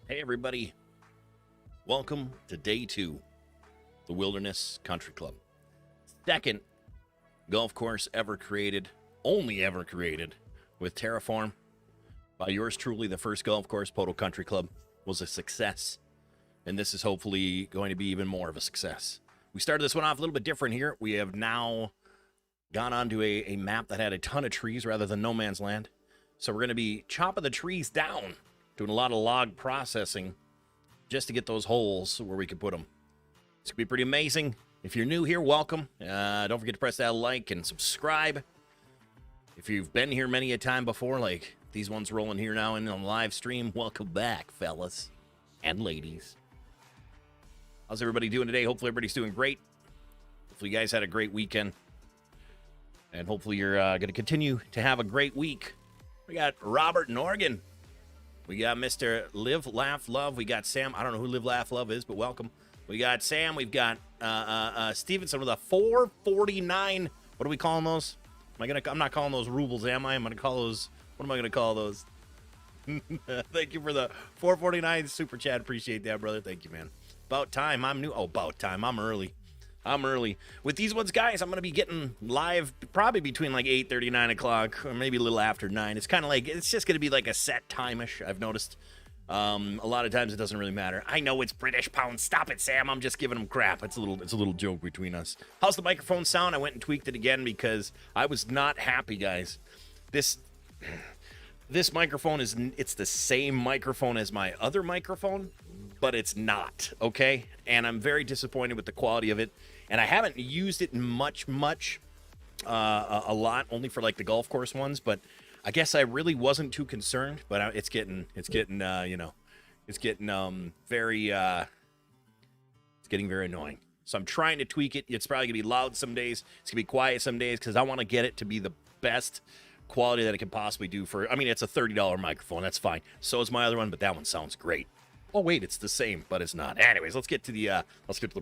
Hey everybody, welcome to day 2, the Wilderness Country Club. Second golf course ever created, only ever created, with Terraform. By yours truly, the first golf course, PODO Country Club, was a success. And this is hopefully going to be even more of a success. We started this one off a little bit different here. We have now gone onto a map that had a ton of trees rather than no man's land. So we're going to be chopping the trees down, doing a lot of log processing just to get those holes where we can put them. It's going to be pretty amazing. If you're new here, welcome. Don't forget to press that like and subscribe. If you've been here many a time before, like these ones rolling here now in on live stream, welcome back, fellas and ladies. How's everybody doing today? Hopefully everybody's doing great. Hopefully you guys had a great weekend. And hopefully you're going to continue to have a great week. We got Robert in Oregon. We got Mr. Live, Laugh, Love. We got Sam. I don't know who Live, Laugh, Love is, but welcome. We got Sam. We've got Stevenson with a 449. What are we calling those? I'm not calling those rubles, am I? I'm going to call those. What am I going to call those? Thank you for the 449 super chat. Appreciate that, brother. Thank you, man. About time. I'm new. Oh, about time. I'm early. With these ones, guys, I'm going to be getting live probably between like 8:30, 9 o'clock, or maybe a little after 9. It's kind of like, it's just going to be like a set time-ish, I've noticed. A lot of times it doesn't really matter. I know it's British pounds. Stop it, Sam. I'm just giving them crap. It's a little joke between us. How's the microphone sound? I went and tweaked it again because I was not happy, guys. This microphone it's the same microphone as my other microphone, but it's not, okay? And I'm very disappointed with the quality of it. And I haven't used it much, a lot, only for like the golf course ones. But I guess I really wasn't too concerned. But it's getting very annoying. So I'm trying to tweak it. It's probably gonna be loud some days. It's gonna be quiet some days because I want to get it to be the best quality that it can possibly do. I mean, it's a $30 microphone. That's fine. So is my other one, but that one sounds great. Oh wait, it's the same, but it's not. Anyways, let's get to the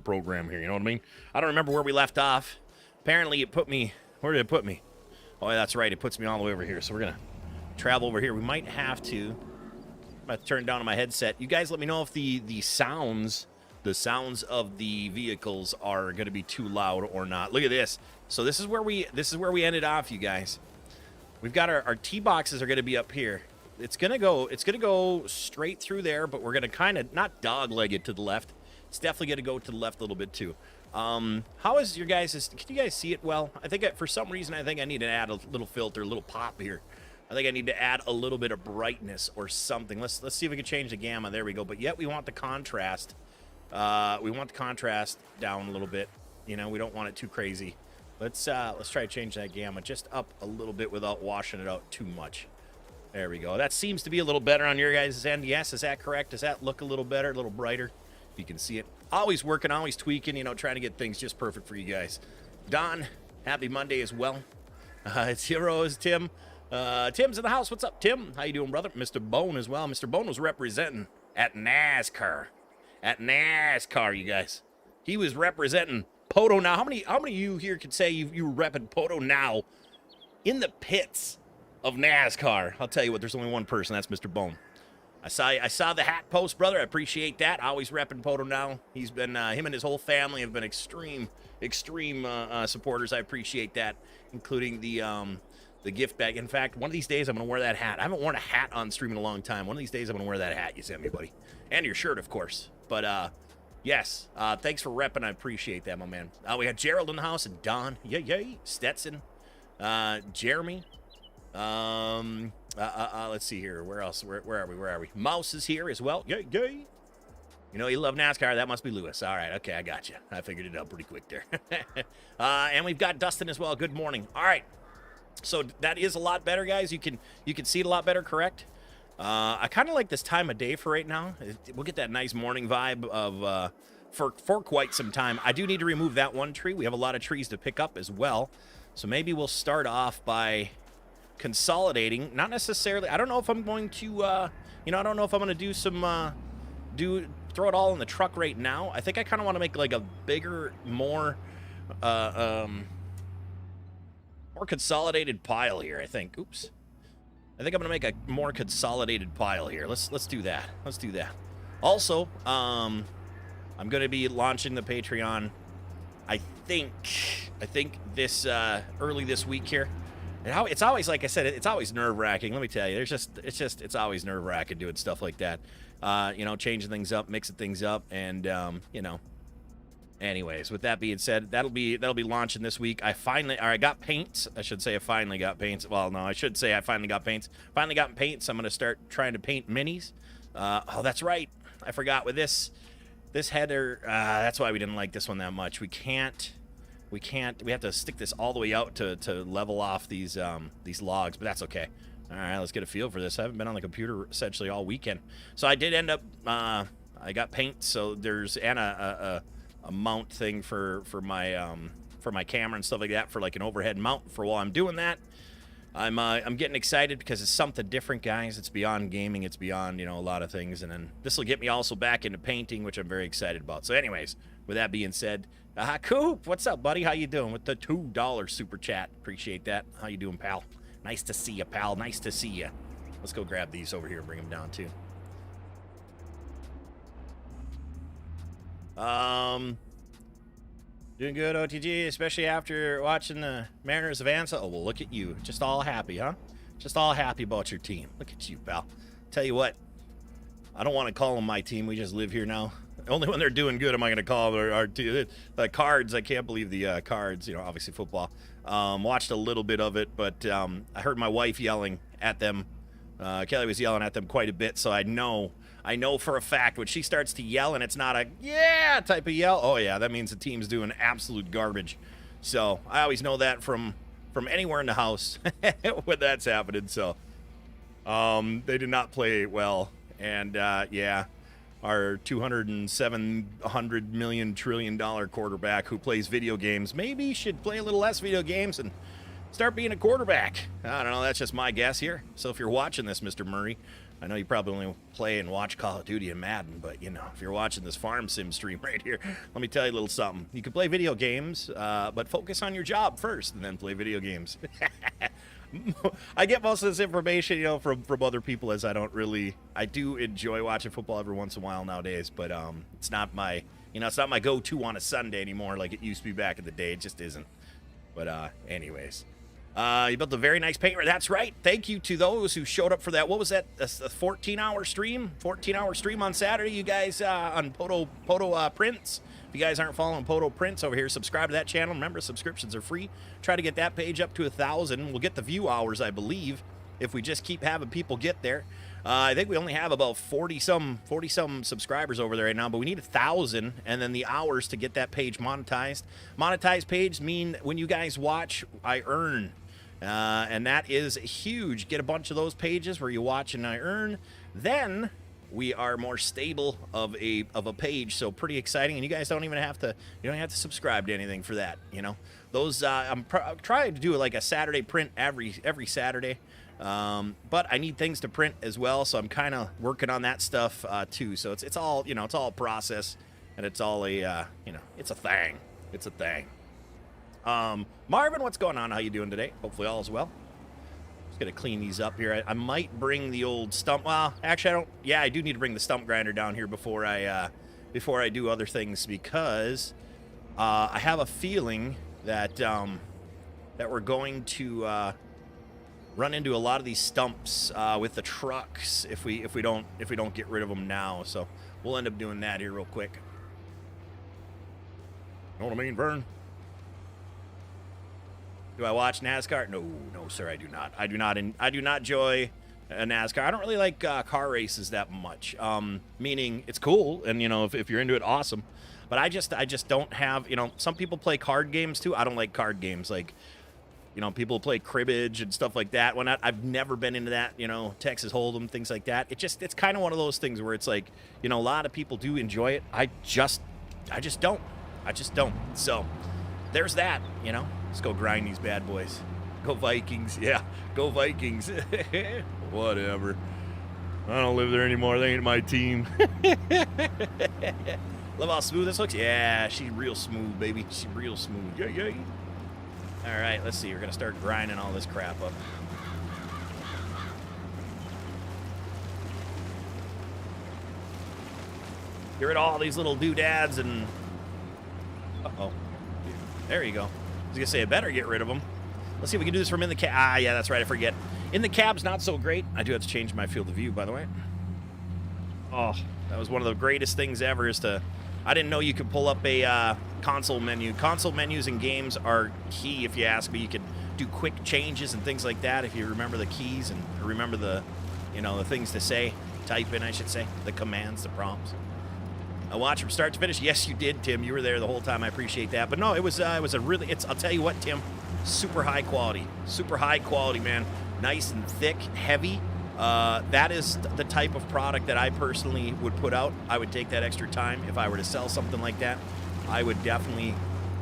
program here. You know what I mean? I don't remember where we left off. Apparently, it put me. Where did it put me? Oh, yeah, that's right. It puts me all the way over here. So we're gonna travel over here. We might have to. I'm about to turn down on my headset. You guys, let me know if the sounds of the vehicles are gonna be too loud or not. Look at this. So this is where we ended off, you guys. We've got our tee boxes are gonna be up here. It's gonna go straight through there, but we're gonna kind of not dogleg it to the left. It's definitely gonna go to the left a little bit too. How is your guys'? Can you guys see it well? I think for some reason I need to add a little filter, a little pop here. I think I need to add a little bit of brightness or something. Let's see if we can change the gamma. There we go. But yet we want the contrast. We want the contrast down a little bit. You know, we don't want it too crazy. Let's try to change that gamma just up a little bit without washing it out too much. There we go. That seems to be a little better on your guys' end. Yes, is that correct? Does that look a little better, a little brighter? If you can see it. Always working, always tweaking, you know, trying to get things just perfect for you guys. Don, happy Monday as well. It's Heroes, Tim. Tim's in the house. What's up, Tim? How you doing, brother? Mr. Bone as well. Mr. Bone was representing at NASCAR. At NASCAR, you guys. He was representing PODO now. How many of you here could say you were repping PODO now in the pits of NASCAR? I'll tell you what, there's only one person. That's Mr. Bone. I saw the hat post, brother. I appreciate that. Always repping PODO now. He's been him and his whole family have been extreme supporters. I appreciate that, including the gift bag. In fact, one of these days I'm gonna wear that hat. I haven't worn a hat on stream in a long time. One of these days I'm gonna wear that hat you sent me, buddy, and your shirt, of course. But yes, thanks for repping. I appreciate that, my man. We got Gerald in the house and Don. Yay. Stetson, Jeremy. Let's see here. Where else? Where are we? Mouse is here as well. Yay. You know you love NASCAR. That must be Lewis. All right. Okay, I got you. I figured it out pretty quick there. And we've got Dustin as well. Good morning. All right. So that is a lot better, guys. You can see it a lot better, correct? I kind of like this time of day for right now. We'll get that nice morning vibe of for quite some time. I do need to remove that one tree. We have a lot of trees to pick up as well. So maybe we'll start off by consolidating. Not necessarily. I don't know if I'm going to, I don't know if I'm going to do some, throw it all in the truck right now. I think I kind of want to make like a bigger, more consolidated pile here, I think. Oops. I think I'm going to make a more consolidated pile here. Let's do that. Let's do that. Also, I'm going to be launching the Patreon. I think this early this week here. And it's always, like I said, it's always nerve-wracking. Let me tell you, it's always nerve-wracking doing stuff like that. You know, changing things up, mixing things up, and you know. Anyways, with that being said, that'll be launching this week. I got paints. I should say I finally got paints. Well, no, I should say I finally got paints. Finally got paints. I'm gonna start trying to paint minis. Oh, that's right. I forgot with this header. That's why we didn't like this one that much. We have to stick this all the way out to level off these logs, but that's okay. All right, let's get a feel for this. I haven't been on the computer essentially all weekend, so I did end up. I got paint, so there's a mount thing for my camera and stuff like that, for like an overhead mount for while I'm doing that. I'm getting excited because it's something different, guys. It's beyond gaming. It's beyond, you know, a lot of things. And then this will get me also back into painting, which I'm very excited about. So anyways, with that being said, Coop, what's up, buddy? How you doing with the $2 super chat? Appreciate that. How you doing, pal? Nice to see you, pal. Nice to see you. Let's go grab these over here and bring them down too. Doing good, OTG, especially after watching the Mariners advance. Oh, well, look at you. Just all happy, huh? Just all happy about your team. Look at you, pal. Tell you what, I don't want to call them my team. We just live here now. Only when they're doing good am I going to call them our team. The Cards, I can't believe the Cards, you know, obviously football. Watched a little bit of it, but I heard my wife yelling at them. Kelly was yelling at them quite a bit, so I know for a fact when she starts to yell and it's not a yeah type of yell, oh yeah, that means the team's doing absolute garbage. So I always know that from anywhere in the house when that's happening. So they did not play well, and yeah, our $207 million trillion quarterback who plays video games maybe should play a little less video games and start being a quarterback. I don't know, that's just my guess here. So if you're watching this, Mr. Murray, I know you probably only play and watch Call of Duty and Madden, but, you know, if you're watching this farm sim stream right here, let me tell you a little something. You can play video games, but focus on your job first and then play video games. I get most of this information, you know, from other people, as I do enjoy watching football every once in a while nowadays, but it's not my, you know, it's not my go-to on a Sunday anymore like it used to be back in the day. It just isn't. But anyways. You built a very nice paint. That's right. Thank you to those who showed up for that. What was that? A 14-hour stream? 14-hour stream on Saturday, you guys, on PODO Prints. If you guys aren't following PODO Prints over here, subscribe to that channel. Remember, subscriptions are free. Try to get that page up to 1,000. We'll get the view hours, I believe, if we just keep having people get there. I think we only have about 40-some subscribers over there right now, but we need 1,000, and then the hours to get that page monetized. Monetized page mean when you guys watch, I earn. And that is huge. Get a bunch of those pages where you watch and I earn. Then we are more stable of a page. So pretty exciting. And you guys don't even have to. You don't have to subscribe to anything for that. You know, those. I'm trying to do like a Saturday print every Saturday. But I need things to print as well. So I'm kind of working on that stuff too. So it's all, you know, it's all a process, and it's all a you know, it's a thing. It's a thing. Marvin, what's going on? How you doing today? Hopefully all is well. Just gonna clean these up here. I might bring the old stump. Well, actually, I don't. Yeah, I do need to bring the stump grinder down here before I do other things, because I have a feeling that that we're going to run into a lot of these stumps with the trucks if we don't get rid of them now. So we'll end up doing that here real quick. Know what I mean, Vern? Do I watch NASCAR? No, sir, I do not. I do not enjoy NASCAR. I don't really like car races that much. Meaning it's cool, and you know, if you're into it, awesome. But I just don't have, you know, some people play card games too. I don't like card games. Like, you know, people play cribbage and stuff like that. When I've never been into that, you know, Texas Hold'em, things like that. It's kind of one of those things where it's like, you know, a lot of people do enjoy it. I just don't. So there's that, you know. Let's go grind these bad boys. Go Vikings. Yeah, go Vikings. Whatever. I don't live there anymore. They ain't my team. Love how smooth this looks. Yeah, she's real smooth, baby. She's real smooth. Yeah. All right, let's see. We're going to start grinding all this crap up. Get rid of all these little doodads and... Uh-oh. There you go. I was going to say, I better get rid of them. Let's see if we can do this from in the cab. Ah, yeah, that's right. I forget. In the cab's not so great. I do have to change my field of view, by the way. Oh, that was one of the greatest things ever is to... I didn't know you could pull up a console menu. Console menus in games are key, if you ask me. You can do quick changes and things like that if you remember the keys and remember the, you know, the things to say. Type in, I should say. The commands, the prompts. I watched from start to finish. Yes, you did, Tim. You were there the whole time. I appreciate that. But no, it was a really... I'll tell you what, Tim. Super high quality. Super high quality, man. Nice and thick, heavy. That is the type of product that I personally would put out. I would take that extra time if I were to sell something like that. I would definitely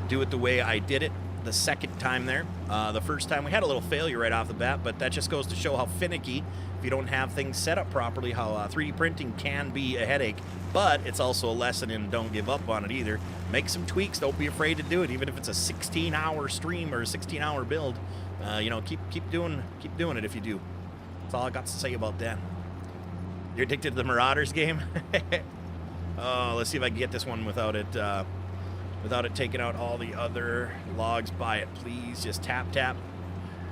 do it the way I did it the second time there. The first time we had a little failure right off the bat, but that just goes to show how finicky, if you don't have things set up properly, how 3D printing can be a headache. But it's also a lesson in don't give up on it either. Make some tweaks. Don't be afraid to do it, even if it's a 16-hour stream or a 16-hour build. You know, keep doing it if you do. That's all I got to say about that. You're addicted to the Marauders game? Oh, let's see if I can get this one without it taking out all the other logs by it. Please just tap, tap.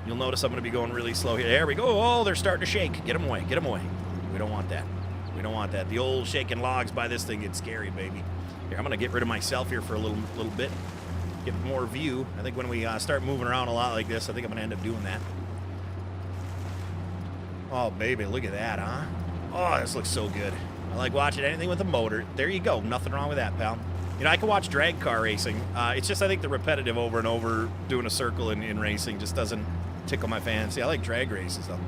You'll notice I'm going to be going really slow here. There we go. Oh, they're starting to shake. Get them away. Get them away. We don't want that. We don't want that. The old shaking logs by this thing gets scary, baby. Here, I'm going to get rid of myself here for a little bit. Get more view. I think when we start moving around a lot like this, I think I'm going to end up doing that. Oh, baby, look at that, huh? Oh, this looks so good. I like watching anything with a motor. There you go. Nothing wrong with that, pal. You know, I can watch drag car racing. It's just, I think, the repetitive over and over doing a circle in racing just doesn't tickle my fancy. I like drag races, though.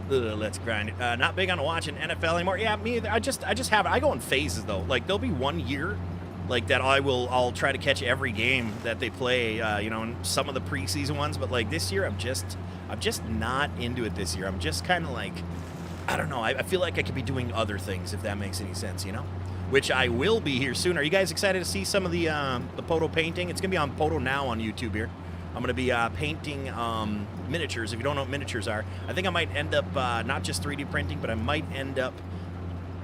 Let's grind it. Not big on watching NFL anymore. Yeah, me either. I just have it. I go in phases, though. Like, there'll be 1 year like that I'll try to catch every game that they play, you know, and some of the preseason ones. But, like, this year, I'm just not into it this year. I'm just kind of like, I don't know. I feel like I could be doing other things, if that makes any sense, you know? Which I will be here soon. Are you guys excited to see some of the PODO painting? It's going to be on PODO now on YouTube here. I'm going to be painting miniatures. If you don't know what miniatures are, I think I might end up not just 3D printing, but I might end up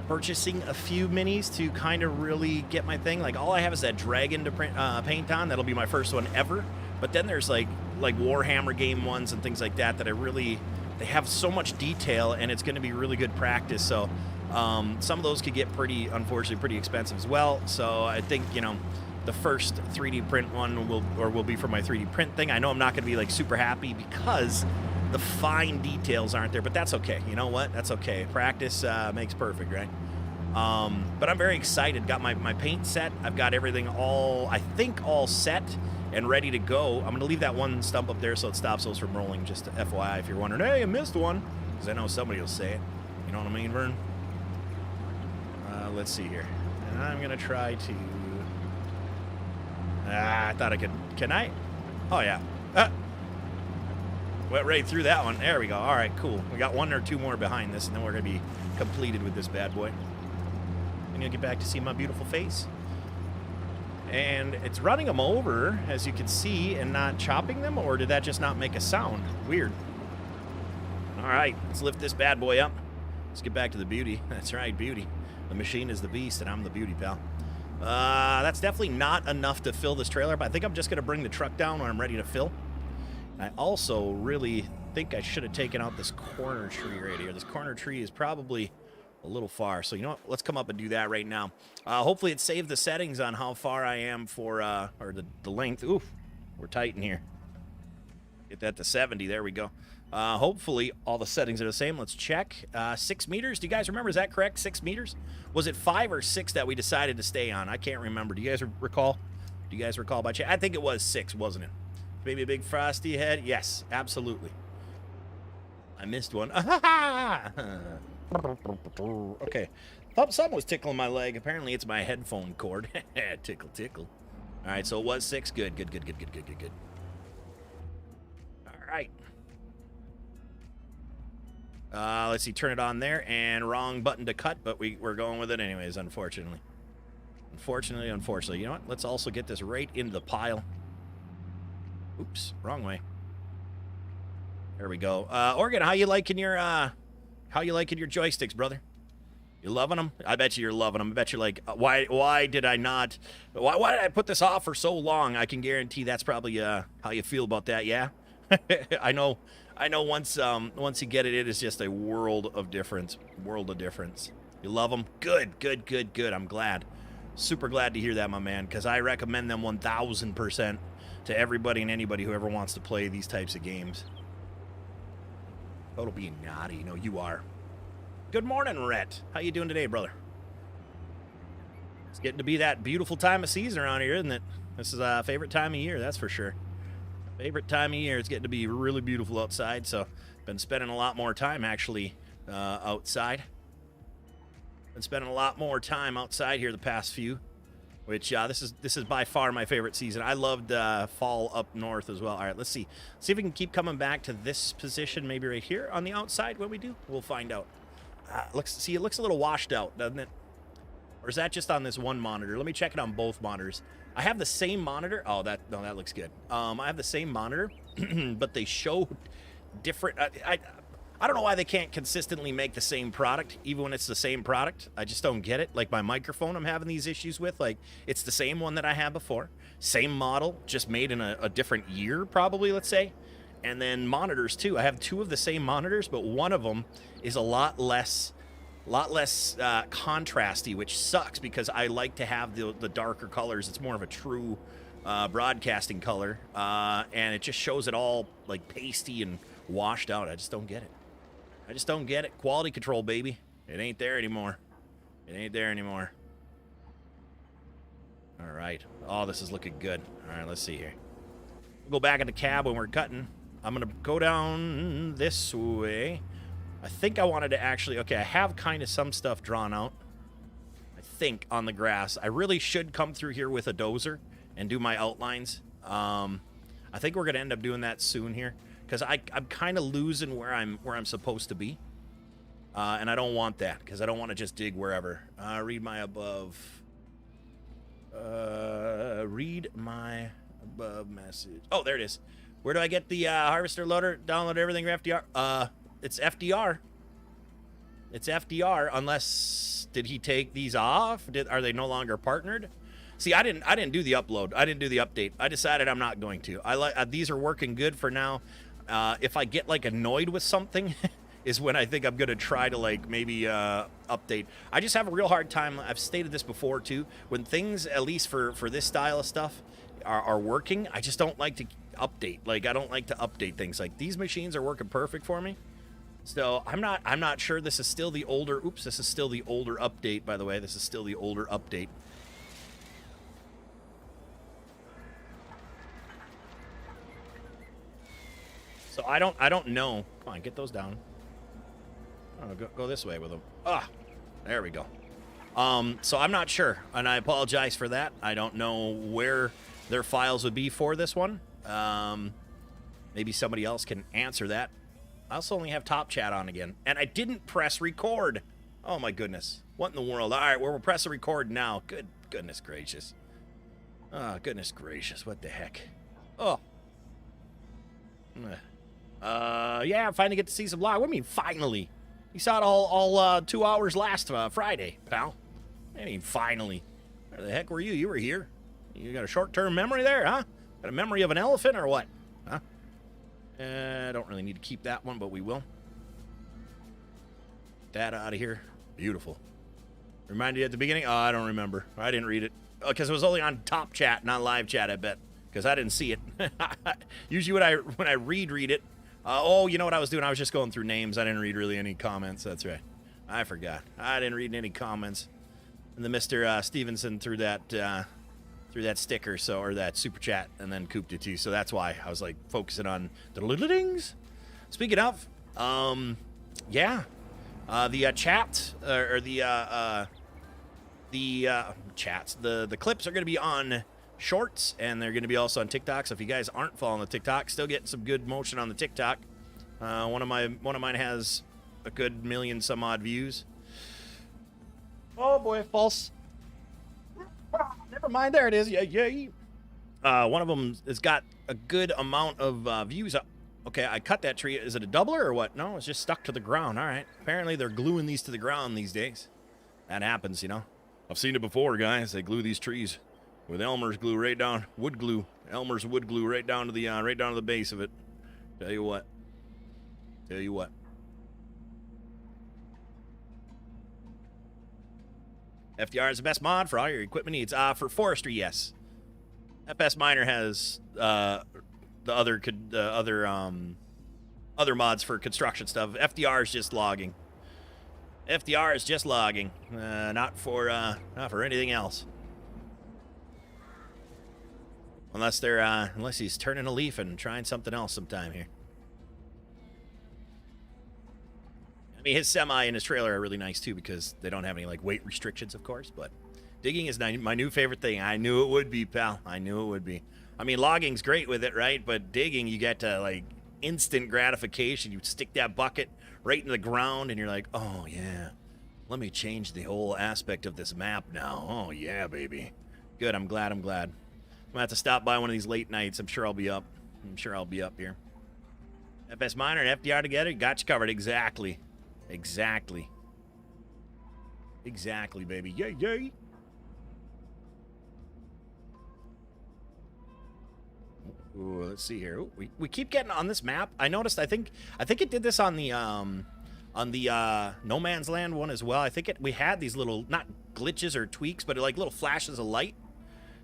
purchasing a few minis to kind of really get my thing. Like, all I have is that dragon to paint on. That'll be my first one ever. But then there's like Warhammer game ones and things like that I really... They have so much detail, and it's going to be really good practice. So some of those could get unfortunately, pretty expensive as well. So I think, you know, the first 3D print one will be for my 3D print thing. I know I'm not going to be like super happy because the fine details aren't there, but that's okay. You know what? That's okay. Practice makes perfect, right? But I'm very excited. Got my paint set. I've got everything I think all set and ready to go. I'm going to leave that one stump up there so it stops those from rolling, just FYI if you're wondering, hey, I missed one, because I know somebody will say it. You know what I mean, Vern? Let's see here. And I'm going to try to... I thought I could... Can I? Oh, yeah. Went right through that one. There we go. All right, cool. We got one or two more behind this, and then we're going to be completed with this bad boy. And you'll get back to see my beautiful face. And it's running them over, as you can see, and not chopping them, or did that just not make a sound? Weird. All right, let's lift this bad boy up. Let's get back to the beauty. That's right, beauty. The machine is the beast, and I'm the beauty, pal. That's definitely not enough to fill this trailer, but I think I'm just going to bring the truck down when I'm ready to fill. I also really think I should have taken out this corner tree right here. This corner tree is probably a little far, so you know what? Let's come up and do that right now. Hopefully it saved the settings on how far I am for, or the length. Oof, we're tight in here. Get that to 70. There we go. Hopefully all the settings are the same. Let's check. 6 meters. Do you guys remember? Is that correct? 6 meters? Was it 5 or 6 that we decided to stay on? I can't remember. Do you guys recall? Do you guys recall by chance? I think it was 6, wasn't it? Maybe a big frosty head? Yes, absolutely. I missed one. Okay. Thought something was tickling my leg. Apparently it's my headphone cord. Tickle, tickle. All right, so it was 6. Good, good, good, good, good, good, good, good. All right. Let's see, turn it on there, and wrong button to cut, but we're going with it anyways, unfortunately. Unfortunately. You know what? Let's also get this right into the pile. Oops, wrong way. There we go. Oregon, how you liking your How you liking your joysticks, brother? You loving them? I bet you're loving them. I bet you're like, why did I not? Why did I put this off for so long? I can guarantee that's probably how you feel about that. Yeah, I know. Once you get it, it is just a world of difference. World of difference. You love them? Good. I'm glad. Super glad to hear that, my man. Because I recommend them 1,000% to everybody and anybody who ever wants to play these types of games. Total being naughty. No, you are. Good morning, Rhett. How you doing today, brother? It's getting to be that beautiful time of season around here, isn't it? This is a favorite time of year, that's for sure. Favorite time of year. It's getting to be really beautiful outside, so been spending a lot more time actually outside. Been spending a lot more time outside here the past few, which this is by far my favorite season. I loved fall up north as well. All right, let's see if we can keep coming back to this position, maybe right here on the outside. What we do, we'll find out. It looks a little washed out, doesn't it? Or is that just on this one monitor? Let me check it on both monitors. I have the same monitor. Oh, that looks good. I have the same monitor, but they show different. I don't know why they can't consistently make the same product, even when it's the same product. I just don't get it. Like my microphone, I'm having these issues with. Like it's the same one that I had before, same model, just made in a different year, probably. Let's say. And then monitors too. I have two of the same monitors, but one of them is a lot less contrasty, which sucks because I like to have the darker colors. It's more of a true broadcasting color, and it just shows it all like pasty and washed out. I just don't get it. Quality control, baby. It ain't there anymore. All right. Oh, this is looking good. All right, let's see here. We'll go back in the cab when we're cutting. I'm going to go down this way. I think I wanted to actually... Okay, I have kind of some stuff drawn out, I think, on the grass. I really should come through here with a dozer and do my outlines. I think we're going to end up doing that soon here because I'm kind of losing where I'm supposed to be. And I don't want that because I don't want to just dig wherever. Read my above. Read my above message. Oh, there it is. Where do I get the harvester loader? Download everything for FDR. It's FDR. It's FDR. Unless did he take these off? Are they no longer partnered? See, I didn't do the upload. I didn't do the update. I decided I'm not going to. I like these are working good for now. If I get like annoyed with something, is when I think I'm gonna try to like maybe update. I just have a real hard time. I've stated this before too. When things, at least for this style of stuff, are working, I just don't like to update. Like I don't like to update things. Like these machines are working perfect for me. So I'm not sure this is still the older. Oops, this is still the older update. By the way, this is still the older update. So I don't know. Come on, get those down. Oh, go this way with them. Ah, there we go. So I'm not sure, and I apologize for that. I don't know where their files would be for this one. Maybe somebody else can answer that. I also only have Top Chat on again, and I didn't press record. Oh my goodness, what in the world? All right, we're pressing record now. Goodness gracious. Oh, goodness gracious, what the heck? Oh. Yeah, I'm finally get to see some live. What do you mean finally? You saw it all 2 hours last Friday, pal. I mean finally. Where the heck were you? You were here. You got a short-term memory there, huh? Got a memory of an elephant or what? Huh? I don't really need to keep that one, but we will. Get that out of here. Beautiful. Reminded you at the beginning? Oh, I don't remember. I didn't read it. Because it was only on Top Chat, not Live Chat, I bet. Because I didn't see it. Usually when I read it. Oh, you know what I was doing? I was just going through names. I didn't read really any comments. That's right. I forgot. I didn't read any comments. And the Mr. Stevenson threw that sticker, or that super chat, and then cooped it too. So that's why I was like focusing on the little things. Speaking of, yeah, the chat or the chats, the clips are going to be on Shorts, and they're going to be also on TikTok. So if you guys aren't following the TikTok, still getting some good motion on the TikTok. One of mine has a good million some odd views. Oh boy, false. Never mind, there it is. Yeah. One of them has got a good amount of views Okay, I cut that tree. Is it a doubler or what? No, it's just stuck to the ground. All right. Apparently they're gluing these to the ground these days. That happens, you know. I've seen it before, guys. They glue these trees with Elmer's glue right down, wood glue. Elmer's wood glue right down to the base of it. Tell you what. Tell you what. FDR is the best mod for all your equipment needs. For forestry, yes. FS Miner has the other mods for construction stuff. FDR is just logging. FDR is just logging, not for anything else. Unless he's turning a leaf and trying something else sometime here. I mean, his semi and his trailer are really nice too because they don't have any like weight restrictions, of course. But digging is my new favorite thing. I knew it would be, pal. I knew it would be. I mean, logging's great with it, right? But digging, you get to like instant gratification. You stick that bucket right in the ground, and you're like, oh yeah, let me change the whole aspect of this map now. Oh yeah, baby. Good. I'm glad. I'm gonna have to stop by one of these late nights. I'm sure I'll be up. Here. FS Miner and FDR together, got you covered. Exactly, baby. Yay, yay. Ooh, let's see here. Ooh, we keep getting on this map. I noticed. I think it did this on the No Man's Land one as well. I think we had these little, not glitches or tweaks, but like little flashes of light.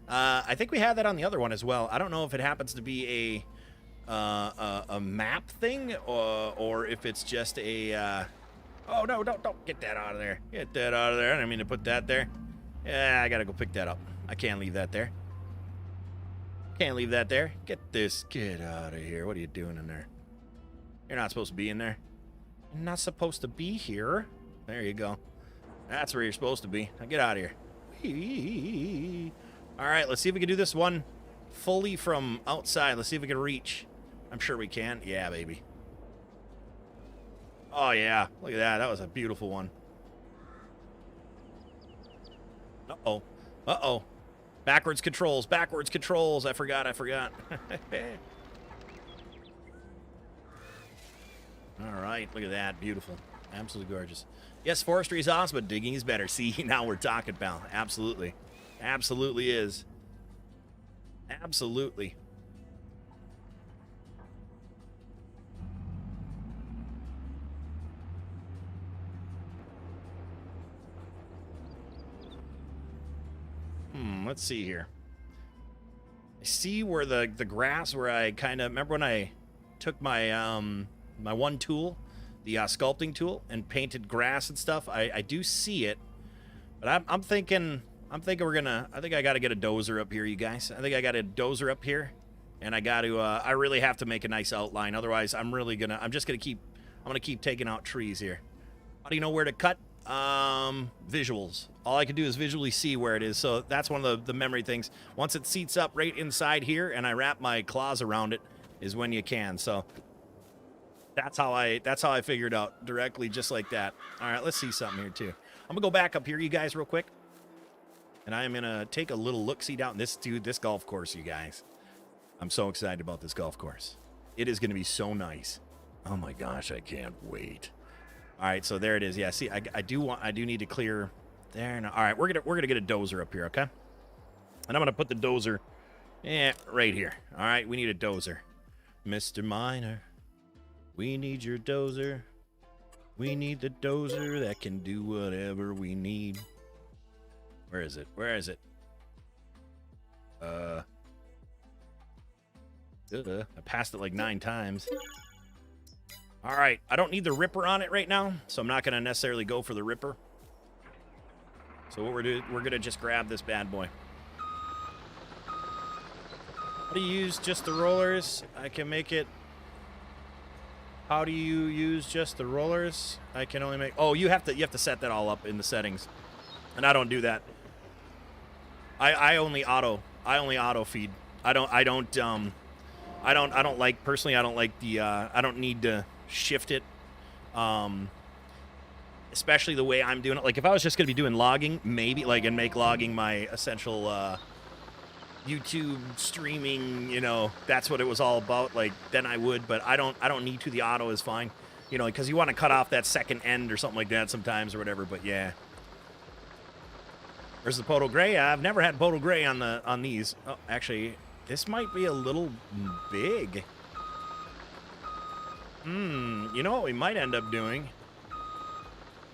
I think we had that on the other one as well. I don't know if it happens to be a map thing or if it's just a. Oh no! Don't get that out of there. Get that out of there. I didn't mean to put that there. Yeah, I gotta go pick that up. I can't leave that there. Can't leave that there. Get out of here. What are you doing in there? You're not supposed to be in there. You're not supposed to be here. There you go. That's where you're supposed to be. Now get out of here. All right, let's see if we can do this one fully from outside. Let's see if we can reach. I'm sure we can. Yeah, baby. Oh, yeah. Look at that. That was a beautiful one. Uh-oh. Uh-oh. Backwards controls. Backwards controls. I forgot. All right. Look at that. Beautiful. Absolutely gorgeous. Yes, forestry is awesome, but digging is better. See, now we're talking, pal. Absolutely. Absolutely is. Absolutely. Let's see here. I see where the grass, where I kind of remember when I took my my one tool, the sculpting tool, and painted grass and stuff. I do see it, but I'm thinking we're gonna. I think I got to get a dozer up here, you guys. I think I got a dozer up here, and I got to. I really have to make a nice outline. Otherwise, I'm just gonna keep. I'm gonna keep taking out trees here. How do you know where to cut? Visuals. All I can do is visually see where it is. So that's one of the memory things. Once it seats up right inside here, and I wrap my claws around it, is when you can. So that's how I figured out directly, just like that. All right, let's see something here too. I'm gonna go back up here, you guys, real quick. And I am going to take a little look-see down. This golf course, you guys. I'm so excited about this golf course. It is going to be so nice. Oh, my gosh, I can't wait. All right, so there it is. Yeah, see, I do need to clear there. Now. All right, we're gonna get a dozer up here, okay? And I'm going to put the dozer right here. All right, we need a dozer. Mr. Miner, we need your dozer. We need the dozer that can do whatever we need. Where is it? I passed it like 9 times. All right, I don't need the ripper on it right now, so I'm not going to necessarily go for the ripper. So what we're going to just grab this bad boy. How do you use just the rollers? I can make it. How do you use just the rollers? I can only make. Oh, you have to set that all up in the settings, and I don't do that. I only auto feed. I don't like, personally, I don't like the I don't need to shift it, especially the way I'm doing it. Like if I was just gonna be doing logging, maybe like, and make logging my essential YouTube streaming, you know, that's what it was all about, like, then I would, but I don't need to. The auto is fine, you know, because you want to cut off that second end or something like that sometimes or whatever, but yeah. There's the PODO Gray. I've never had PODO Gray on these. Oh, actually, this might be a little big. You know what we might end up doing?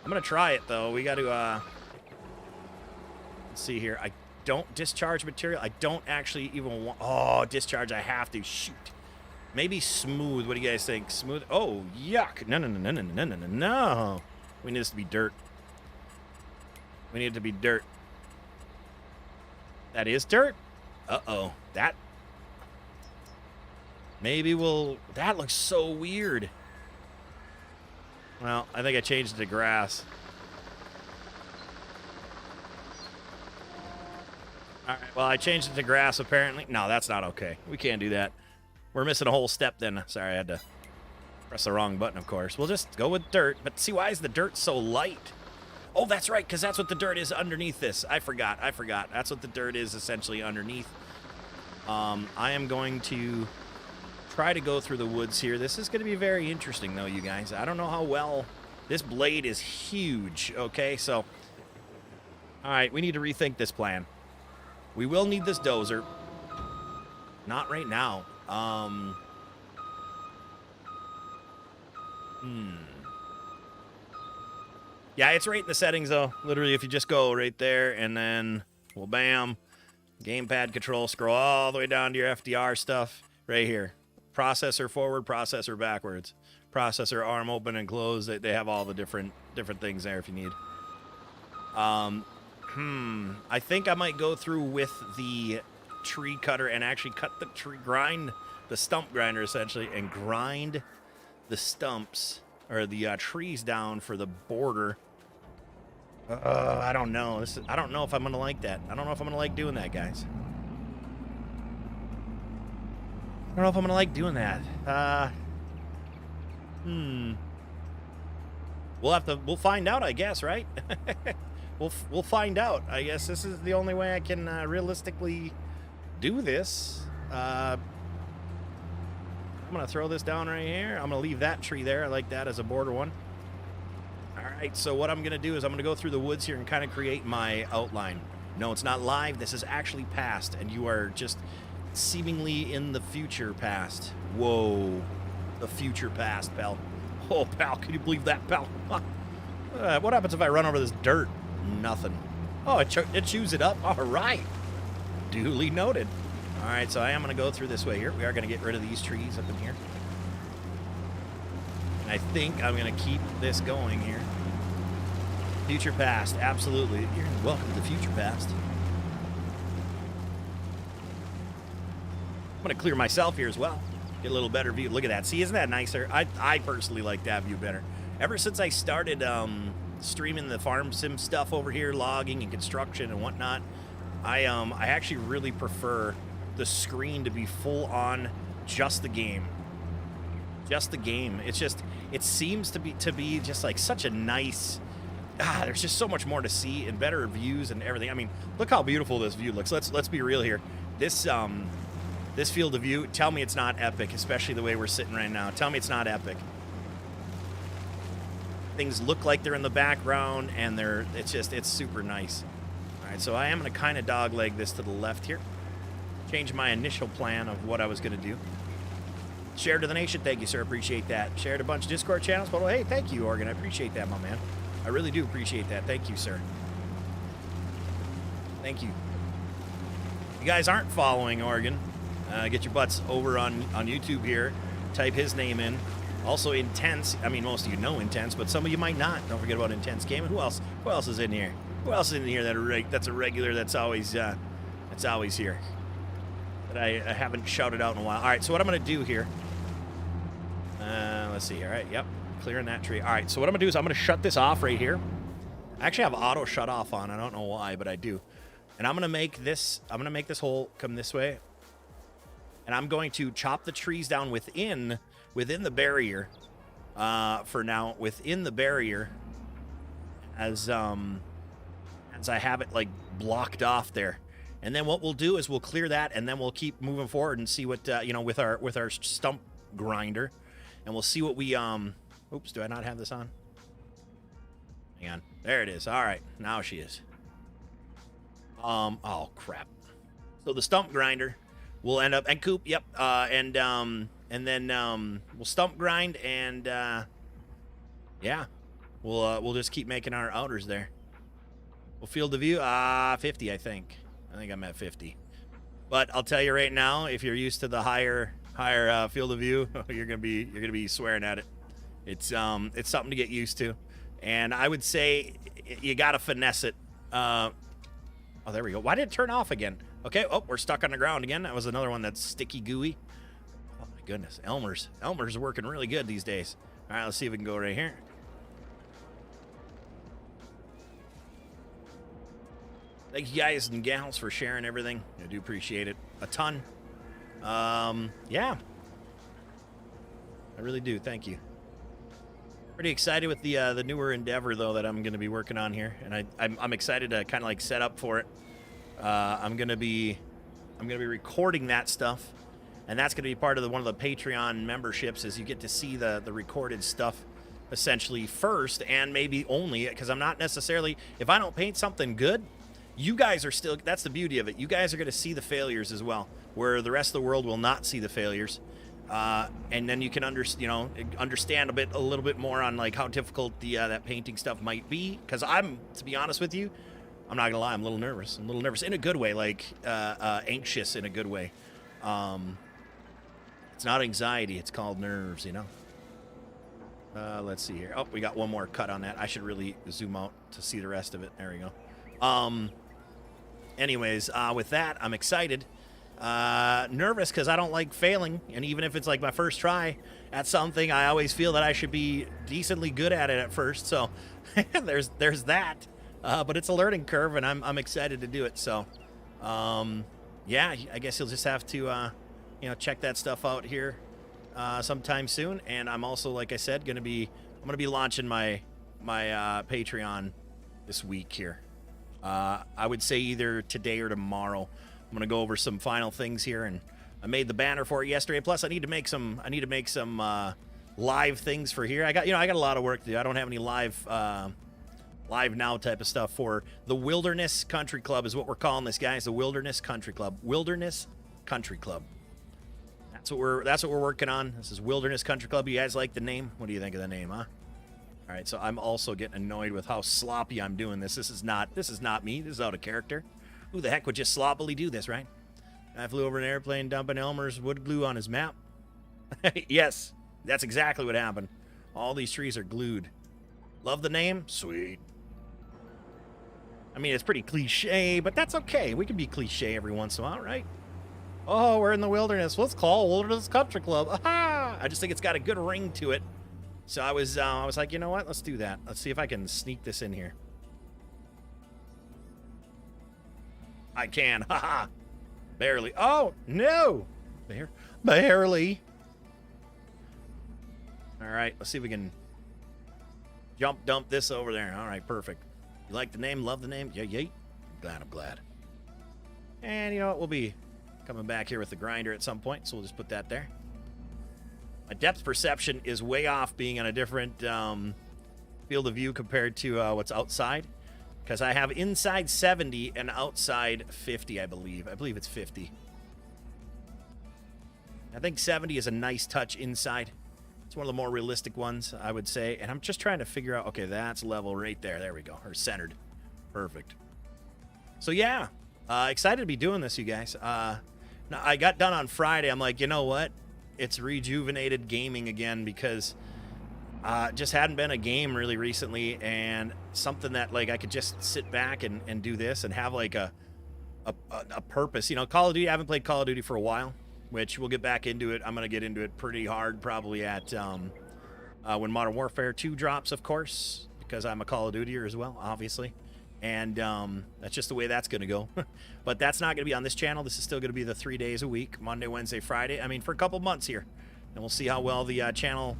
I'm gonna try it though. We got to let's see here. I don't discharge material. I don't actually even want. Oh, discharge. I have to. Shoot. Maybe smooth. What do you guys think? Smooth. Oh, yuck. No, no, no, no, no, no, no, no. We need this to be dirt. We need it to be dirt. That is dirt. Uh-oh. That. Maybe we'll. That looks so weird. Well, I think I changed it to grass. All right, well, I changed it to grass, apparently. No, that's not okay. We can't do that. We're missing a whole step then. Sorry, I had to press the wrong button, of course. We'll just go with dirt. But see, why is the dirt so light? Oh, that's right, because that's what the dirt is underneath this. I forgot. That's what the dirt is essentially underneath. I am going to try to go through the woods here. This is going to be very interesting, though, you guys. I don't know how well... This blade is huge, okay? So, all right, we need to rethink this plan. We will need this dozer. Not right now. Yeah, it's right in the settings, though. Literally, if you just go right there, and then, well, bam. Gamepad control, scroll all the way down to your FDR stuff right here. Processor forward, processor backwards. Processor arm open and close. They have all the different things there if you need. I think I might go through with the tree cutter and actually cut the tree, grind the stump grinder essentially, and grind the stumps or the trees down for the border. I don't know. I don't know if I'm gonna like that. I don't know if I'm gonna like doing that, guys. I don't know if I'm gonna like doing that. We'll find out, I guess, right? We'll find out. I guess this is the only way I can realistically do this. I'm gonna throw this down right here. I'm gonna leave that tree there. I like that as a border one. All right, so what I'm gonna do is I'm gonna go through the woods here and kind of create my outline. No, it's not live. This is actually past, and you are just seemingly in the future past. Whoa, the future past, pal. Oh, pal, can you believe that, pal? What happens if I run over this dirt? Nothing. Oh, it chews it up. All right. Duly noted. All right, so I am going to go through this way here. We are going to get rid of these trees up in here. And I think I'm going to keep this going here. Future past, absolutely. You're welcome to the future past. I'm going to clear myself here as well. Get a little better view. Look at that. See, isn't that nicer? I personally like that view better. Ever since I started streaming the farm sim stuff over here, logging and construction and whatnot, I actually really prefer the screen to be full on just the game. Just the game. It's just, it seems to be just like such a nice, there's just so much more to see and better views and everything. I mean, look how beautiful this view looks. Let's be real here. This field of view, tell me it's not epic, especially the way we're sitting right now. Tell me it's not epic. Things look like they're in the background, and it's super nice. All right, so I am going to kind of dogleg this to the left here. Change my initial plan of what I was going to do. Share to the nation. Thank you, sir. Appreciate that. Shared a bunch of Discord channels. But hey, thank you, Oregon. I appreciate that, my man. I really do appreciate that. Thank you, sir. Thank you. If you guys aren't following Oregon, get your butts over on YouTube here. Type his name in. Also Intense. I mean, most of you know Intense, but some of you might not. Don't forget about Intense Gaming. Who else is in here? Who else is in here that's a regular that's always here? That I haven't shouted out in a while. All right, so what I'm going to do here. Let's see. All right, yep. Clearing that tree. All right, so what I'm going to do is I'm going to shut this off right here. I actually have auto shut off on. I don't know why, but I do. And I'm going to make this hole come this way. And I'm going to chop the trees down within the barrier, for now, within the barrier, as I have it like blocked off there, And then what we'll do is we'll clear that, and then we'll keep moving forward and see what you know, with our stump grinder, and we'll see what we Oops, do I not have this on? Hang on. There it is. All right, now she is. Oh crap. So the stump grinder will end up, and Coop, yep, and then we'll stump grind, and yeah, we'll just keep making our outers there. We'll field of view 50, I think I'm at 50. But I'll tell you right now, if you're used to the higher field of view, you're gonna be swearing at it. It's something to get used to, and I would say you gotta finesse it. Oh, there we go. Why did it turn off again? Okay. Oh, we're stuck on the ground again. That was another one that's sticky gooey. Oh my goodness, Elmer's are working really good these days. All right, let's see if we can go right here. Thank you guys and gals for sharing everything. I do appreciate it a ton. Yeah, I really do. Thank you. Pretty excited with the newer endeavor though that I'm going to be working on here, and I'm excited to kind of like set up for it. I'm gonna be recording that stuff, and that's gonna be part of one of the Patreon memberships. Is you get to see the recorded stuff essentially first, and maybe only, because I'm not necessarily, if I don't paint something good, you guys are still, that's the beauty of it, you guys are gonna see the failures as well, where the rest of the world will not see the failures. And then you can understand a little bit more on like how difficult that painting stuff might be. Because to be honest with you, I'm not gonna lie, I'm a little nervous. In a good way, like anxious in a good way. It's not anxiety, it's called nerves, you know. Let's see here. Oh, we got one more cut on that. I should really zoom out to see the rest of it. There we go. Anyways, with that, I'm excited. Nervous because I don't like failing, and even if it's like my first try at something, I always feel that I should be decently good at it at first. So there's that. But it's a learning curve, and I'm excited to do it. So yeah, I guess you'll just have to check that stuff out here sometime soon. And I'm also, like I said, I'm gonna be launching my Patreon this week here. I would say either today or tomorrow. I'm gonna go over some final things here, and I made the banner for it yesterday. Plus, I need to make some live things for here. I got a lot of work to do. I don't have any live now type of stuff for the Wilderness Country Club is what we're calling this, guys. The Wilderness Country Club. Wilderness Country Club. That's what we're working on. This is Wilderness Country Club. You guys like the name? What do you think of the name, huh? All right, so I'm also getting annoyed with how sloppy I'm doing this. This is not me. This is out of character. Who the heck would just sloppily do this, right? I flew over an airplane dumping Elmer's wood glue on his map. Yes, that's exactly what happened. All these trees are glued. Love the name? Sweet. I mean, it's pretty cliche, but that's okay. We can be cliche every once in a while, right? Oh, we're in the wilderness. Let's call Wilderness Country Club. Aha! I just think it's got a good ring to it. So I was like, you know what? Let's do that. Let's see if I can sneak this in here. I can. Haha. Barely. Oh, no. Barely. All right. Let's see if we can dump this over there. All right. Perfect. You like the name? Love the name? Yeah, yay. I'm glad. And you know what? We'll be coming back here with the grinder at some point, so we'll just put that there. My depth perception is way off being on a different field of view compared to what's outside. Because I have inside 70 and outside 50, I believe. I believe it's 50. I think 70 is a nice touch inside. It's one of the more realistic ones, I would say. And I'm just trying to figure out, okay, that's level right there. There we go. Or centered. Perfect. So, yeah. Excited to be doing this, you guys. Now, I got done on Friday. I'm like, you know what? It's rejuvenated gaming again because... just hadn't been a game really recently, and something that like I could just sit back and do this and have like a purpose. You know, Call of Duty, I haven't played Call of Duty for a while, which we'll get back into it. I'm going to get into it pretty hard probably at when Modern Warfare 2 drops, of course, because I'm a Call of Dutyer as well, obviously. And that's just the way that's going to go. But that's not going to be on this channel. This is still going to be the 3 days a week, Monday, Wednesday, Friday. I mean, for a couple months here. And we'll see how well the channel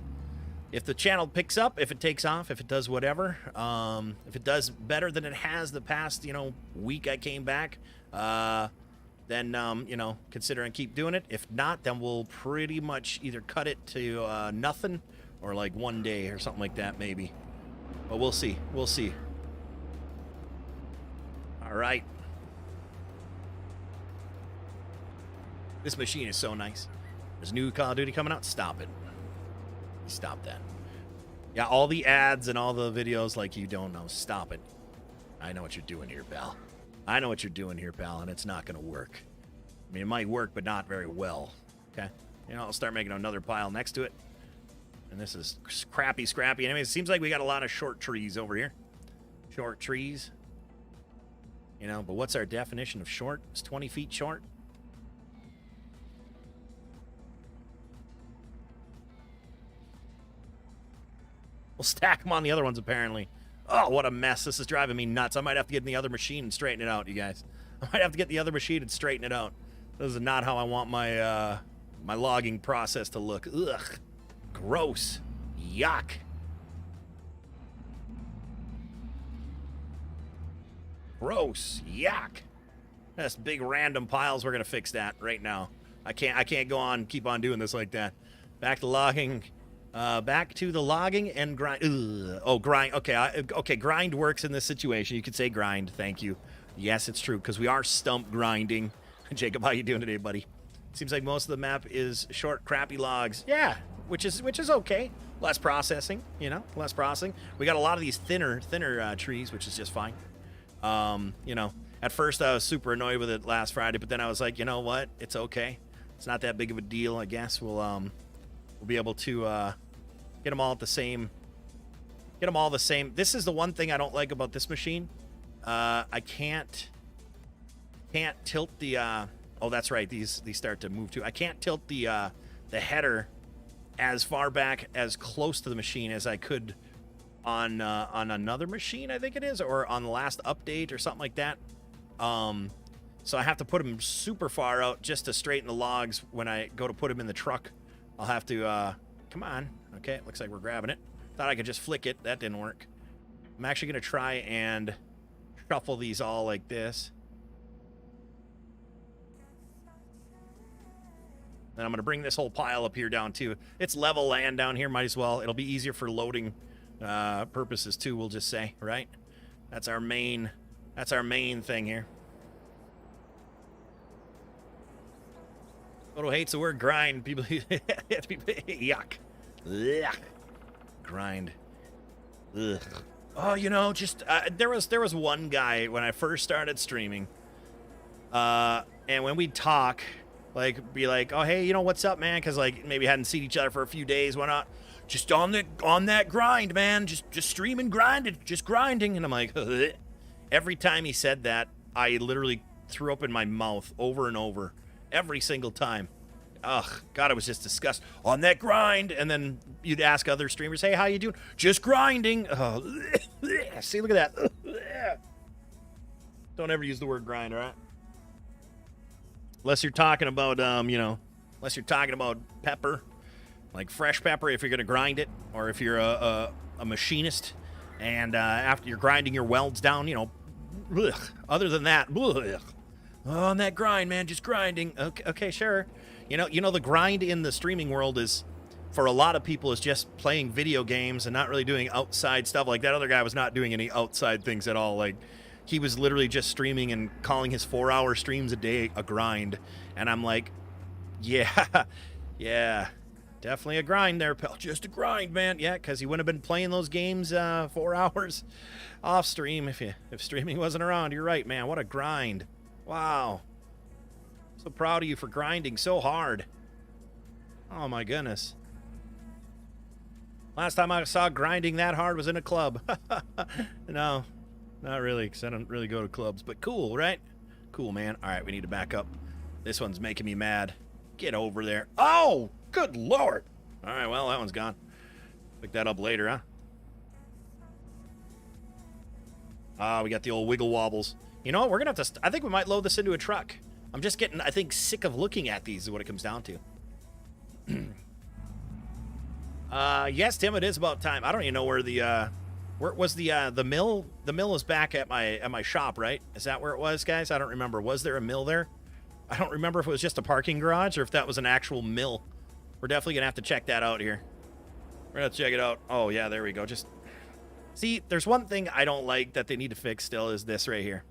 if the channel picks up, if it takes off, if it does whatever, if it does better than it has the past, you know, week I came back, then, you know, consider and keep doing it. If not, then we'll pretty much either cut it to nothing or like 1 day or something like that, maybe. But we'll see. We'll see. All right. This machine is so nice. There's new Call of Duty coming out. Stop it. Stop that. Yeah, all the ads and all the videos like you don't know. Stop it. I know what you're doing here, pal. I know what you're doing here, pal, and it's not going to work. I mean, it might work, but not very well. Okay? You know, I'll start making another pile next to it. And this is crappy, scrappy. Anyways, it seems like we got a lot of short trees over here. Short trees. You know, but what's our definition of short? It's 20 feet short. We'll stack them on the other ones, apparently. Oh, what a mess. This is driving me nuts. I might have to get in the other machine and straighten it out, you guys. I might have to get the other machine and straighten it out. This is not how I want my my logging process to look. Ugh. Gross. Yuck. Gross. Yuck. That's big random piles. We're going to fix that right now. I can't go on, keep on doing this like that. Back to logging. Back to the logging and grind. Ugh. Oh, grind. Okay, okay. Grind works in this situation. You could say grind. Thank you. Yes, it's true because we are stump grinding. Jacob, how you doing today, buddy? Seems like most of the map is short, crappy logs. Yeah, which is okay. Less processing, you know, less processing. We got a lot of these thinner trees, which is just fine. You know, at first I was super annoyed with it last Friday, but then I was like, you know what? It's okay. It's not that big of a deal. I guess we'll be able to get them all at the same. Get them all the same. This is the one thing I don't like about this machine. I can't tilt the. Oh, that's right. These start to move too. I can't tilt the header as far back, as close to the machine as I could on another machine, I think it is, or on the last update or something like that. So I have to put them super far out just to straighten the logs when I go to put them in the truck. I'll have to. Come on. Okay, it looks like we're grabbing it. Thought I could just flick it. That didn't work. I'm actually going to try and shuffle these all like this. Then I'm going to bring this whole pile up here down too. It's level land down here. Might as well. It'll be easier for loading purposes too, we'll just say, right? That's our main thing here. PODO hates the word grind. People yuck. Ugh. Grind. Ugh. Oh, you know, just there was one guy when I first started streaming, and when we'd talk, like, be like, oh, hey, you know, what's up, man? Because like maybe hadn't seen each other for a few days. Why not? Just on that grind, man. Just streaming, grinding, just grinding. And I'm like, ugh. Every time he said that, I literally threw up in my mouth over and over, every single time. Ugh, God, it was just disgusting. On that grind. And then you'd ask other streamers, hey, how you doing? Just grinding. Oh, see, look at that. Don't ever use the word grind, all right? Unless you're talking about, you know, unless you're talking about pepper, like fresh pepper, if you're going to grind it, or if you're a machinist, and after you're grinding your welds down, you know, ugh. Other than that, ugh. On that grind, man, just grinding. Okay, sure. You know, the grind in the streaming world is, for a lot of people, is just playing video games and not really doing outside stuff. Like that other guy was not doing any outside things at all. Like, he was literally just streaming and calling his 4-hour streams a day a grind. And I'm like, yeah, yeah, definitely a grind there, pal. Just a grind, man. Yeah, because he wouldn't have been playing those games 4 hours off stream if streaming wasn't around. You're right, man. What a grind. Wow. So proud of you for grinding so hard. Oh, my goodness. Last time I saw grinding that hard was in a club. No, not really, because I don't really go to clubs. But cool, right? Cool, man. All right, we need to back up. This one's making me mad. Get over there. Oh, good Lord. All right, well, that one's gone. Pick that up later, huh? Ah, we got the old wiggle wobbles. You know what? We're going to have to... I think we might load this into a truck. I'm just getting, I think, sick of looking at these is what it comes down to. Yes, Tim, it is about time. I don't even know where where was the mill? The mill is back at my shop, right? Is that where it was, guys? I don't remember. Was there a mill there? I don't remember if it was just a parking garage or if that was an actual mill. We're definitely gonna have to check that out here. We're gonna have to check it out. Oh yeah, there we go. Just see, there's one thing I don't like that they need to fix still is this right here.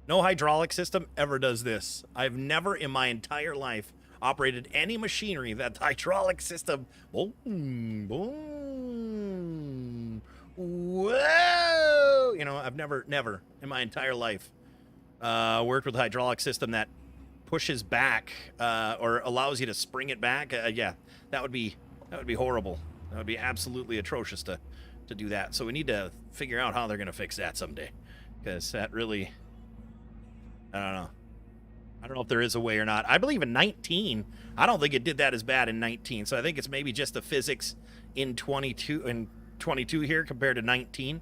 No hydraulic system ever does this. I've never in my entire life operated any machinery that the hydraulic system, boom, boom, whoa, you know, I've never in my entire life worked with a hydraulic system that pushes back or allows you to spring it back. Yeah, that would be horrible. That would be absolutely atrocious to do that. So we need to figure out how they're gonna fix that someday, because that really, I don't know. I don't know if there is a way or not. I believe in 19, I don't think it did that as bad in 19. So I think it's maybe just the physics in 22 here compared to 19.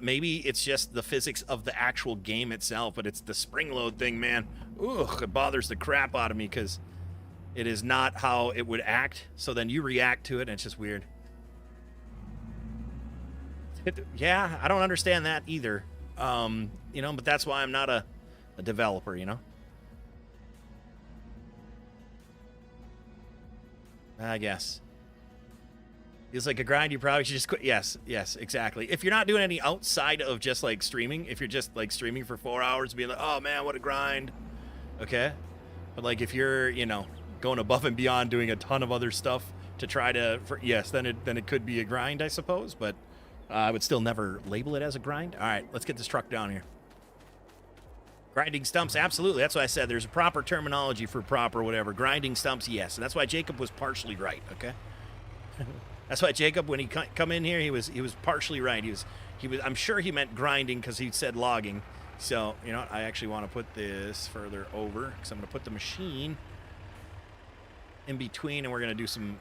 Maybe it's just the physics of the actual game itself, but it's the spring load thing, man. Ugh, it bothers the crap out of me because it is not how it would act. So then you react to it, and it's just weird. Yeah, I don't understand that either. You know, but that's why I'm not a developer, you know? I guess. Feels like a grind, you probably should just quit. Yes, exactly. If you're not doing any outside of just, like, streaming, if you're just, like, streaming for 4 hours, being like, oh, man, what a grind. Okay? But, like, if you're, you know, going above and beyond doing a ton of other stuff to try to, yes, then it could be a grind, I suppose, but I would still never label it as a grind. All right, let's get this truck down here. Grinding stumps, absolutely. That's what I said. There's a proper terminology for proper whatever. Grinding stumps, yes. And that's why Jacob was partially right, okay? That's why Jacob, when he come in here, he was partially right. He was. I'm sure he meant grinding because he said logging. So, you know what? I actually want to put this further over because I'm going to put the machine in between, and we're going to do some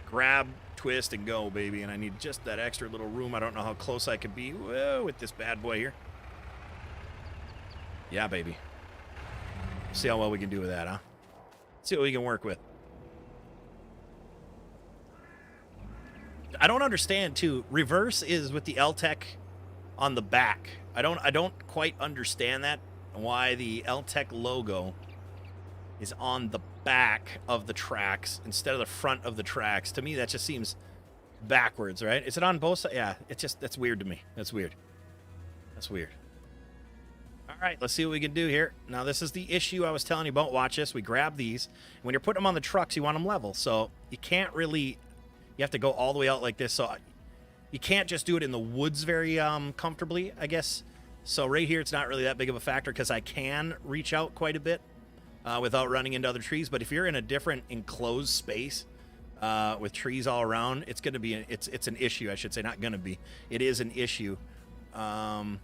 grab, twist, and go, baby. And I need just that extra little room. I don't know how close I could be with this bad boy here. Yeah, baby. See how well we can do with that, huh? See what we can work with. I don't understand, too. Reverse is with the LTEC on the back. I don't quite understand that, why the LTEC logo is on the back of the tracks instead of the front of the tracks. To me, that just seems backwards, right? Is it on both sides? Yeah, that's weird to me. That's weird. That's weird. All right, let's see what we can do here. Now, this is the issue I was telling you about. Watch this. We grab these. When you're putting them on the trucks, you want them level. So you can't really... You have to go all the way out like this. So you can't just do it in the woods very comfortably, I guess. So right here, it's not really that big of a factor because I can reach out quite a bit without running into other trees. But if you're in a different enclosed space with trees all around, it's going to be it's an issue, I should say. Not going to be. It is an issue. And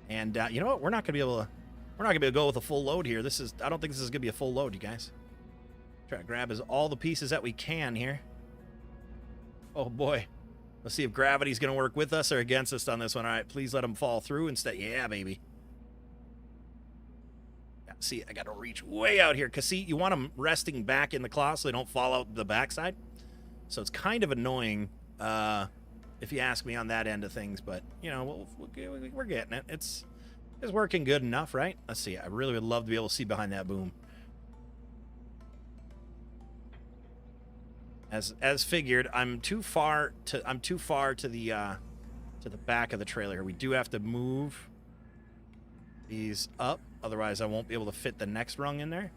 you know what? We're not going to be able to go with a full load here. I don't think this is going to be a full load, you guys. Try to grab all the pieces that we can here. Oh boy. Let's see if gravity's going to work with us or against us on this one. All right, please let them fall through instead. Yeah, baby. Yeah, see, I got to reach way out here because, see, you want them resting back in the claw so they don't fall out the backside. So it's kind of annoying if you ask me on that end of things. But, you know, we're getting it. It's working good enough, right? Let's see. I really would love to be able to see behind that boom. As figured, I'm too far to the back of the trailer. We do have to move these up, otherwise I won't be able to fit the next rung in there.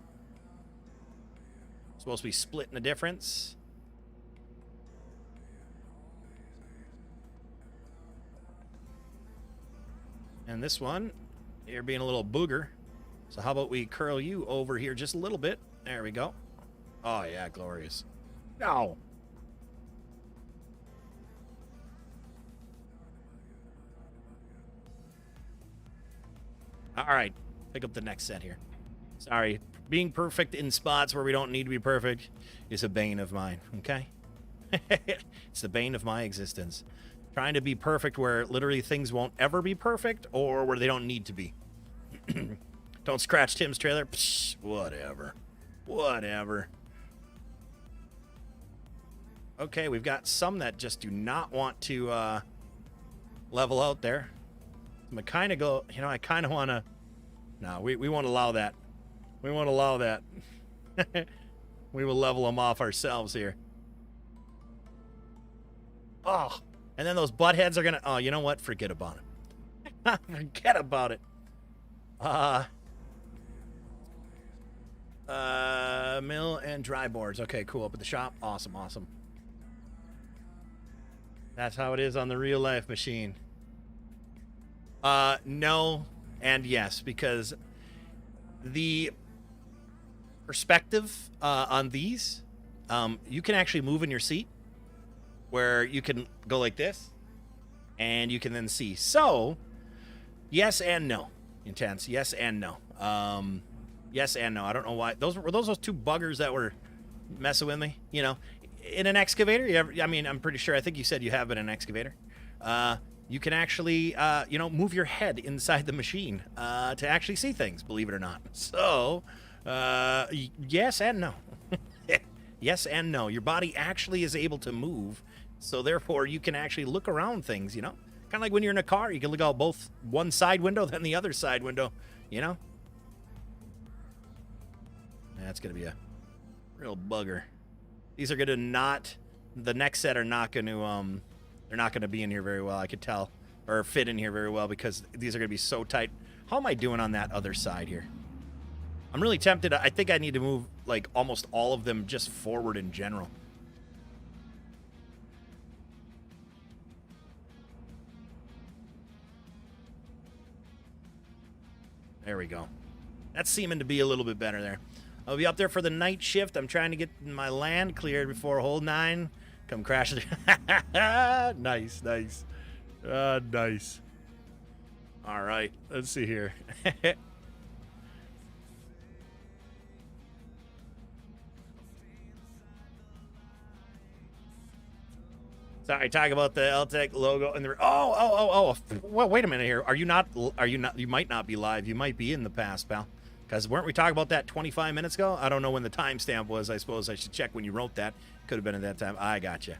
Supposed to be splitting the difference. And this one, you're being a little booger. So how about we curl you over here just a little bit? There we go. Oh yeah, glorious. No. All right. Pick up the next set here. Sorry. Being perfect in spots where we don't need to be perfect is a bane of mine, okay? It's the bane of my existence. Trying to be perfect where literally things won't ever be perfect or where they don't need to be. Don't scratch Tim's trailer. Psh, whatever. Whatever. Okay, we've got some that just do not want to level out there. I'm gonna kind of go, you know, I kind of want to... No, we won't allow that. We won't allow that. We will level them off ourselves here. Oh, and then those buttheads are gonna... Oh, you know what? Forget about it. Forget about it. Mill and dry boards. Okay, cool. Up at the shop. Awesome, awesome. That's how it is on the real life machine. No and yes, because the perspective on these, you can actually move in your seat where you can go like this and you can then see. So, yes and no. Intense. Yes and no. Yes and no. I don't know why. Were those two buggers that were messing with me? You know, in an excavator, I mean, I'm pretty sure, I think you said you have been an excavator. You can actually, you know, move your head inside the machine to actually see things, believe it or not. So, yes and no. Yes and no. Your body actually is able to move, so therefore you can actually look around things, you know? Kind of like when you're in a car, you can look out both one side window, then the other side window, you know? That's going to be a real bugger. These are going to not... The next set are not going to... they're not going to be in here very well, I could tell. Or fit in here very well, because these are going to be so tight. How am I doing on that other side here? I'm really tempted. I think I need to move, like, almost all of them just forward in general. There we go. That's seeming to be a little bit better there. I'll be up there for the night shift. I'm trying to get my land cleared before hole 9. Come crash it. Nice, nice. Nice. All right, let's see here. Sorry, talk about the LTEC logo and the... Oh. Well, wait a minute here. Are you not... You might not be live. You might be in the past, pal. Because weren't we talking about that 25 minutes ago? I don't know when the timestamp was. I suppose I should check when you wrote that. Could have been at that time. I gotcha.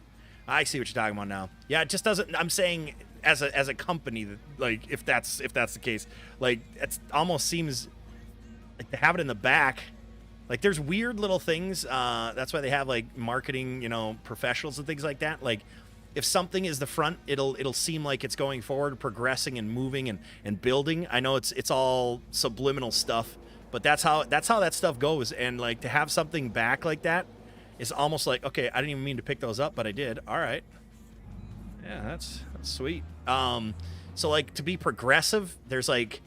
I see what you're talking about now. Yeah, it just doesn't... I'm saying as a company, that, like, if that's the case, like, it almost seems like to have it in the back... Like, there's weird little things. That's why they have, like, marketing, you know, professionals and things like that. Like... If something is the front, it'll seem like it's going forward, progressing and moving and building. I know it's all subliminal stuff, but that's how that stuff goes. And like to have something back like that is almost like, okay, I didn't even mean to pick those up, but I did. All right. Yeah, that's sweet. So like to be progressive, there's like,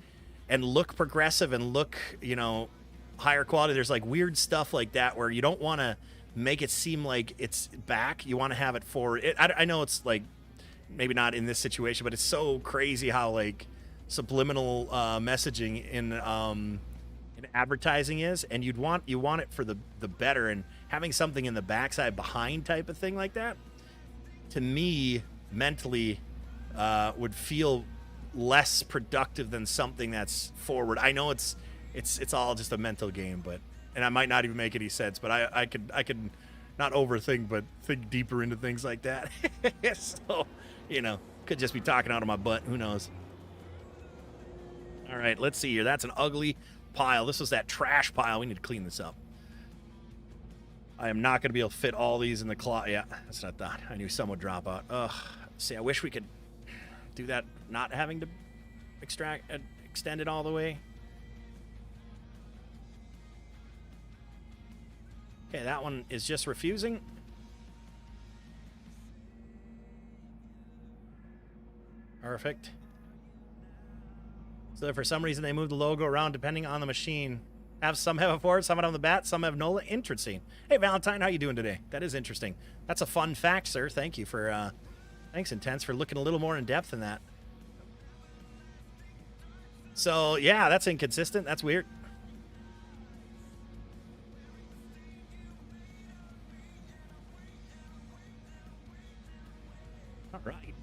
and look progressive and look, you know, higher quality. There's like weird stuff like that where you don't want to make it seem like it's back. You want to have it forward. I know it's like maybe not in this situation, but it's so crazy how like subliminal messaging in advertising is, and you want it for the better, and having something in the backside behind type of thing like that, to me mentally would feel less productive than something that's forward. I know it's all just a mental game, but. And I might not even make any sense, but I could not overthink, but think deeper into things like that. So, you know, could just be talking out of my butt. Who knows? All right, let's see here. That's an ugly pile. This was that trash pile. We need to clean this up. I am not going to be able to fit all these in the closet. Yeah, that's what I thought. I knew some would drop out. Ugh. See, I wish we could do that, not having to extend it all the way. Okay, that one is just refusing. Perfect. So if for some reason they move the logo around depending on the machine. Some have it forward, some have it on the bat, some have NOLA. Interesting. Hey, Valentine, how you doing today? That is interesting. That's a fun fact, sir. Thank you for, thanks, Intense, for looking a little more in depth than that. So, yeah, that's inconsistent. That's weird. All right.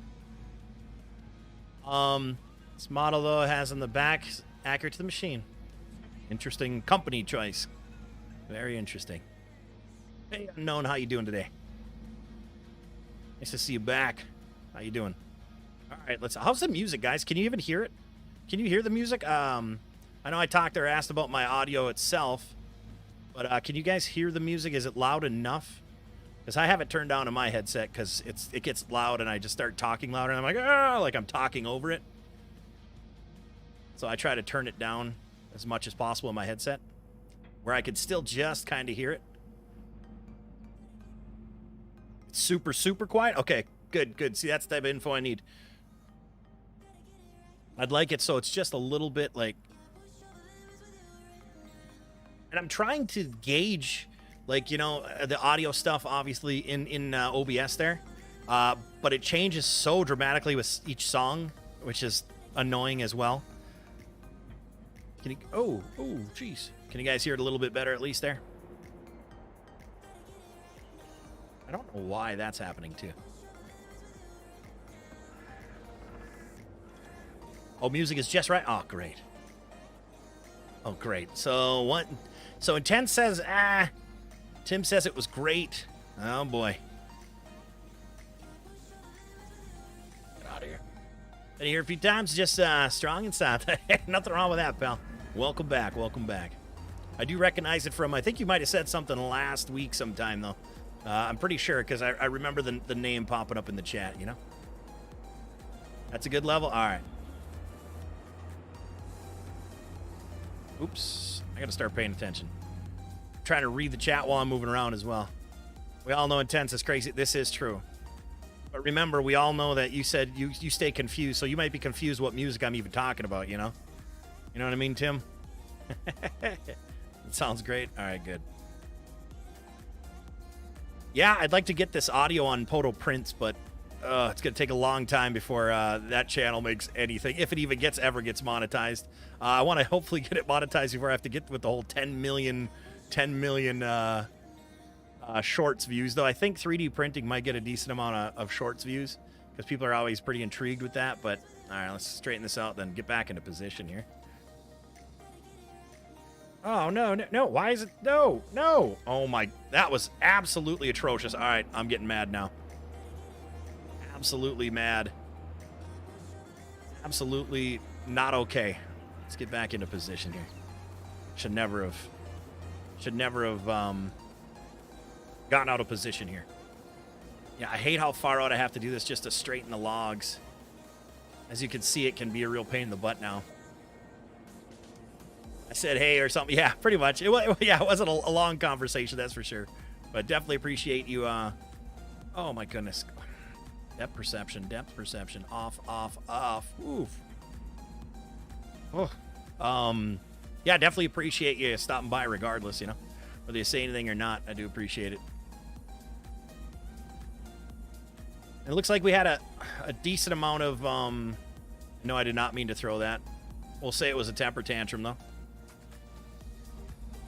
This model, though, has in the back accurate to the machine. Interesting company choice. Very interesting. Hey, Unknown, how you doing today? Nice to see you back. How you doing? All right, let's. How's the music, guys? Can you even hear it? Can you hear the music? I know I talked or asked about my audio itself, but can you guys hear the music? Is it loud enough? Because I have it turned down in my headset because it gets loud and I just start talking louder and I'm like, oh, like I'm talking over it. So I try to turn it down as much as possible in my headset where I could still just kind of hear it. It's super, super quiet. Okay, good, good. See, that's the type of info I need. I'd like it so it's just a little bit like... And I'm trying to gauge, like, you know, the audio stuff, obviously, in OBS there. But it changes so dramatically with each song, which is annoying as well. Can you... Oh, jeez. Can you guys hear it a little bit better at least there? I don't know why that's happening, too. Oh, music is just right. Oh, great. Oh, great. So what? So Intense says, Tim says it was great. Oh, boy. Get out of here. Been here a few times, just strong and sound. Nothing wrong with that, pal. Welcome back. Welcome back. I do recognize it from, I think you might have said something last week sometime, though. I'm pretty sure, because I remember the name popping up in the chat, you know? That's a good level? All right. Oops. I got to start paying attention. I'm trying to read the chat while I'm moving around as well. We all know Intense is crazy. This is true. But remember, we all know that you said you stay confused, so you might be confused what music I'm even talking about, you know? You know what I mean, Tim? It sounds great. All right, good. Yeah, I'd like to get this audio on PODO prints, but it's going to take a long time before that channel makes anything, if it ever gets monetized. I want to hopefully get it monetized before I have to get with the whole 10 million shorts views, though I think 3D printing might get a decent amount of shorts views because people are always pretty intrigued with that. But all right, let's straighten this out, then get back into position here. Oh, no. Why is it? No. Oh, my. That was absolutely atrocious. All right, I'm getting mad now. Absolutely mad. Absolutely not okay. Let's get back into position here. Should never have gotten out of position here. Yeah, I hate how far out I have to do this just to straighten the logs. As you can see, it can be a real pain in the butt now. I said hey or something. Yeah, pretty much. It wasn't a long conversation, that's for sure. But definitely appreciate you. Oh, my goodness. Depth perception. Off. Oof. Oh. Yeah, definitely appreciate you stopping by regardless, you know. Whether you say anything or not, I do appreciate it. It looks like we had a decent amount of... No, I did not mean to throw that. We'll say it was a temper tantrum, though.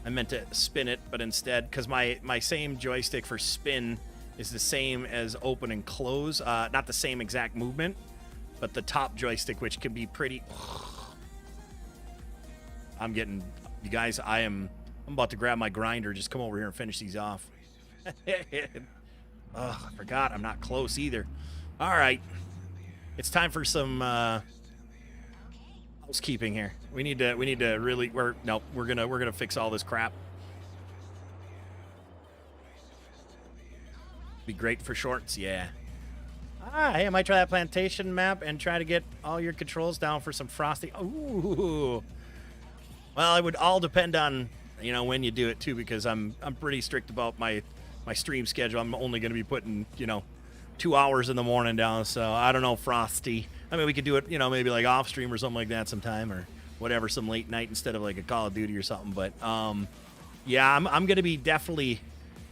I meant to spin it, but instead, because my same joystick for spin is the same as open and close. Not the same exact movement, but the top joystick, which can be pretty... I'm getting... You guys, I'm about to grab my grinder. Just come over here and finish these off. I forgot. I'm not close either. All right. It's time for some housekeeping here. We need to really... We're gonna fix all this crap. Be great for shorts, yeah. Hey, I might try that plantation map and try to get all your controls down for some frosty. Ooh. Well, it would all depend on, you know, when you do it too, because I'm pretty strict about my stream schedule. I'm only going to be putting, you know, 2 hours in the morning down. So I don't know, frosty. I mean, we could do it, you know, maybe like off stream or something like that sometime, or whatever, some late night instead of like a Call of Duty or something. But yeah, I'm going to be definitely.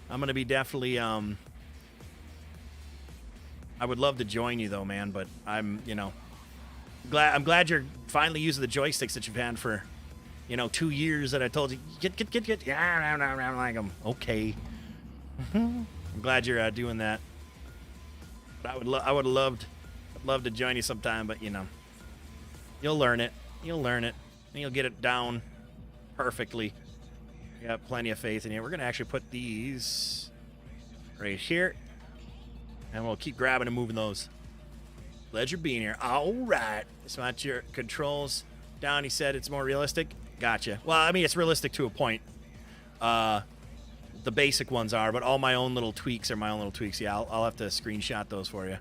I would love to join you though, man, but I'm glad you're finally using the joysticks that you've had for, 2 years that I told you get. Yeah, I'm like them. Okay. I'm glad you're doing that. But I would have loved to join you sometime, but you'll learn it. And you'll get it down perfectly. I got plenty of faith in you. We're going to actually put these right here. And we'll keep grabbing and moving those. Pleasure being here. All right. So that's your controls down. He said it's more realistic. Gotcha. Well, I mean, it's realistic to a point. The basic ones are, but all my own little tweaks are my own little tweaks. Yeah, I'll have to screenshot those for you.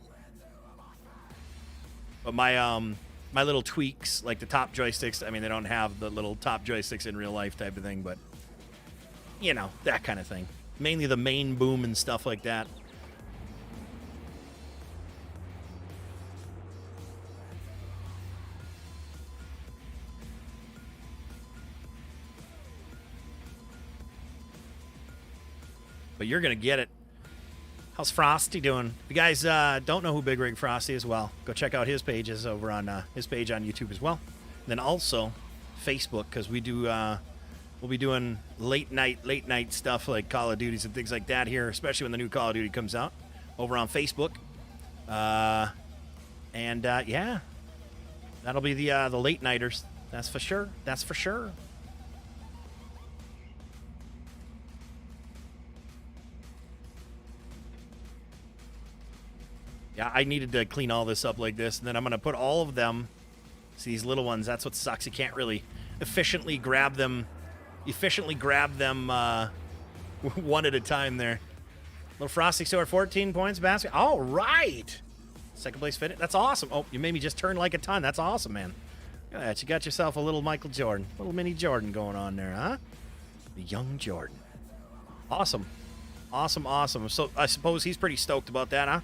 But my little tweaks, like the top joysticks, I mean, they don't have the little top joysticks in real life type of thing, but, you know, that kind of thing. Mainly the main boom and stuff like that. But you're going to get it. How's Frosty doing? If you guys don't know who Big Rig Frosty is, well, go check out his pages over on his page on YouTube as well. And then also Facebook, because we do we'll be doing late night stuff like Call of Duties and things like that here, especially when the new Call of Duty comes out over on Facebook. Yeah, that'll be the late nighters. That's for sure. That's for sure. Yeah, I needed to clean all this up like this, and then I'm going to put all of them. See, these little ones, that's what sucks. You can't really efficiently grab them one at a time there. Little Frosty Store, 14 points basket. All right. Second place finish. That's awesome. Oh, you made me just turn like a ton. That's awesome, man. Look at that. You got yourself a little Michael Jordan. Little mini Jordan going on there, huh? The young Jordan. Awesome. Awesome, awesome. So I suppose he's pretty stoked about that, huh?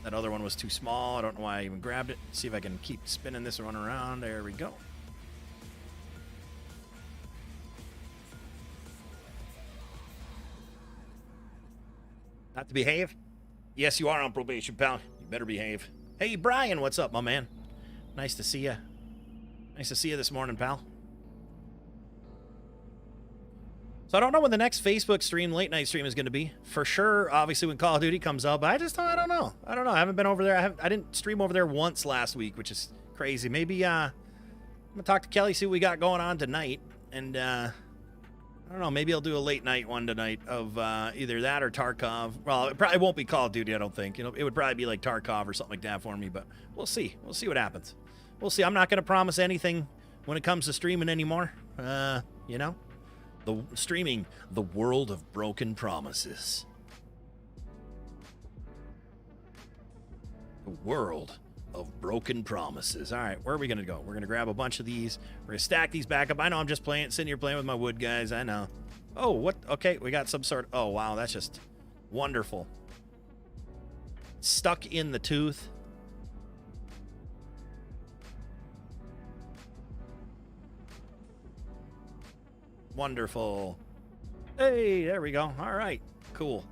That other one was too small. I don't know why I even grabbed it. See if I can keep spinning this one around. There we go. Not to behave? Yes, you are on probation, pal. You better behave. Hey, Brian, what's up, my man? Nice to see you. Nice to see you this morning, pal. So I don't know when the next Facebook stream, late night stream, is going to be. For sure, obviously, when Call of Duty comes out. But I don't know. I don't know. I haven't been over there. I didn't stream over there once last week, which is crazy. Maybe I'm going to talk to Kelly, see what we got going on tonight. And I don't know. Maybe I'll do a late night one tonight of either that or Tarkov. Well, it probably won't be Call of Duty, I don't think. You know, it would probably be like Tarkov or something like that for me. But we'll see. We'll see what happens. We'll see. I'm not going to promise anything when it comes to streaming anymore. You know? The streaming, the world of broken promises. The world of broken promises. All right, where are we going to go? We're going to grab a bunch of these. We're going to stack these back up. I know I'm just sitting here playing with my wood, guys. I know. Oh, what? Okay, we got some sort of... Oh, wow, that's just wonderful. Stuck in the tooth. Wonderful. Hey, there we go. All right, cool.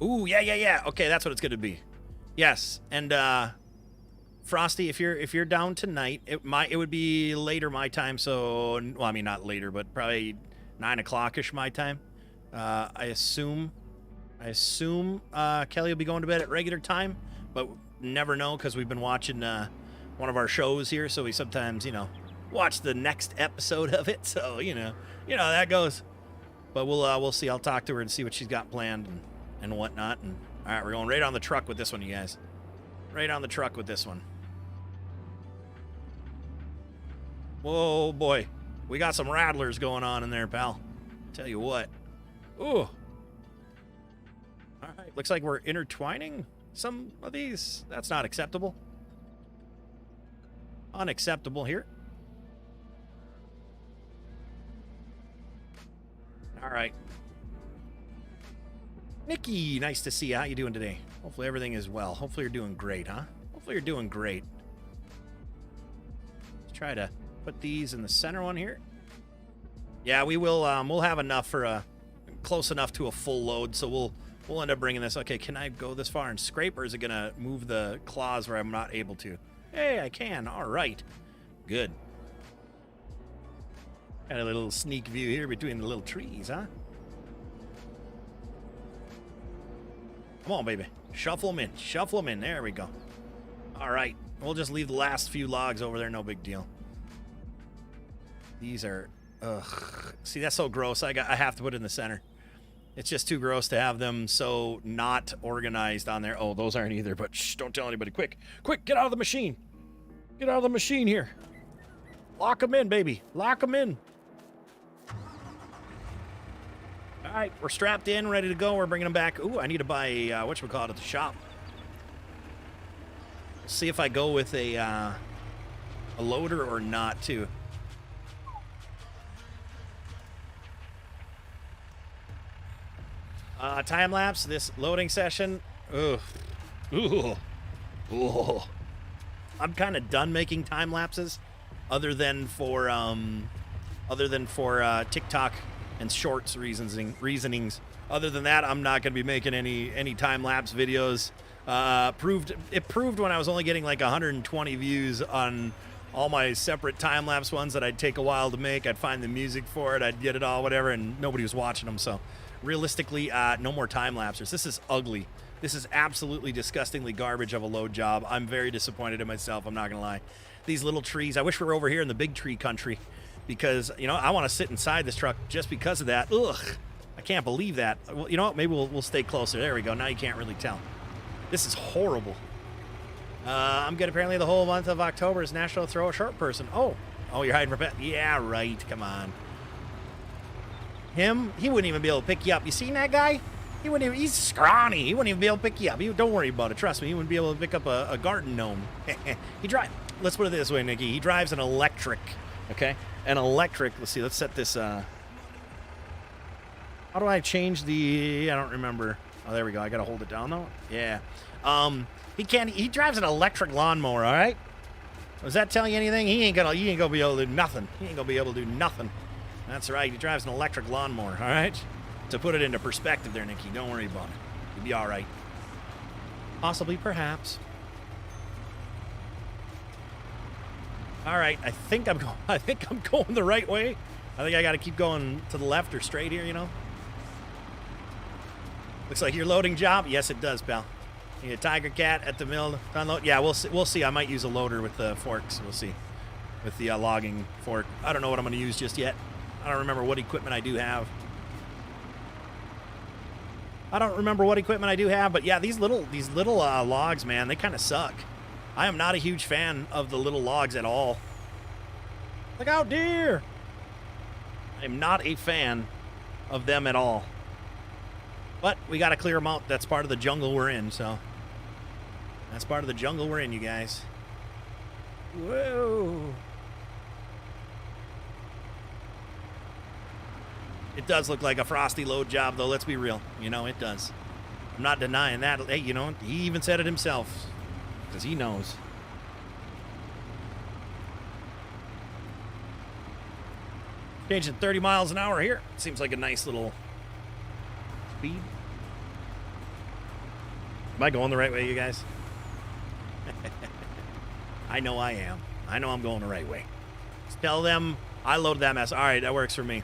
Ooh, yeah. Okay, that's what it's gonna be. Yes, and Frosty, if you're down tonight, it would be later my time. So, well, I mean not later, but probably 9 o'clock-ish my time. I assume Kelly will be going to bed at regular time, but never know because we've been watching one of our shows here, so we sometimes, you know, watch the next episode of it. So, you know how that goes. But we'll see. I'll talk to her and see what she's got planned and whatnot. And all right, we're going right on the truck with this one, you guys. Right on the truck with this one. Whoa, boy. We got some rattlers going on in there, pal. Tell you what. Ooh. All right, looks like we're intertwining some of these. That's not acceptable. Unacceptable here. All right. Nikki, nice to see you. How you doing today? Hopefully everything is well. Hopefully you're doing great, huh? Hopefully you're doing great. Let's try to put these in the center one here. Yeah, we will. We'll have enough for a close enough to a full load, so we'll end up bringing this. Okay, can I go this far and scrape, or is it gonna move the claws where I'm not able to? Hey, I can. All right, good. Got a little sneak view here between the little trees, huh? Come on, baby. Shuffle them in. Shuffle them in. There we go. All right. We'll just leave the last few logs over there. No big deal. These are... Ugh. See, that's so gross. I have to put it in the center. It's just too gross to have them so not organized on there. Oh, those aren't either, but shh, don't tell anybody. Quick. Quick, get out of the machine. Get out of the machine here. Lock them in, baby. Lock them in. All right, we're strapped in, ready to go. We're bringing them back. Ooh, I need to buy a, whatchamacallit at the shop. See if I go with a loader or not, too. Time lapse, this loading session. Ugh. Ooh. Ooh. I'm kind of done making time lapses, other than for TikTok and shorts reasonings. Other than that, I'm not going to be making any time lapse videos. It proved when I was only getting like 120 views on all my separate time lapse ones that I'd take a while to make. I'd find the music for it, I'd get it all, whatever, and nobody was watching them. So realistically, no more time lapsers. This is ugly. This is absolutely disgustingly garbage of a load job. I'm very disappointed in myself. I'm not gonna lie. These little trees. I wish we were over here in the big tree country, because you know I want to sit inside this truck just because of that. Ugh, I can't believe that. Well, you know what? Maybe we'll stay closer. There we go. Now you can't really tell. This is horrible. I'm good. Apparently, the whole month of October is National Throw a Short Person. Oh, you're hiding from pet. Yeah, right. Come on. Him? He wouldn't even be able to pick you up. You seen that guy? He wouldn't even. He's scrawny. He wouldn't even be able to pick you up. Don't worry about it. Trust me. He wouldn't be able to pick up a garden gnome. He drives. Let's put it this way, Nikki. He drives an electric. Okay, an electric. Let's see. Let's set this. How do I change the? I don't remember. Oh, there we go. I gotta hold it down though. Yeah. He can't. He drives an electric lawnmower. All right. Was that telling you anything? He ain't gonna be able to do nothing. He ain't gonna be able to do nothing. That's right. He drives an electric lawnmower. All right. To put it into perspective, there, Nikki. Don't worry about it. You'll be all right. Possibly, perhaps. All right. I think I'm going the right way. I think I got to keep going to the left or straight here. You know. Looks like your loading job. Yes, it does, pal. You need a Tiger Cat at the mill. Unload. Yeah, we'll see. We'll see. I might use a loader with the forks. We'll see. With the logging fork. I don't know what I'm going to use just yet. I don't remember what equipment I do have. But yeah, these little logs, man, they kind of suck. I am not a huge fan of the little logs at all. Look out, deer! I am not a fan of them at all. But we got to clear them out. That's part of the jungle we're in, so. That's part of the jungle we're in, you guys. Whoa. It does look like a frosty load job, though. Let's be real. You know, it does. I'm not denying that. Hey, you know, he even said it himself. Because he knows. Changing 30 miles an hour here. Seems like a nice little speed. Am I going the right way, you guys? I know I am. I know I'm going the right way. Just tell them I loaded that mess. All right, that works for me.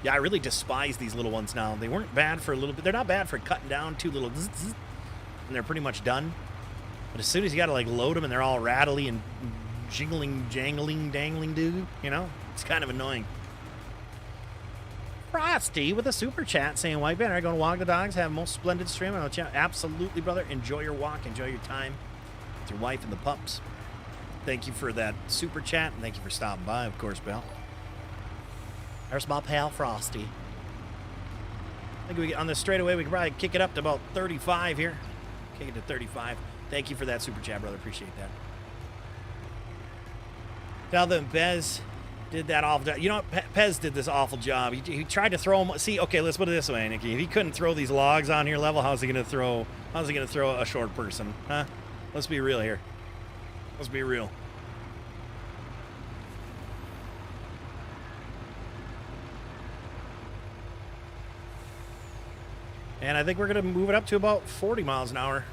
Yeah, I really despise these little ones now. They weren't bad for a little bit. They're not bad for cutting down two little zzz, zzz, and they're pretty much done. But as soon as you got to like load them and they're all rattly and jingling, jangling, dangling, dude, you know, it's kind of annoying. Frosty with a super chat saying, "White Banner, going to walk the dogs, have a most splendid stream." Absolutely, brother. Enjoy your walk. Enjoy your time with your wife and the pups. Thank you for that super chat, and thank you for stopping by, of course, pal. There's my pal Frosty. I think on the straightaway we can probably kick it up to about 35 here. Kick it to 35. Thank you for that super chat, brother. Appreciate that. Tell them Bez did that awful job. You know what? Pez did this awful job. He tried to throw them. See, okay, let's put it this way, Nikki. If he couldn't throw these logs on here level, how's he gonna throw a short person? Huh? Let's be real here. Let's be real. And I think we're going to move it up to about 40 miles an hour.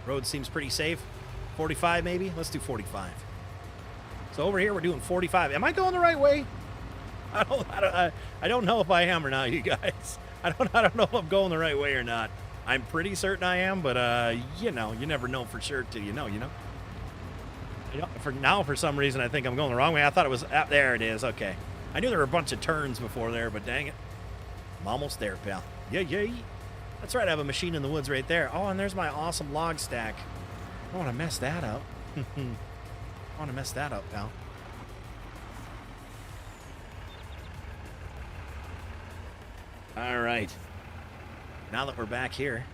Road seems pretty safe. 45 maybe? Let's do 45. So over here we're doing 45. Am I going the right way? I don't know if I am or not, you guys. I don't know if I'm going the right way or not. I'm pretty certain I am, but you know, you never know for sure till you know, you know. For now, for some reason, I think I'm going the wrong way. I thought it was there. It is. Okay. I knew there were a bunch of turns before there, but dang it, I'm almost there, pal. Yeah, yeah. That's right. I have a machine in the woods right there. Oh, and there's my awesome log stack. I don't want to mess that up. I want to mess that up, pal. All right. Now that we're back here,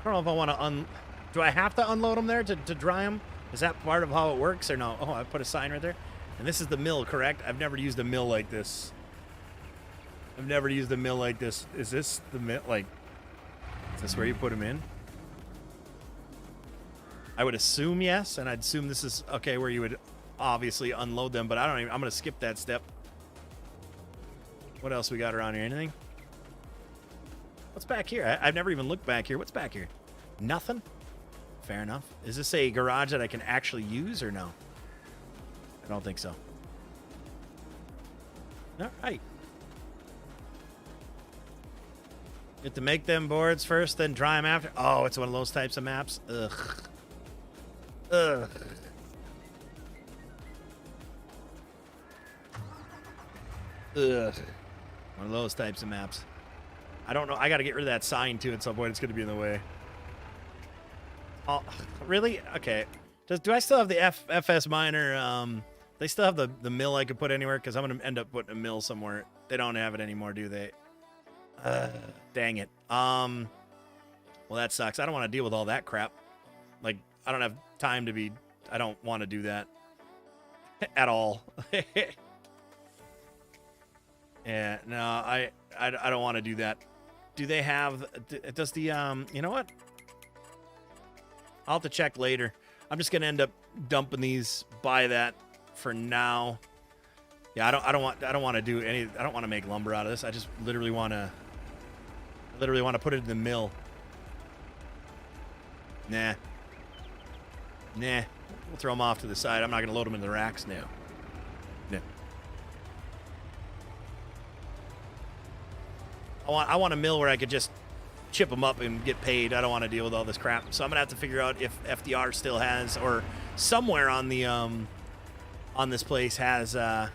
I don't know if I want to do I have to unload them there to dry them? Is that part of how it works or no? Oh, I put a sign right there. And this is the mill, correct? I've never used a mill like this. I've never used a mill like this. Is this the mill? Like, is this where you put them in? I would assume yes, and I'd assume this is okay where you would obviously unload them, but I don't even, I'm going to skip that step. What else we got around here? Anything? What's back here? I've never even looked back here. What's back here? Nothing? Fair enough. Is this a garage that I can actually use or no? I don't think so. All right. Get to make them boards first, then dry them after. Oh, it's one of those types of maps. Ugh. Ugh. Ugh. One of those types of maps. I don't know. I got to get rid of that sign too at some point. It's going to be in the way. Oh, really? Okay. Do I still have the FS miner? They still have the mill I could put anywhere because I'm going to end up putting a mill somewhere. They don't have it anymore, do they? Dang it. Well, that sucks. I don't want to deal with all that crap. Like, I don't have time to be. I don't want to do that at all. Yeah, no, I don't want to do that. Do they have, does the, you know what? I'll have to check later. I'm just going to end up dumping these by that for now. Yeah, I don't want to do any, I don't want to make lumber out of this. I just literally want to put it in the mill. Nah. We'll throw them off to the side. I'm not going to load them in the racks now. No. I want a mill where I could just chip them up and get paid. I don't want to deal with all this crap. So I'm going to have to figure out if FDR still has, or somewhere on the on this place has, I'm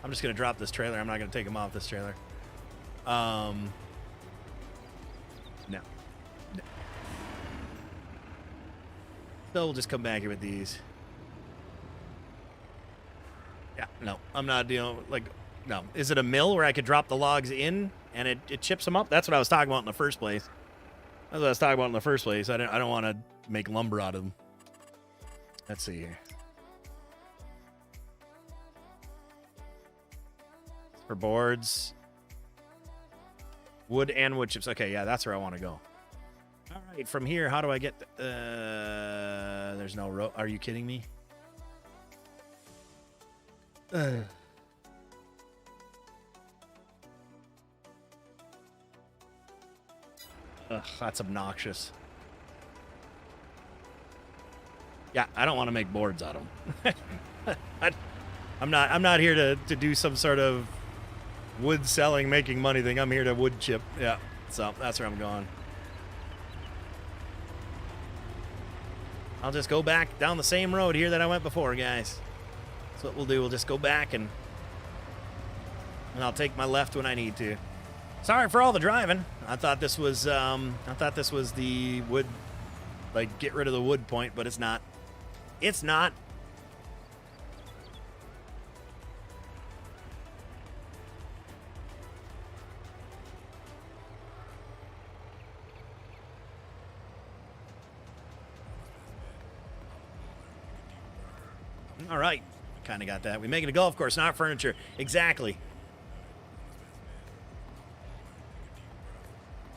just going to drop this trailer. I'm not going to take them off this trailer. No. So we'll just come back here with these. Yeah, no, I'm not dealing with, like, no. Is it a mill where I could drop the logs in and it chips them up? That's what I was talking about in the first place. That's what I was talking about in the first place. I don't want to make lumber out of them. Let's see here. For boards. Wood and wood chips. Okay, yeah, that's where I want to go. All right, from here, how do I get... there's no road. Are you kidding me? Ugh, that's obnoxious. Yeah, I don't want to make boards out of them. I'm not here to do some sort of wood selling, making money thing. I'm here to wood chip. Yeah, so that's where I'm going. I'll just go back down the same road here that I went before, guys. That's what we'll do. We'll just go back and I'll take my left when I need to. Sorry for all the driving. I thought this was the wood, like, get rid of the wood point, but it's not. It's not. All right. Kind of got that. We make it a golf course, not furniture. Exactly.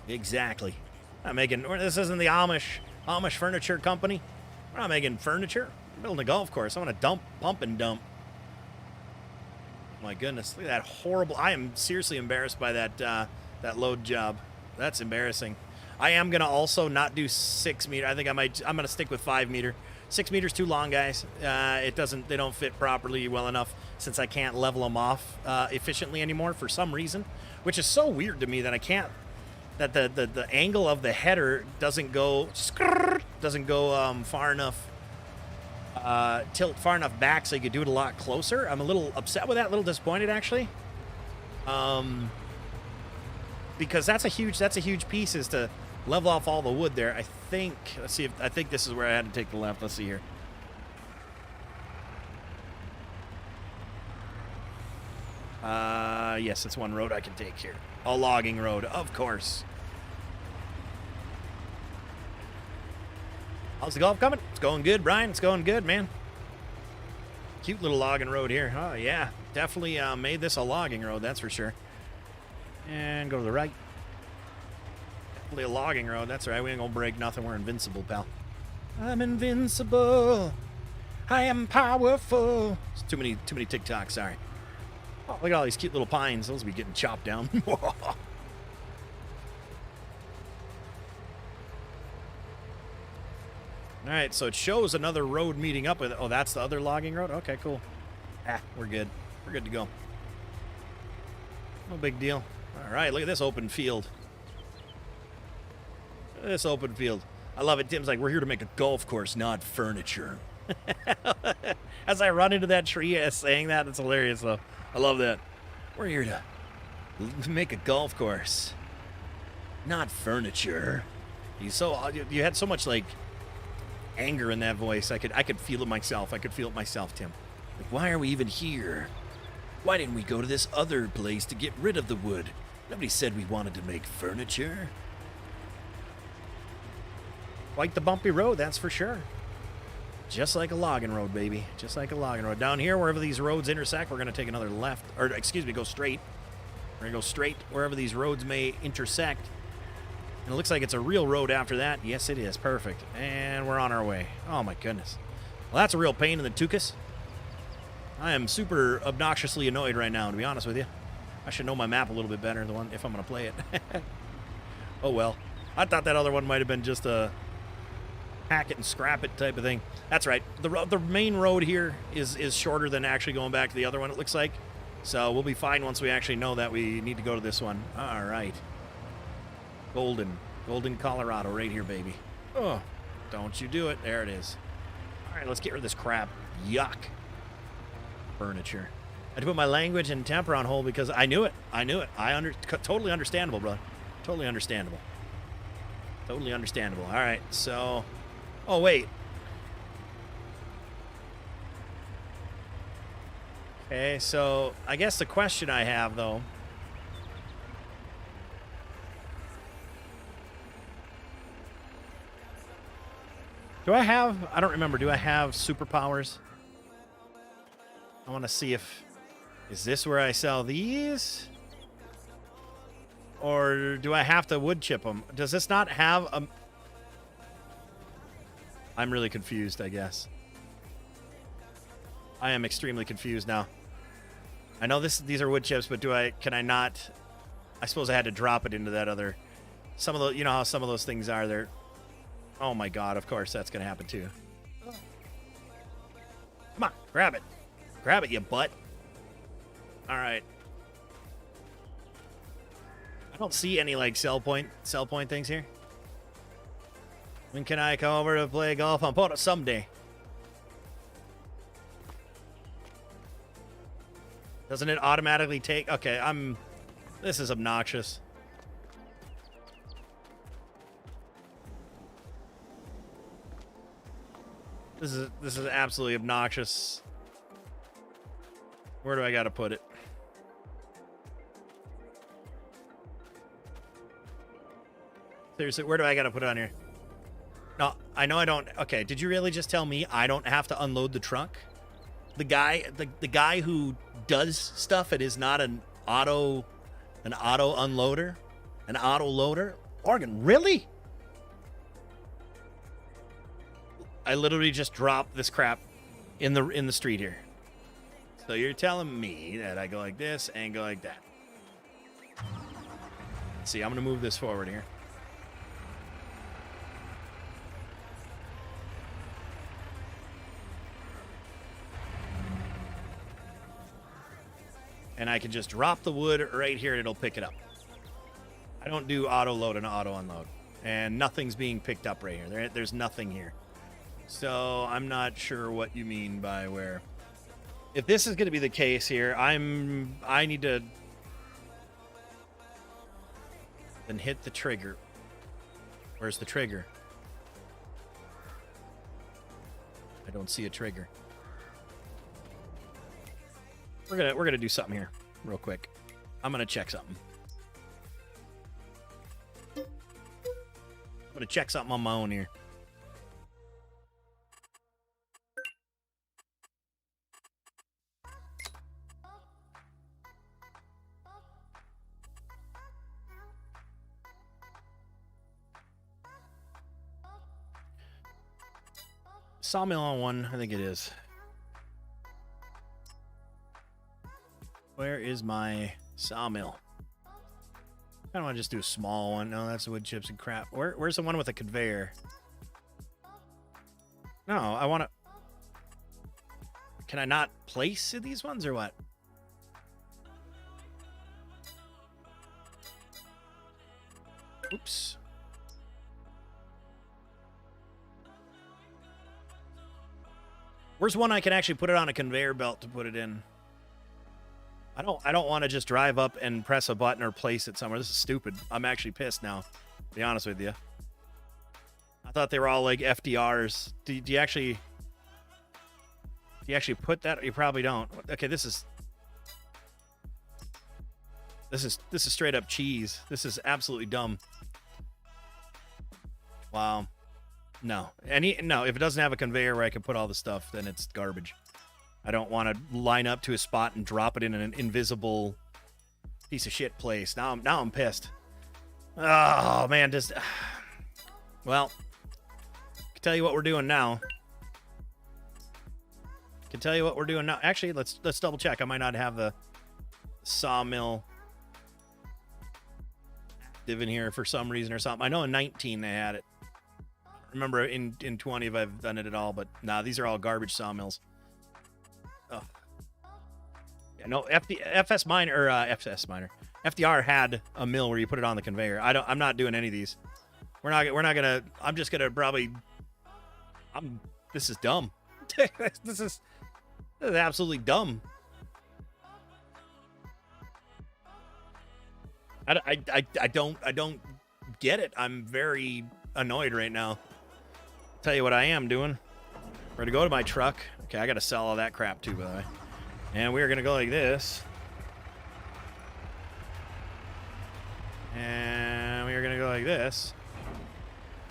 Exactly. I'm not making, this isn't the Amish furniture company. We're not making furniture. We're building a golf course. I want to pump and dump. My goodness, look at that horrible. I am seriously embarrassed by that load job. That's embarrassing. I am going to also not do 6 meter. I think I'm going to stick with 5 meter. 6 meters too long, guys. They don't fit properly well enough since I can't level them off efficiently anymore for some reason, which is so weird to me that I can't, that the angle of the header doesn't go far enough, tilt far enough back so you could do it a lot closer. I'm a little upset with that, a little disappointed actually. Because that's a huge piece, is to level off all the wood there. I think, I think this is where I had to take the left. Let's see here. Yes, it's one road I can take here. A logging road, of course. How's the golf coming? It's going good, Brian. It's going good, man. Cute little logging road here. Oh, yeah. Definitely made this a logging road, that's for sure. And go to the right. Definitely a logging road. That's right. We ain't gonna break nothing. We're invincible, pal. I'm invincible. I am powerful. It's too many TikToks, sorry. Oh, look at all these cute little pines. Those will be getting chopped down. All right, so it shows another road meeting up with it. Oh, that's the other logging road? Okay, cool. We're good. We're good to go. No big deal. All right, look at this open field. Look at this open field. I love it. Tim's like, we're here to make a golf course, not furniture. As I run into that tree saying that, it's hilarious, though. I love that. We're here to make a golf course, not furniture. You had so much, like, anger in that voice. I could feel it myself. I could feel it myself, Tim. Like, why are we even here? Why didn't we go to this other place to get rid of the wood? Nobody said we wanted to make furniture. Quite the bumpy road, that's for sure. Just like a logging road, baby. Just like a logging road. Down here, wherever these roads intersect, we're going to take another left. Or, excuse me, go straight. We're going to go straight wherever these roads may intersect. And it looks like it's a real road after that. Yes, it is. Perfect. And we're on our way. Oh, my goodness. Well, that's a real pain in the tuchus. I am super obnoxiously annoyed right now, to be honest with you. I should know my map a little bit better if I'm going to play it. Oh, well. I thought that other one might have been just a hack it and scrap it type of thing. That's right. The main road here is shorter than actually going back to the other one, it looks like. So we'll be fine once we actually know that we need to go to this one. All right. Golden, Colorado right here, baby. Oh, don't you do it. There it is. All right, let's get rid of this crap. Yuck. Furniture. I had to put my language and temper on hold because I knew it. Totally understandable, brother. Totally understandable. Totally understandable. All right, so... Oh, wait. Okay, so I guess the question I have, though... I don't remember, do I have superpowers? I want to see if... Is this where I sell these? Or do I have to wood chip them? Does this not have a... I'm really confused, I guess. I am extremely confused now. I know these are wood chips, but can I not... I suppose I had to drop it into that other... Some of the... You know how some of those things are there. Oh my god, of course that's going to happen too. Come on, grab it. Grab it, you butt. All right. I don't see any, like, sell point things here. When can I come over to play golf on PODO? Someday. Doesn't it automatically take... Okay, this is obnoxious. This is absolutely obnoxious. Where do I gotta put it? Seriously, where do I gotta put it on here? No, I know I don't. Okay, did you really just tell me I don't have to unload the trunk? The guy who does stuff and is not an auto unloader, an auto loader. Oregon, really? I literally just dropped this crap in the street here. So you're telling me that I go like this and go like that. Let's see, I'm gonna move this forward here. and I can just drop the wood right here and it'll pick it up. I don't do auto load and auto unload, and nothing's being picked up right here. There's nothing here. So I'm not sure what you mean by where. If this is going to be the case here, I need to then hit the trigger. Where's the trigger? I don't see a trigger. We're gonna do something here real quick. I'm gonna check something. I'm gonna check something on my own here. Sawmill on one, I think it is. Where is my sawmill? I don't want to just do a small one. No, that's the wood chips and crap. Where's the one with a conveyor? No, I want to... Can I not place these ones or what? Oops. Where's one I can actually put it on a conveyor belt to put it in? I don't want to just drive up and press a button or place it somewhere. This is stupid. I'm actually pissed now, to be honest with you. I thought they were all like FDRs. Do you actually put that? You probably don't. Okay, this is straight up cheese. This is absolutely dumb. Wow. No. No, if it doesn't have a conveyor where I can put all the stuff, then it's garbage. I don't want to line up to a spot and drop it in an invisible piece of shit place. Now I'm pissed. Oh man, just well, I can tell you what we're doing now. Actually, let's double check. I might not have the sawmill active in here for some reason or something. I know in 19 they had it. Remember in 20 if I've done it at all, but nah, these are all garbage sawmills. Oh. Yeah, no, FDR had a mill where you put it on the conveyor. I'm not doing any of these. We're not gonna. I'm just gonna probably. This is dumb. This is absolutely dumb. I don't get it. I'm very annoyed right now. Tell you what I am doing. We're gonna go to my truck. Okay, I gotta sell all that crap too, by the way. And we're gonna go like this. And we're gonna go like this.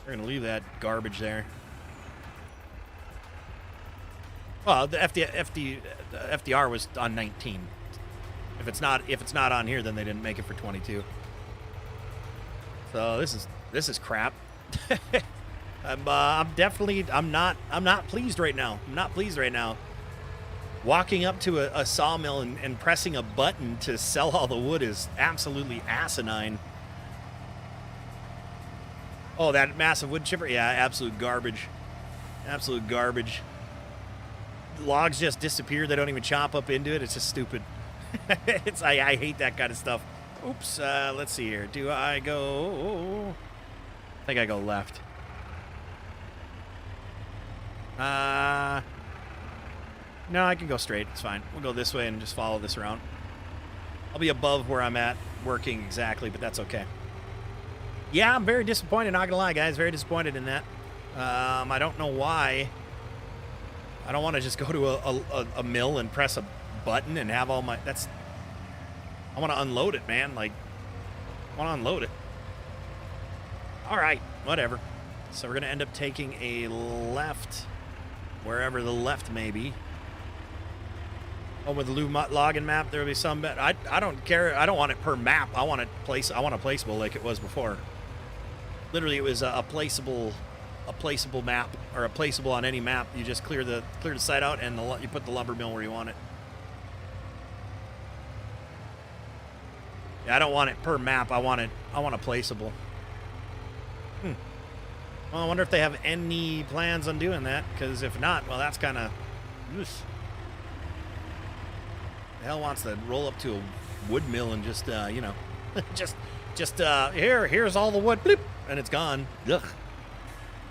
We're gonna leave that garbage there. Well, the FDR was on 19. If it's not on here, then they didn't make it for 22. So this is crap. I'm not pleased right now. I'm not pleased right now. Walking up to a sawmill and pressing a button to sell all the wood is absolutely asinine. Oh, that massive wood chipper? Yeah, absolute garbage. Absolute garbage. Logs just disappear. They don't even chop up into it. It's just stupid. I hate that kind of stuff. Oops. Let's see here. Do I go... I think I go left. No, I can go straight. It's fine. We'll go this way and just follow this around. I'll be above where I'm at working exactly, but that's okay. Yeah, I'm very disappointed, not gonna lie, guys. Very disappointed in that. I don't know why. I don't want to just go to a mill and press a button and have all my... I want to unload it, man. Like, I want to unload it. All right, whatever. So we're going to end up taking a left, wherever the left may be. Oh, with the login map, there will be some... I don't care. I don't want it per map. I want it placeable like it was before. Literally, it was a placeable map, or a placeable on any map. You just clear the site out and you put the lumber mill where you want it. Yeah, I don't want it per map. I want a placeable. Well, I wonder if they have any plans on doing that, because if not, well, that's kind of... hell wants to roll up to a wood mill and just, you know, here's all the wood, bloop, and it's gone. Ugh.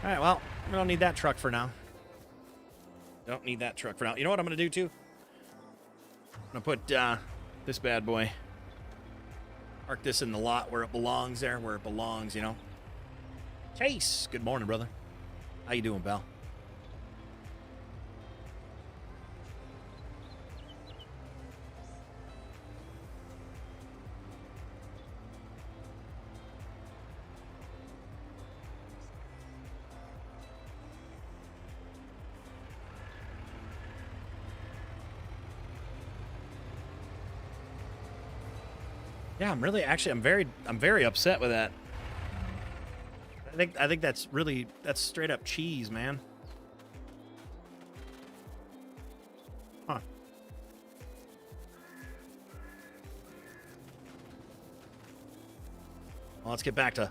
All right, well, we don't need that truck for now. Don't need that truck for now. You know what I'm going to do, too? I'm going to put this bad boy, park this in the lot where it belongs there, where it belongs, you know. Chase, good morning, brother. How you doing, pal? Yeah, I'm very upset with that. I think that's straight up cheese, man. Huh. Well, let's get back to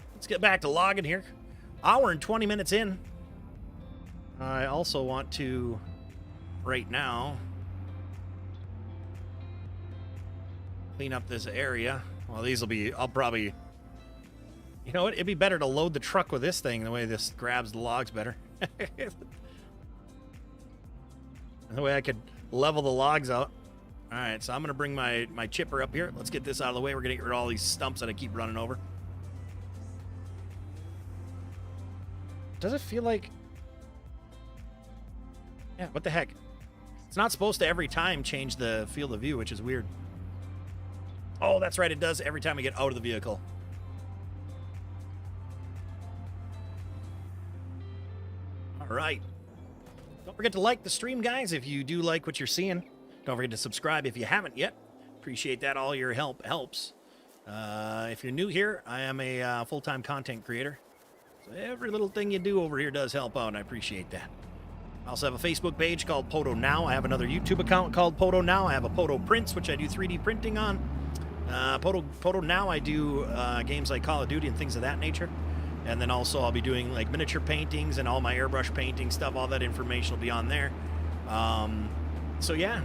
logging here. Hour and 20 minutes in. I also want to right now clean up this area. Well, these will be, I'll probably, you know what? It'd be better to load the truck with this thing, the way this grabs the logs better. The way I could level the logs out. All right, so I'm going to bring my chipper up here. Let's get this out of the way. We're going to get rid of all these stumps that I keep running over. Does it feel like... Yeah, what the heck? It's not supposed to every time change the field of view, which is weird. Oh, that's right. It does every time I get out of the vehicle. All right. Don't forget to like the stream, guys, if you do like what you're seeing. Don't forget to subscribe if you haven't yet. Appreciate that. All your help helps. If you're new here, I am a full-time content creator. So every little thing you do over here does help out, and I appreciate that. I also have a Facebook page called PODO Now. I have another YouTube account called PODO Now. I have a PODO Prints, which I do 3D printing on. PODO Now, I do games like Call of Duty and things of that nature. And then also I'll be doing like miniature paintings and all my airbrush painting stuff. All that information will be on there. So yeah,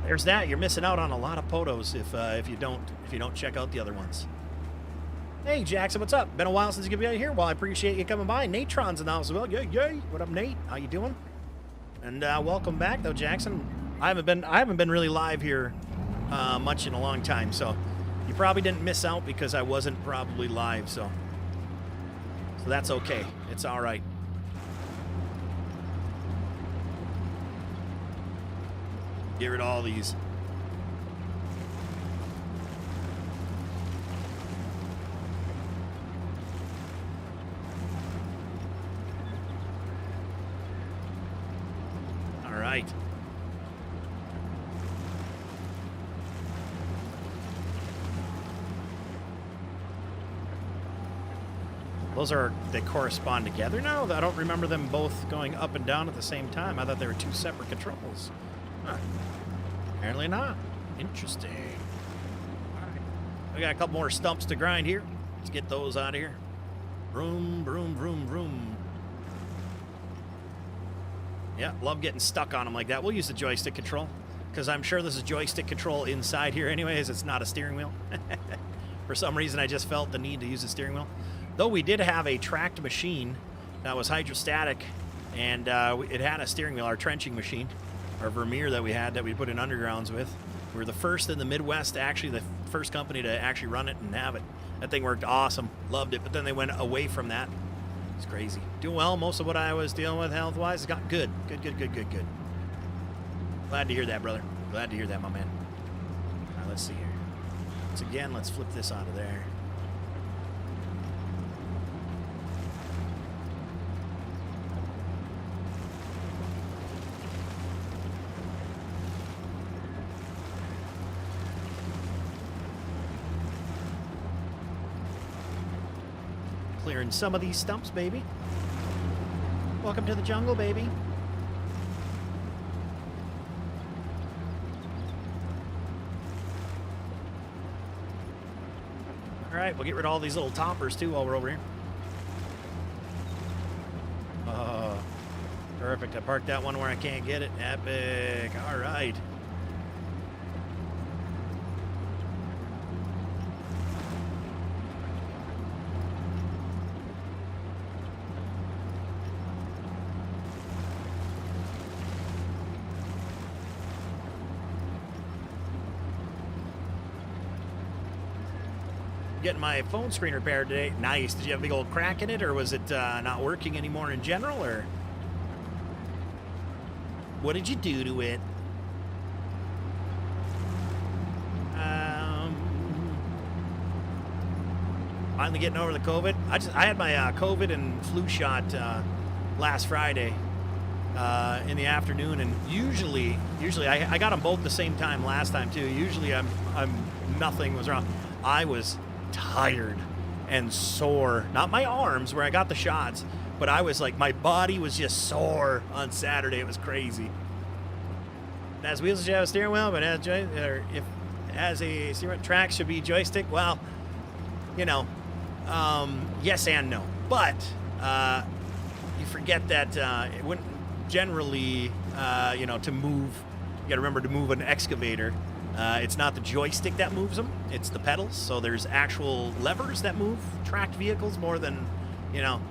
there's that. You're missing out on a lot of PODOs if you don't check out the other ones. Hey Jackson, what's up? Been a while since you've been here. Well, I appreciate you coming by. Natron's in the house as well. Yay! What up, Nate? How you doing? And welcome back, though, Jackson. I haven't been really live here much in a long time, so you probably didn't miss out because I wasn't probably live. So that's okay. It's all right. Get rid of all these. All right. They correspond together now? I don't remember them both going up and down at the same time. I thought they were two separate controls. Huh. Apparently not. Interesting. All right. We got a couple more stumps to grind here. Let's get those out of here. Vroom, vroom, vroom, vroom. Yeah, love getting stuck on them like that. We'll use the joystick control, because I'm sure this is joystick control inside here anyways. It's not a steering wheel. For some reason, I just felt the need to use a steering wheel. Though we did have a tracked machine that was hydrostatic, and it had a steering wheel, our trenching machine, our Vermeer that we had that we put in undergrounds with. We were the first in the Midwest, actually the first company to actually run it and have it. That thing worked awesome. Loved it, but then they went away from that. It's crazy. Doing well. Most of what I was dealing with health-wise has got good. Good. Glad to hear that, brother. Glad to hear that, my man. All right, let's see here. Once again, let's flip this out of there. Clearing some of these stumps, baby. Welcome to the jungle, baby. All right, we'll get rid of all these little toppers too while we're over here. Oh, perfect. I parked that one where I can't get it. Epic. All right. getting my phone screen repaired today. Nice. Did you have a big old crack in it, or was it not working anymore in general, or what did you do to it? Finally getting over the COVID. I had my COVID and flu shot last Friday in the afternoon, and usually I got them both the same time last time too. Usually I'm nothing was wrong. I was tired and sore. Not my arms where I got the shots, but I was like, my body was just sore on Saturday. It was crazy. As wheels should have a steering wheel, but as a steering track should be joystick. Well, you know, yes and no. But you forget that it wouldn't generally, you know, to move. You got to remember to move an excavator. It's not the joystick that moves them; it's the pedals. So there's actual levers that move tracked vehicles more than, you know,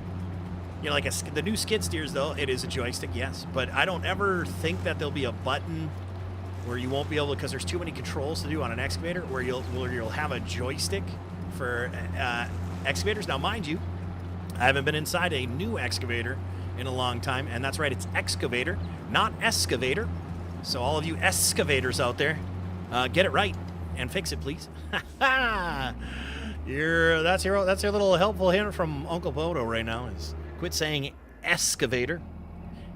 like the new skid steers. Though it is a joystick, yes, but I don't ever think that there'll be a button where you won't be able to, because there's too many controls to do on an excavator, where you'll have a joystick for excavators. Now, mind you, I haven't been inside a new excavator in a long time, and that's right, it's excavator, not excavator. So all of you excavators out there, get it right and fix it, please. That's your little helpful hint from Uncle PODO right now, is quit saying excavator.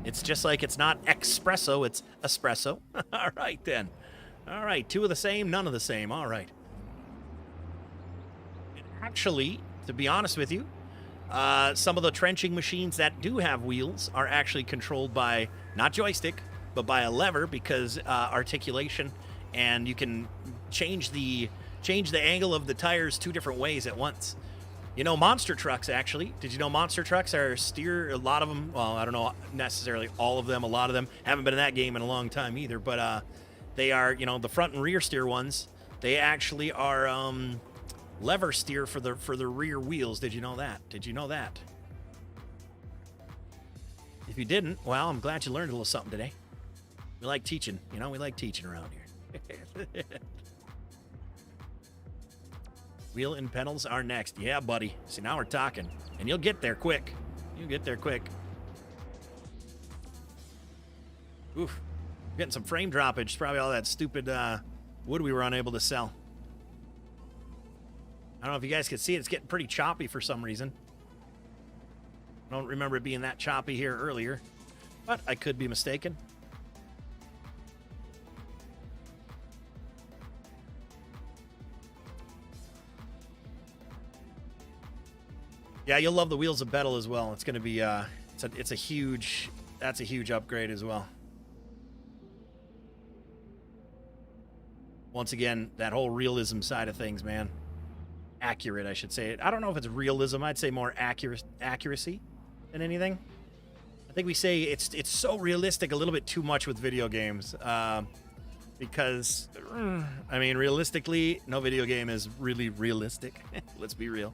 It's just like it's not espresso, it's espresso. All right, then. All right, two of the same, none of the same. All right. And actually, to be honest with you, some of the trenching machines that do have wheels are actually controlled by, not joystick, but by a lever, because articulation, and you can change the angle of the tires two different ways at once. You know, monster trucks, actually. Did you know monster trucks are a lot of them, well, I don't know necessarily all of them, a lot of them. Haven't been in that game in a long time either, but they are, you know, the front and rear steer ones, they actually are lever steer for the rear wheels. Did you know that? Did you know that? If you didn't, well, I'm glad you learned a little something today. We like teaching, you know, we like teaching around here. Wheel and pedals are next. Yeah, buddy. See, now we're talking. And you'll get there quick. You'll get there quick. Oof. Getting some frame droppage. Probably all that stupid wood we were unable to sell. I don't know if you guys can see it. It's getting pretty choppy for some reason. I don't remember it being that choppy here earlier. But I could be mistaken. Yeah, you'll love the wheels of pedal as well. It's going to be that's a huge upgrade as well. Once again, that whole realism side of things, man. Accurate, I should say. I don't know if it's realism. I'd say more accuracy than anything. I think we say it's so realistic a little bit too much with video games. Because, I mean, realistically, no video game is really realistic. Let's be real.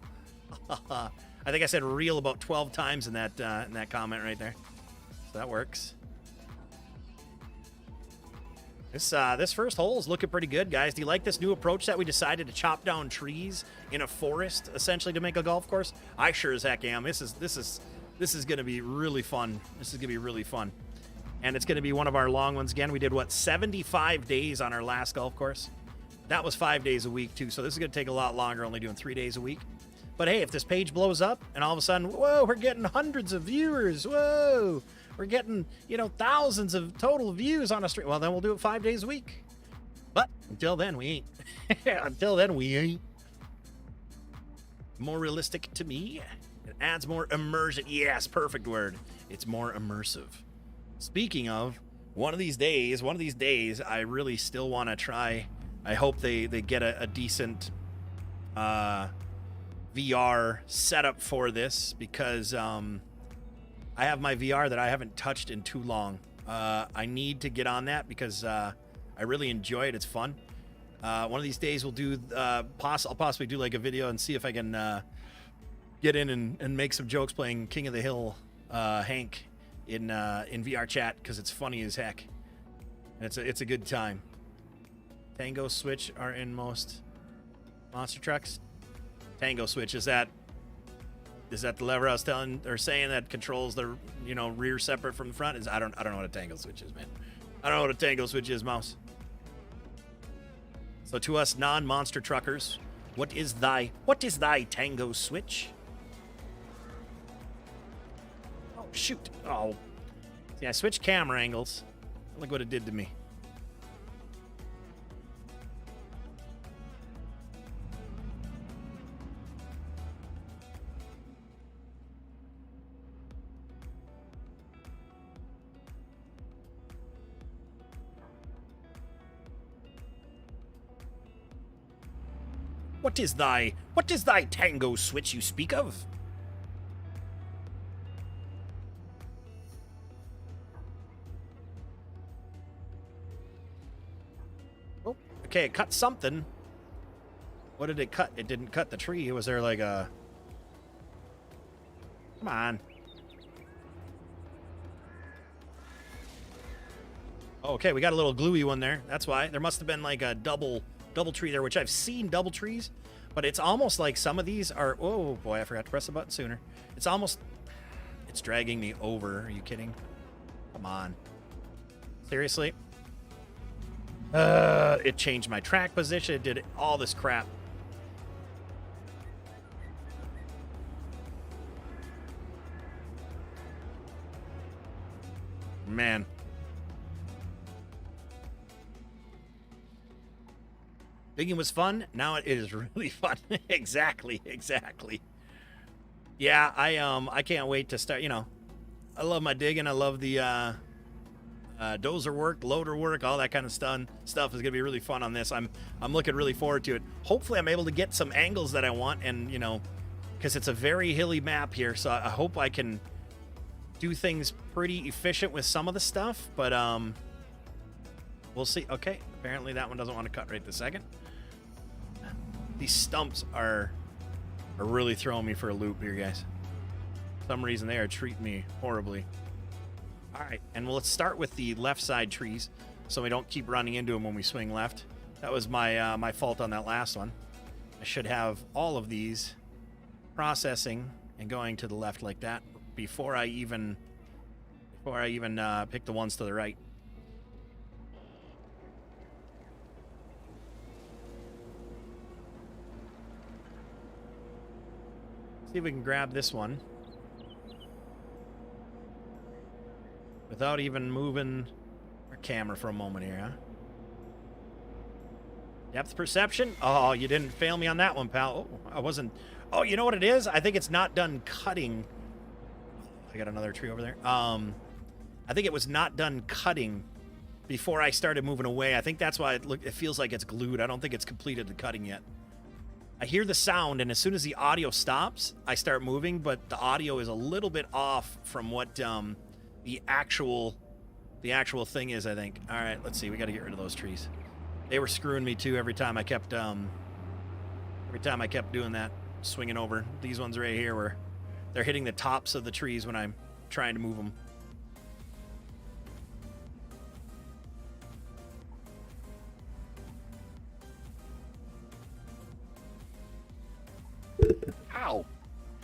I think I said real about 12 times in that comment right there. So that works. This first hole is looking pretty good, guys. Do you like this new approach that we decided to chop down trees in a forest, essentially, to make a golf course? I sure as heck am. This is going to be really fun. This is going to be really fun. And it's going to be one of our long ones again. We did, 75 days on our last golf course? That was 5 days a week, too. So this is going to take a lot longer, only doing 3 days a week. But hey, if this page blows up and all of a sudden, whoa, we're getting hundreds of viewers, whoa, we're getting, thousands of total views on a stream, well, then we'll do it 5 days a week. But until then, we ain't. Until then, we ain't. More realistic to me. It adds more immersion. Yes, perfect word. It's more immersive. Speaking of, one of these days, I really still want to try. I hope they get a decent VR setup for this, because I have my VR that I haven't touched in too long. I need to get on that because I really enjoy it. It's fun. One of these days we'll do I'll possibly do like a video and see if I can get in and make some jokes playing King of the Hill Hank in VR chat, because it's funny as heck. And it's a good time. Tango Switch are in most monster trucks. Tango switch. Is that the lever I was telling or saying that controls the rear separate from the front? I don't know what a tango switch is, man. I don't know what a tango switch is, mouse. So to us non-monster truckers, what is thy tango switch? Oh shoot. Oh. See, I switched camera angles. Look what it did to me. What is thy tango switch you speak of? Oh, okay, it cut something. What did it cut? It didn't cut the tree. Was there like a... Come on. Oh, okay, we got a little gluey one there. That's why. There must have been like a double tree there, which I've seen double trees, but it's almost like some of these are... Oh, boy, I forgot to press the button sooner. It's almost... It's dragging me over. Are you kidding? Come on. Seriously? It changed my track position. It did all this crap. Man. Digging was fun. Now it is really fun. Exactly. Yeah, I can't wait to start. I love my digging. I love the dozer work, loader work, all that kind of stuff is gonna be really fun on this. I'm looking really forward to it. Hopefully, I'm able to get some angles that I want, and because it's a very hilly map here, so I hope I can do things pretty efficient with some of the stuff. But we'll see. Okay, apparently that one doesn't want to cut right this second. These stumps are really throwing me for a loop here, guys. For some reason, they are treating me horribly. All right, and let's start with the left side trees so we don't keep running into them when we swing left. That was my fault on that last one. I should have all of these processing and going to the left like that before I even pick the ones to the right. See if we can grab this one without even moving our camera for a moment here, huh? Depth perception? Oh, you didn't fail me on that one, pal. Oh, I wasn't... Oh, you know what it is? I think it's not done cutting. I got another tree over there. I think it was not done cutting before I started moving away. I think that's why it feels like it's glued. I don't think it's completed the cutting yet. I hear the sound, and as soon as the audio stops, I start moving, but the audio is a little bit off from what the actual thing is, I think. All right, let's see. We got to get rid of those trees. They were screwing me too every time I kept doing that, swinging over. These ones right here where they're hitting the tops of the trees when I'm trying to move them. Ow.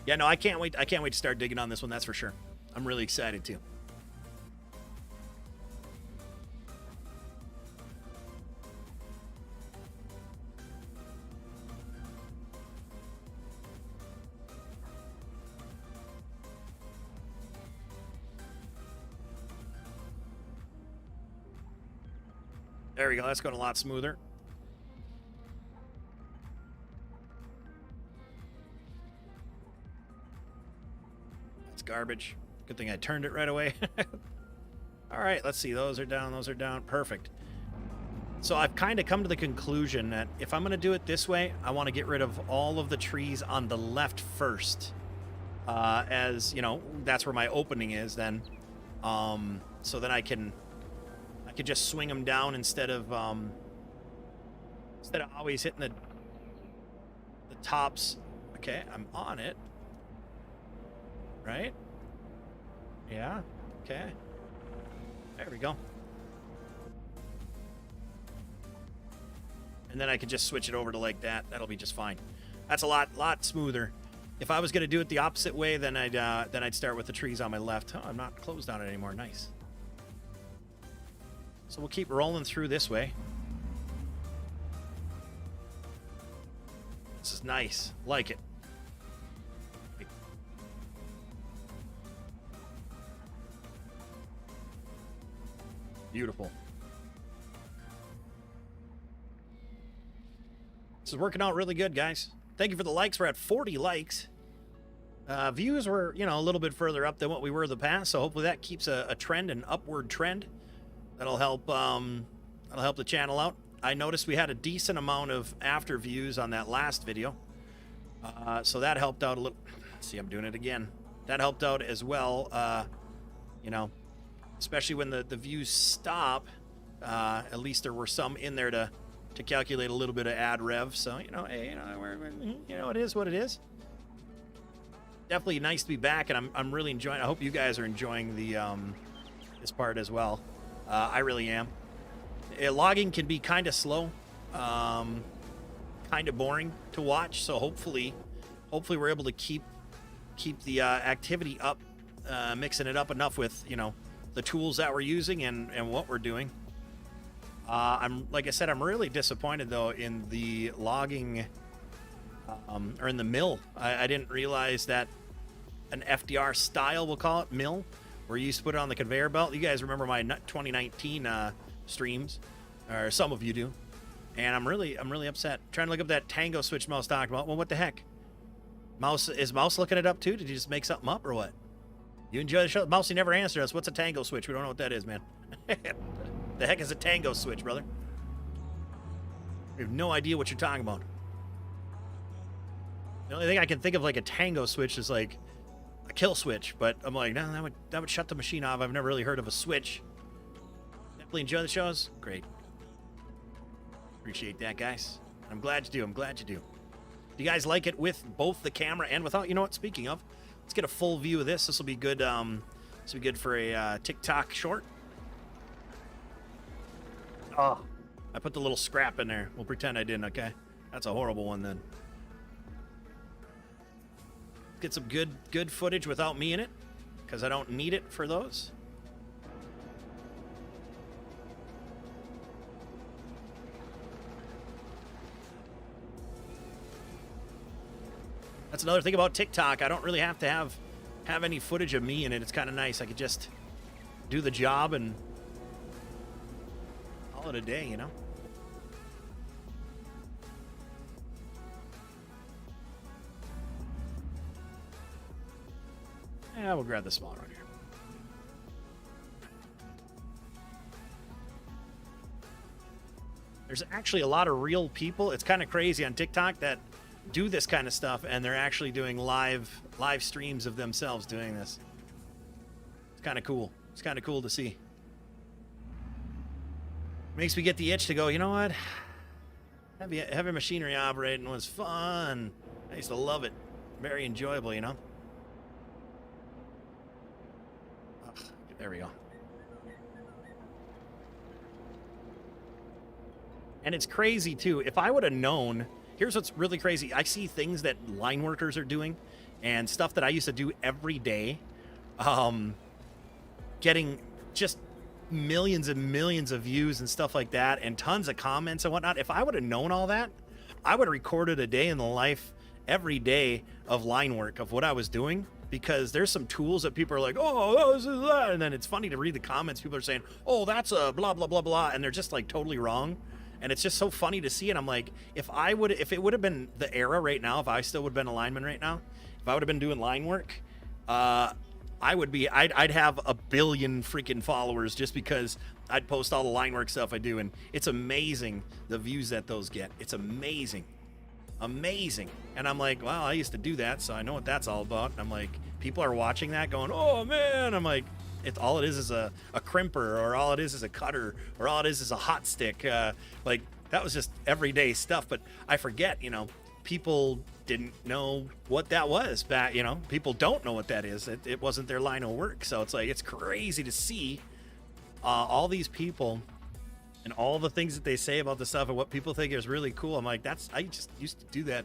Yeah, no, I can't wait to start digging on this one, that's for sure. I'm really excited too. There we go. That's going a lot smoother. That's garbage. Good thing I turned it right away. All right, let's see. Those are down. Those are down. Perfect. So I've kind of come to the conclusion that if I'm going to do it this way, I want to get rid of all of the trees on the left first. As, that's where my opening is then. So then I could just swing them down instead of always hitting the tops. Okay, I'm on it. Right? Yeah. Okay. There we go. And then I could just switch it over to like that. That'll be just fine. That's a lot smoother. If I was going to do it the opposite way, then I'd start with the trees on my left. Oh, I'm not closed on it anymore. Nice. So we'll keep rolling through this way. This is nice. Like it. Beautiful. This is working out really good, guys. Thank you for the likes. We're at 40 likes. Views were, you know, a little bit further up than what we were in the past, so hopefully that keeps a trend, an upward trend. That'll help the channel out. I noticed we had a decent amount of after views on that last video. So that helped out a little. See, I'm doing it again. That helped out as well. You know, especially when the views stop, at least there were some in there to calculate a little bit of ad rev. So, you know, hey, you know, it is what it is. Definitely nice to be back, and I'm really enjoying. I hope you guys are enjoying the this part as well. I really am. Logging can be kind of slow, kind of boring to watch. So hopefully we're able to keep the activity up, mixing it up enough with, you know, the tools that we're using and what we're doing. Like I said, I'm really disappointed though in the logging, or in the mill. I didn't realize that an FDR style, we'll call it, mill, where you used to put it on the conveyor belt. You guys remember my 2019 streams, or some of you do, and I'm really upset. Trying to look up that tango switch Mouse talked about. Well, what the heck? Is Mouse looking it up too? Did you just make something up or what? You enjoy the show? Mouse, you never answered us. What's a tango switch? We don't know what that is, man. The heck is a tango switch, brother? We have no idea what you're talking about. The only thing I can think of like a tango switch is like a kill switch, but I'm like, no, that would shut the machine off. I've never really heard of a switch. Definitely enjoy the shows. Great. Appreciate that, guys. I'm glad you do. I'm glad you do. Do you guys like it with both the camera and without? You know what? Speaking of, let's get a full view of this. This will be good. This will be good for a TikTok short. Oh, I put the little scrap in there. We'll pretend I didn't. Okay, that's a horrible one then. Get some good footage without me in it, because I don't need it for those. That's another thing about TikTok. I don't really have to have any footage of me in it. It's kind of nice. I could just do the job and call it a day, you know? Yeah, we'll grab the smaller one here. There's actually a lot of real people. It's kind of crazy on TikTok that do this kind of stuff, and they're actually doing live streams of themselves doing this. It's kind of cool. It's kind of cool to see. Makes me get the itch to go, you know what? Heavy machinery operating was fun. I used to love it. Very enjoyable, you know? Ugh, there we go. And it's crazy, too. If I would have known... Here's what's really crazy. I see things that line workers are doing and stuff that I used to do every day, getting just millions and millions of views and stuff like that and tons of comments and whatnot. If I would have known all that, I would have recorded a day in the life every day of line work of what I was doing, because there's some tools that people are like, oh, this is that. And then it's funny to read the comments. People are saying, oh, that's a blah, blah, blah, blah. And they're just like totally wrong. And it's just so funny to see. And I'm like, if it would have been the era right now, if I still would have been a lineman right now, if I would have been doing line work, I'd have a billion freaking followers, just because I'd post all the line work stuff I do. And it's amazing the views that those get. It's amazing. Amazing. And I'm like, wow, I used to do that, so I know what that's all about. And I'm like, people are watching that going, oh man. I'm like, all it is a crimper, or all it is a cutter, or all it is a hot stick. Like, that was just everyday stuff. But I forget, you know, people didn't know what that was back, you know, people don't know what that is. It wasn't their line of work. So it's like, it's crazy to see all these people and all the things that they say about the stuff and what people think is really cool. I'm like, I just used to do that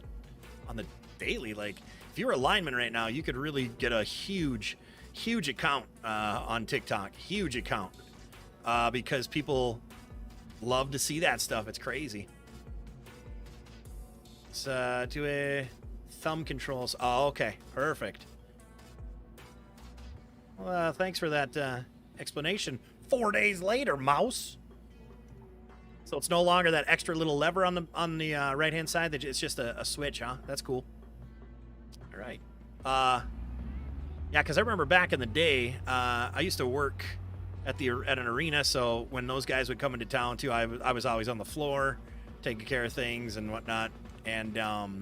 on the daily. Like, if you're a lineman right now, you could really get a huge account on TikTok. Huge account. Because people love to see that stuff. It's crazy. Let's do a thumb controls. Oh, okay. Perfect. Well, thanks for that explanation. 4 days later, mouse. So it's no longer that extra little lever on the right hand side. It's just a switch, huh? That's cool. All right. Yeah, because I remember back in the day, I used to work at an arena. So when those guys would come into town too, I was always on the floor, taking care of things and whatnot. And I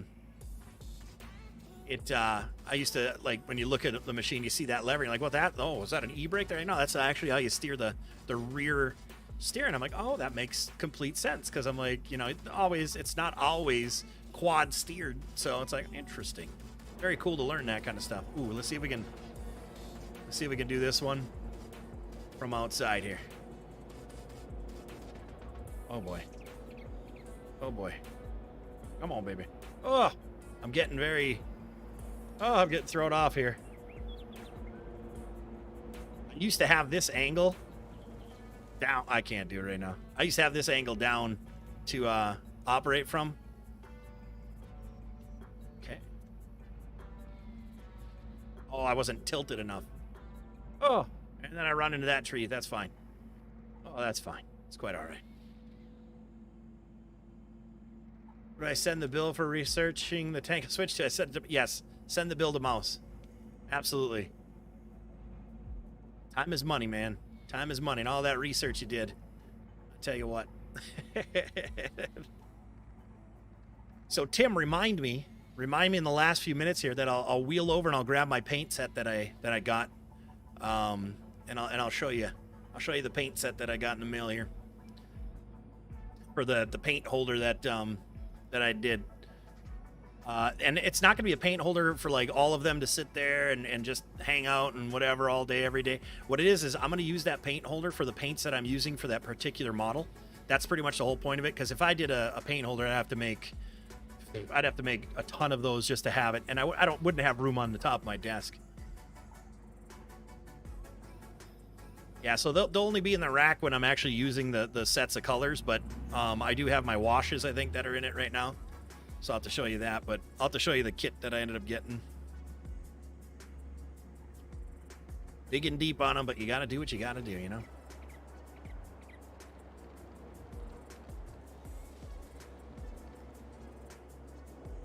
used to, like, when you look at the machine, you see that lever, you're like, what that? Oh, is that an e-brake there? No, that's actually how you steer the rear steering. I'm like, oh, that makes complete sense, because I'm like, you know, it's not always quad steered, so it's like interesting. Very cool to learn that kind of stuff. Ooh, let's see if we can do this one from outside here. Oh boy. Oh boy. Come on, baby. Oh, I'm getting thrown off here. I used to have this angle down. I can't do it right now. I used to have this angle down to operate from. Okay. Oh, I wasn't tilted enough. Oh, and then I run into that tree. That's fine. Oh, that's fine. It's quite all right. Would I send the bill for researching the tank switch to? I said yes. Send the bill to mouse. Absolutely. Time is money, man. Time is money, and all that research you did. I'll tell you what. So Tim, remind me in the last few minutes here that I'll wheel over and I'll grab my paint set that I got, and I'll show you. I'll show you the paint set that I got in the mail here for the paint holder that I did. And it's not going to be a paint holder for like all of them to sit there and just hang out and whatever all day, every day. What it is I'm going to use that paint holder for the paints that I'm using for that particular model. That's pretty much the whole point of it. Because if I did a paint holder, I'd have to make a ton of those just to have it. And I wouldn't have room on the top of my desk. Yeah, so they'll only be in the rack when I'm actually using the sets of colors. But I do have my washes, I think, that are in it right now. So I'll have to show you that, but I'll have to show you the kit that I ended up getting. Digging deep on them, but you got to do what you got to do, you know?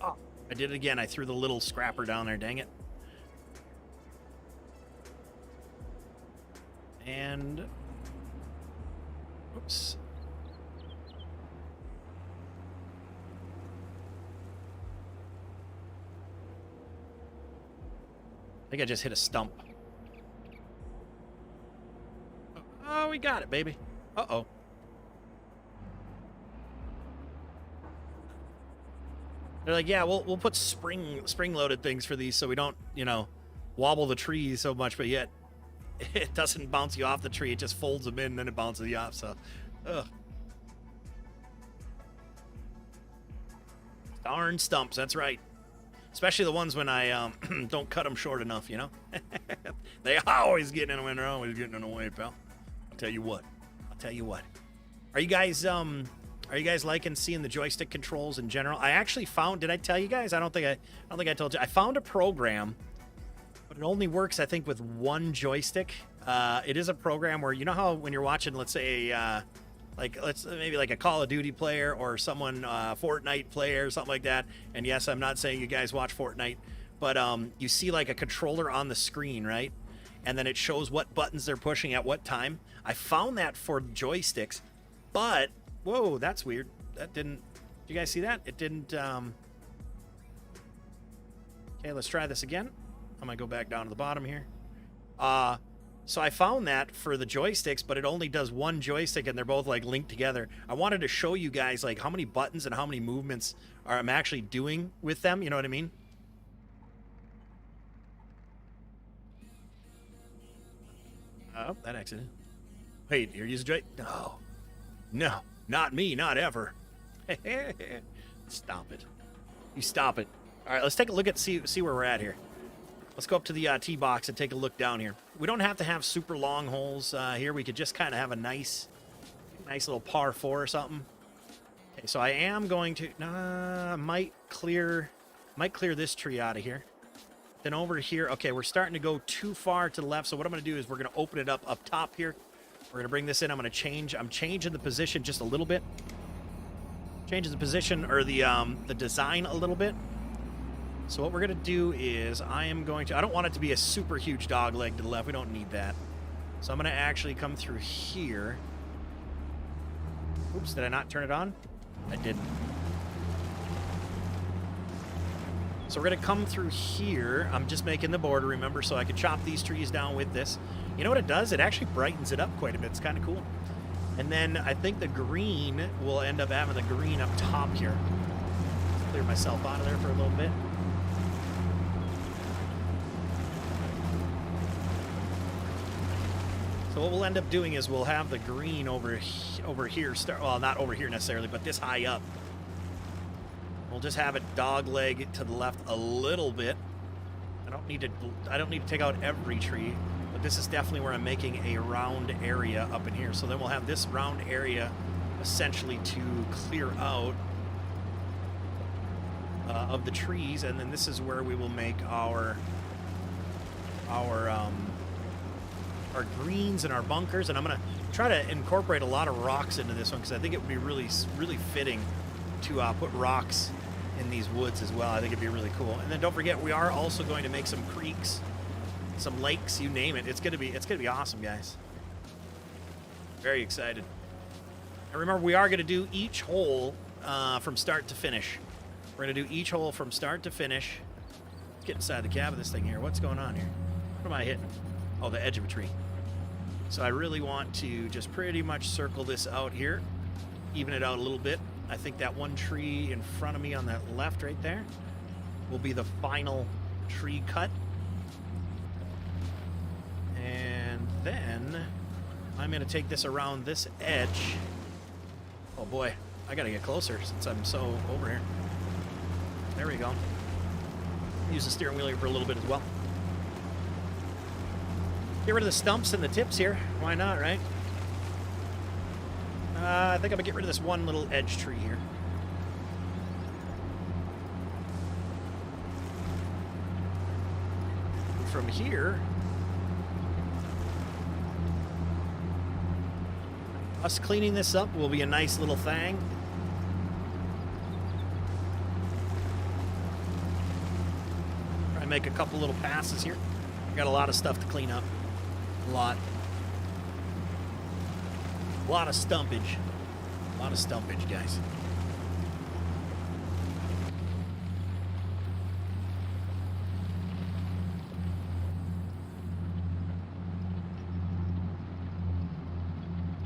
Oh, I did it again. I threw the little scrapper down there, dang it. And... oops. I think I just hit a stump. Oh, we got it, baby. Uh-oh. They're like, yeah, we'll put spring-loaded things for these so we don't, you know, wobble the trees so much, but yet it doesn't bounce you off the tree. It just folds them in, and then it bounces you off, so... ugh. Darn stumps, that's right. Especially the ones when I don't cut them short enough, you know? They always get in the way. They're always getting in the way, pal. I'll tell you what. Are you guys liking seeing the joystick controls in general? I actually found, did I tell you guys? I don't think I told you. I found a program, but it only works, I think, with one joystick. It is a program where, you know how when you're watching, let's say, maybe like a Call of Duty player or someone Fortnite player or something like that. And yes, I'm not saying you guys watch Fortnite, but you see like a controller on the screen, right? And then it shows what buttons they're pushing at what time. I found that for joysticks, but whoa, that's weird. That didn't. Did you guys see that? It didn't. Okay, let's try this again. I'm gonna go back down to the bottom here. So I found that for the joysticks, but it only does one joystick, and they're both like linked together. I wanted to show you guys like how many buttons and how many movements I'm actually doing with them. You know what I mean? Oh, that accident. Wait, you're using joy? No, not me, not ever. Stop it. You stop it. All right, let's take a look at see where we're at here. Let's go up to the tee box and take a look down here. We don't have to have super long holes here. We could just kind of have a nice little par 4 or something. Okay, so I am going to might clear this tree out of here. Then over here, okay, we're starting to go too far to the left. So what I'm going to do is we're going to open it up top here. We're going to bring this in. I'm changing the position just a little bit. Changing the position or the design a little bit. So what we're going to do is I don't want it to be a super huge dog leg to the left. We don't need that. So I'm going to actually come through here. Oops, did I not turn it on? I didn't. So we're going to come through here. I'm just making the border, remember, so I could chop these trees down with this. You know what it does? It actually brightens it up quite a bit. It's kind of cool. And then I think the green will end up having the green up top here. Let's clear myself out of there for a little bit. So what we'll end up doing is we'll have the green over here. Well, not over here necessarily, but this high up. We'll just have it dog leg to the left a little bit. I don't need to take out every tree, but this is definitely where I'm making a round area up in here. So then we'll have this round area essentially to clear out of the trees, and then this is where we will make our greens and our bunkers. And I'm gonna try to incorporate a lot of rocks into this one because I think it would be really fitting to put rocks in these woods as well. I think it'd be really cool. And then don't forget, we are also going to make some creeks, some lakes, you name it. It's gonna be awesome, guys. Very excited. And remember, we are gonna do each hole from start to finish. We're gonna do each hole from start to finish. Let's get inside the cab of this thing here. What's going on here? What am I hitting? Oh, the edge of a tree. So I really want to just pretty much circle this out here, even it out a little bit. I think that one tree in front of me on that left right there will be the final tree cut. And then I'm going to take this around this edge. Oh boy, I got to get closer since I'm so over here. There we go. Use the steering wheel here for a little bit as well. Get rid of the stumps and the tips here. Why not, right? I think I'm going to get rid of this one little edge tree here. And from here, us cleaning this up will be a nice little thing. Try and make a couple little passes here. Got a lot of stuff to clean up. A lot of stumpage. A lot of stumpage, guys.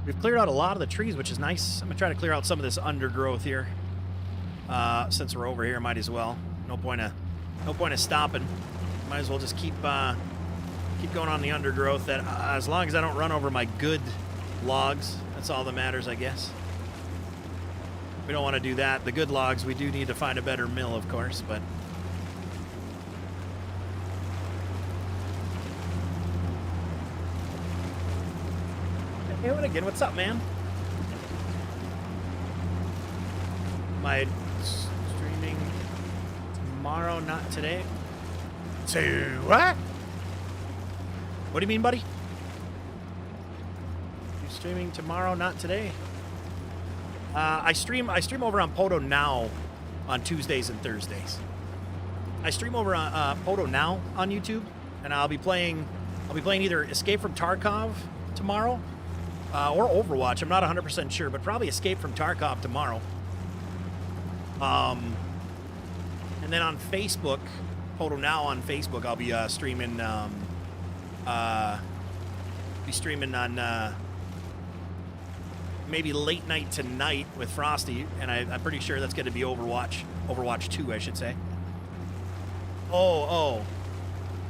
We've cleared out a lot of the trees, which is nice. I'm gonna try to clear out some of this undergrowth here. Since we're over here, might as well. No point of stopping. Might as well just keep going on the undergrowth. That as long as I don't run over my good logs, that's all that matters, I guess. We don't want to do that. The good logs, we do need to find a better mill, of course, but hey, what again? What's up, man? Am I streaming tomorrow, not today? So what? What do you mean, buddy? You streaming tomorrow, not today? I stream over on PODO Now on Tuesdays and Thursdays. I stream over on PODO Now on YouTube, and I'll be playing either Escape from Tarkov tomorrow or Overwatch. I'm not 100% sure, but probably Escape from Tarkov tomorrow. And then on Facebook, PODO Now on Facebook, I'll be streaming. Be streaming on maybe late night tonight with Frosty, and I'm pretty sure that's going to be Overwatch 2, I should say. Oh,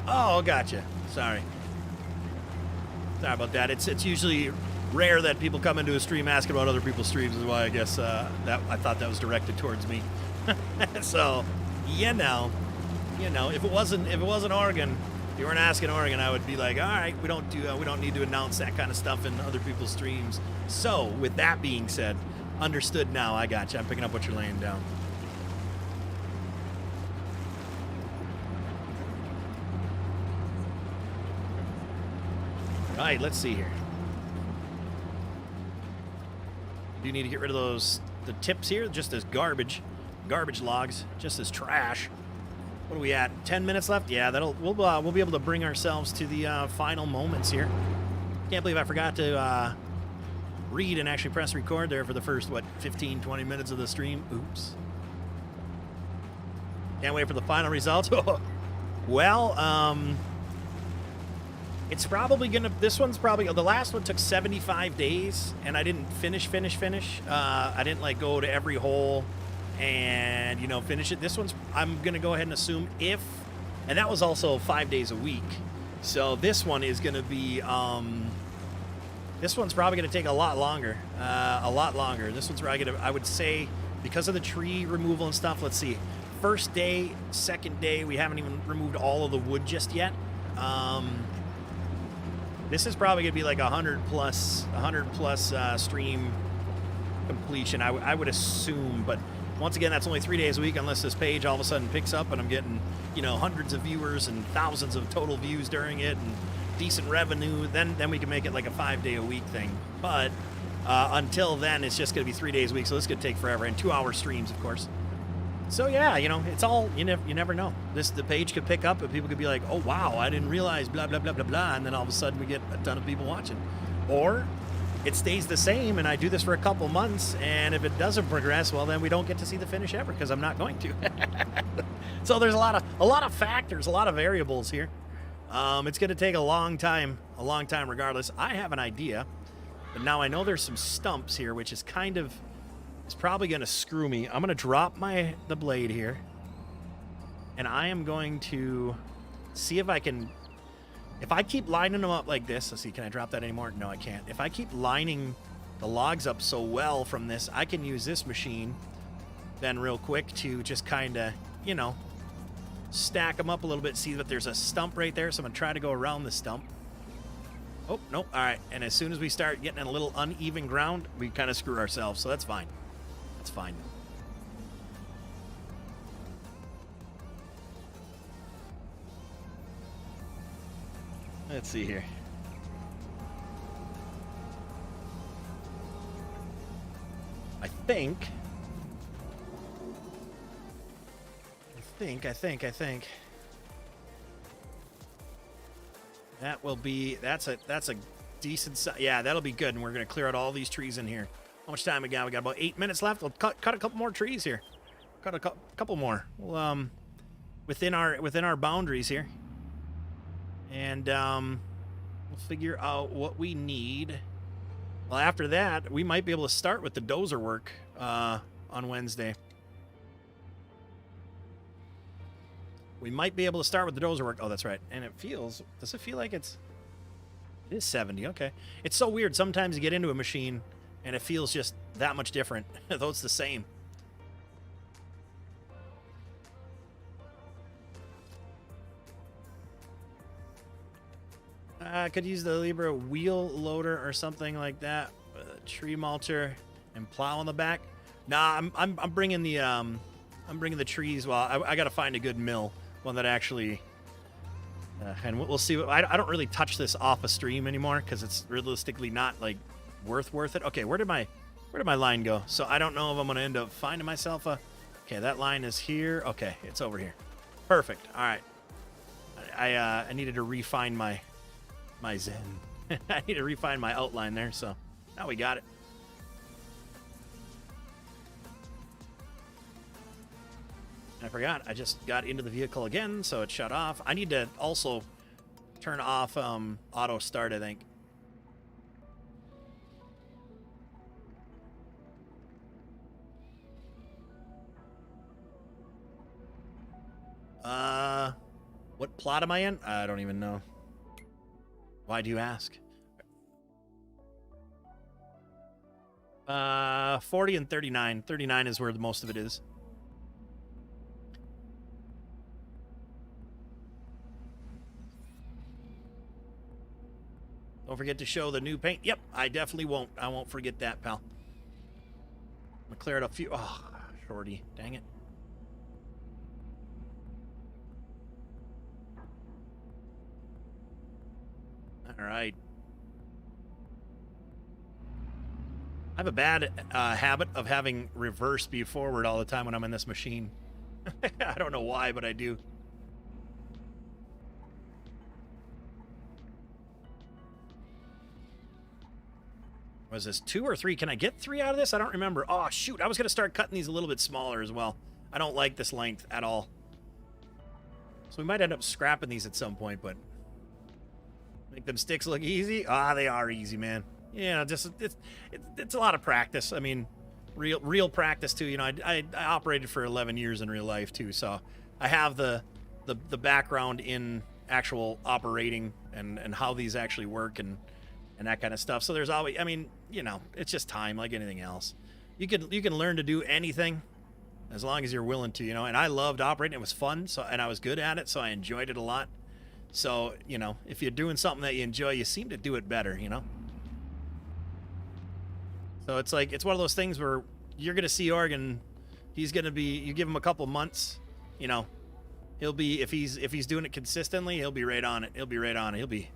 gotcha. Sorry about that. It's usually rare that people come into a stream asking about other people's streams, is why I guess that I thought that was directed towards me. So you know, if it wasn't Oregon, if you weren't asking Oregon, I would be like, all right, we don't need to announce that kind of stuff in other people's streams. So with that being said, understood now. I got you. I'm picking up what you're laying down. All right, let's see here. Do you need to get rid of the tips here? Just as garbage logs, just as trash. What are we at? 10 minutes left? Yeah, we'll be able to bring ourselves to the final moments here. Can't believe I forgot to read and actually press record there for the first 15, 20 minutes of the stream. Oops. Can't wait for the final results. Well, it's probably gonna. This one's probably the last one took 75 days, and I didn't finish. I didn't go to every hole and finish it. This one's I'm gonna go ahead and assume and that was also 5 days a week. So this one is gonna be this one's probably gonna take a lot longer. This one's probably gonna, I would say, because of the tree removal and stuff. Let's see. First day, second day, we haven't even removed all of the wood just yet. This is probably gonna be like 100 plus stream completion, I would assume. But once again, that's only 3 days a week, unless this page all of a sudden picks up and I'm getting hundreds of viewers and thousands of total views during it and decent revenue. Then we can make it like a 5 day a week thing. But until then, it's just gonna be 3 days a week. So this could take forever, and 2 hour streams, of course. So yeah, it's all, you never know. The page could pick up and people could be like, oh wow, I didn't realize blah blah blah blah blah, and then all of a sudden we get a ton of people watching. Or it stays the same and I do this for a couple months, and if it doesn't progress, well then we don't get to see the finish ever, because I'm not going to. So there's a lot of factors, a lot of variables here. It's gonna take a long time regardless. I have an idea, but now I know there's some stumps here, which is it's probably going to screw me. I'm going to drop the blade here, and I am going to see if I can, if I keep lining them up like this. Let's see, can I drop that anymore? No, I can't. If I keep lining the logs up so well from this, I can use this machine then real quick to just kind of, stack them up a little bit. See that there's a stump right there, so I'm going to try to go around the stump. Oh, nope. All right, and as soon as we start getting in a little uneven ground, we kind of screw ourselves, so that's fine. That's fine. Let's see here. I think. That will be, that's a decent size. Yeah, that'll be good, and we're going to clear out all these trees in here. How much time we got? We got about 8 minutes left. We'll cut a couple more trees here. Cut a couple more. We'll, within our boundaries here. And we'll figure out what we need. Well, after that, we might be able to start with the dozer work on Wednesday. We might be able to start with the dozer work. Oh, that's right. And does it feel like it is 70? Okay. It's so weird. Sometimes you get into a machine and it feels just that much different, though it's the same. I could use the Libra wheel loader or something like that. Tree mulcher and plow on the back. Nah, I'm bringing the trees. Well, I got to find a good mill, one that actually. And we'll see. I don't really touch this off a stream anymore because it's realistically not like worth it. Okay, where did my line go? So I don't know if I'm gonna end up finding myself a. Okay, that line is here. Okay, it's over here. Perfect. All right. I needed to refine my zen. I need to refine my outline there. So now we got it. I forgot. I just got into the vehicle again, so it shut off. I need to also turn off auto start, I think. What plot am I in? I don't even know. Why do you ask? 40 and 39. 39 is where the most of it is. Don't forget to show the new paint. Yep, I definitely won't. I won't forget that, pal. I'm gonna clear it a few. Oh, shorty. Dang it. All right. I have a bad habit of having reverse speed forward all the time when I'm in this machine. I don't know why, but I do. Was this 2 or 3? Can I get 3 out of this? I don't remember. Oh, shoot. I was going to start cutting these a little bit smaller as well. I don't like this length at all. So we might end up scrapping these at some point, but make them sticks look easy. Ah, they are easy, man. Yeah, just it's a lot of practice. I mean, real practice too. You know, I operated for 11 years in real life too, so I have the background in actual operating and how these actually work and that kind of stuff. So there's always, I mean, you know, it's just time like anything else. You can learn to do anything as long as you're willing to, you know. And I loved operating. It was fun, so, and I was good at it, so I enjoyed it a lot. So, you know, if you're doing something that you enjoy, you seem to do it better, you know. So it's like, it's one of those things where you're going to see Oregon, he's going to be, you give him a couple months, you know, he'll be, if he's doing it consistently, he'll be right on it. He'll be right on it. He'll be,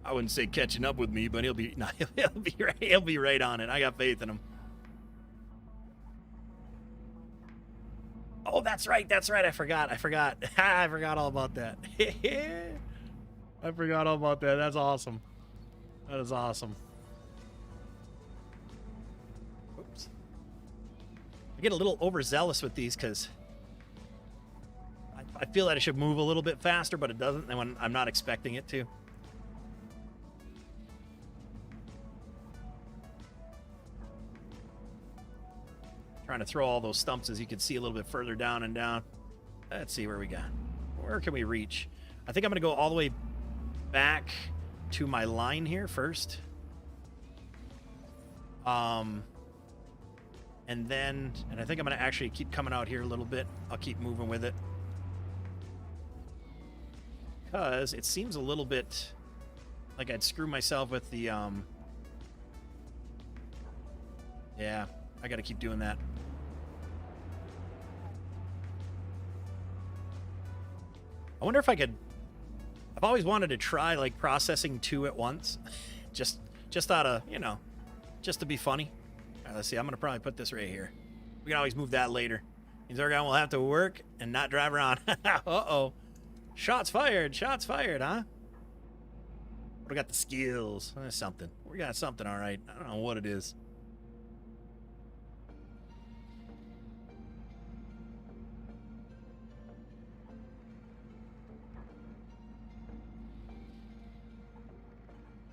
I wouldn't say catching up with me, but he'll be, no, he'll be right on it. I got faith in him. Oh, that's right. That's right. I forgot. I forgot all about that. I forgot all about that. That's awesome. That is awesome. Oops. I get a little overzealous with these because I feel that it should move a little bit faster, but it doesn't, and when I'm not expecting it to. Trying to throw all those stumps, as you can see, a little bit further down and down. Let's see where we got. Where can we reach? I think I'm going to go all the way back to my line here first. And I think I'm going to actually keep coming out here a little bit. I'll keep moving with it. Because it seems a little bit like I'd screw myself with the, yeah, I got to keep doing that. I wonder if I could, I've always wanted to try like processing 2 at once. just out of, you know, just to be funny. All right, let's see. I'm going to probably put this right here. We can always move that later. Means our guy will have to work and not drive around. Uh-oh. Shots fired. Shots fired, huh? We got the skills. Something. We got something, all right. I don't know what it is.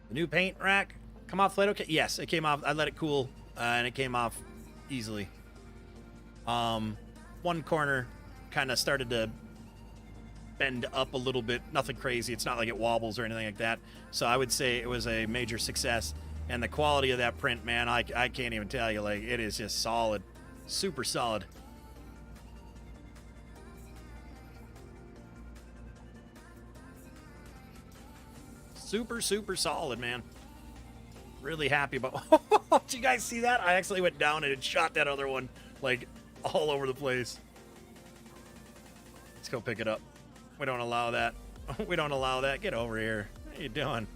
The new paint rack come off late? Okay, yes, it came off. I let it cool, and it came off easily. One corner kind of started to bend up a little bit. Nothing crazy. It's not like it wobbles or anything like that. So I would say it was a major success. And the quality of that print, man, I can't even tell you. Like, it is just solid. Super solid. Super, super solid, man. Really happy about. Did you guys see that? I actually went down and it shot that other one like all over the place. Let's go pick it up. We don't allow that. We don't allow that. Get over here. What are you doing?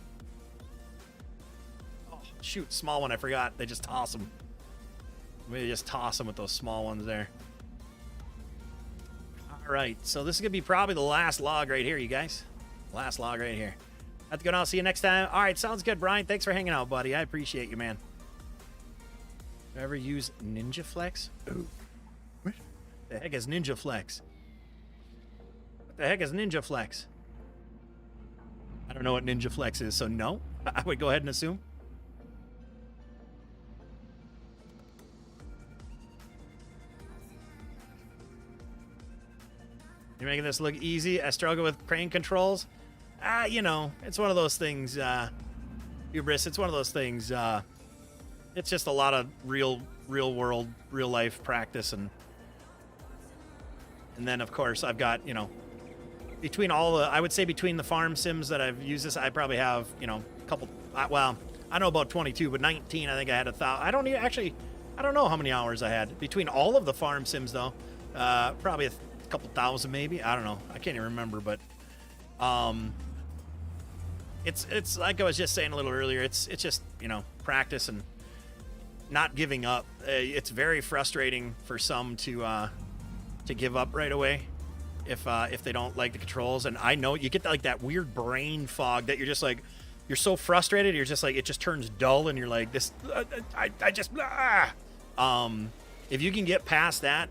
Oh, shoot, small one. I forgot. They just toss them. We just toss them with those small ones there. All right, so this is gonna be probably the last log right here, you guys. Last log right here. Have to go now. See you next time. All right, sounds good, Brian. Thanks for hanging out, buddy. I appreciate you, man. You ever use Ninja Flex? Ooh. What the heck is Ninja Flex? What the heck is Ninja Flex? I don't know what Ninja Flex is, so no. I would go ahead and assume. You're making this look easy. I struggle with crane controls. You know, it's one of those things, hubris, it's one of those things, it's just a lot of real world, real life practice, and then, of course, I've got, you know, between all the, I would say between the farm sims that I've used this, I probably have, you know, well, I know about 22, but 19, I think I had 1,000. I don't even, actually, I don't know how many hours I had. Between all of the farm sims, though, probably a couple thousand, maybe. I don't know. I can't even remember, but it's like I was just saying a little earlier. It's just, you know, practice and not giving up. It's very frustrating for some to give up right away if they don't like the controls. And I know you get like that weird brain fog that you're just like, you're so frustrated, you're just like, it just turns dull, and you're like, this, I just, if you can get past that,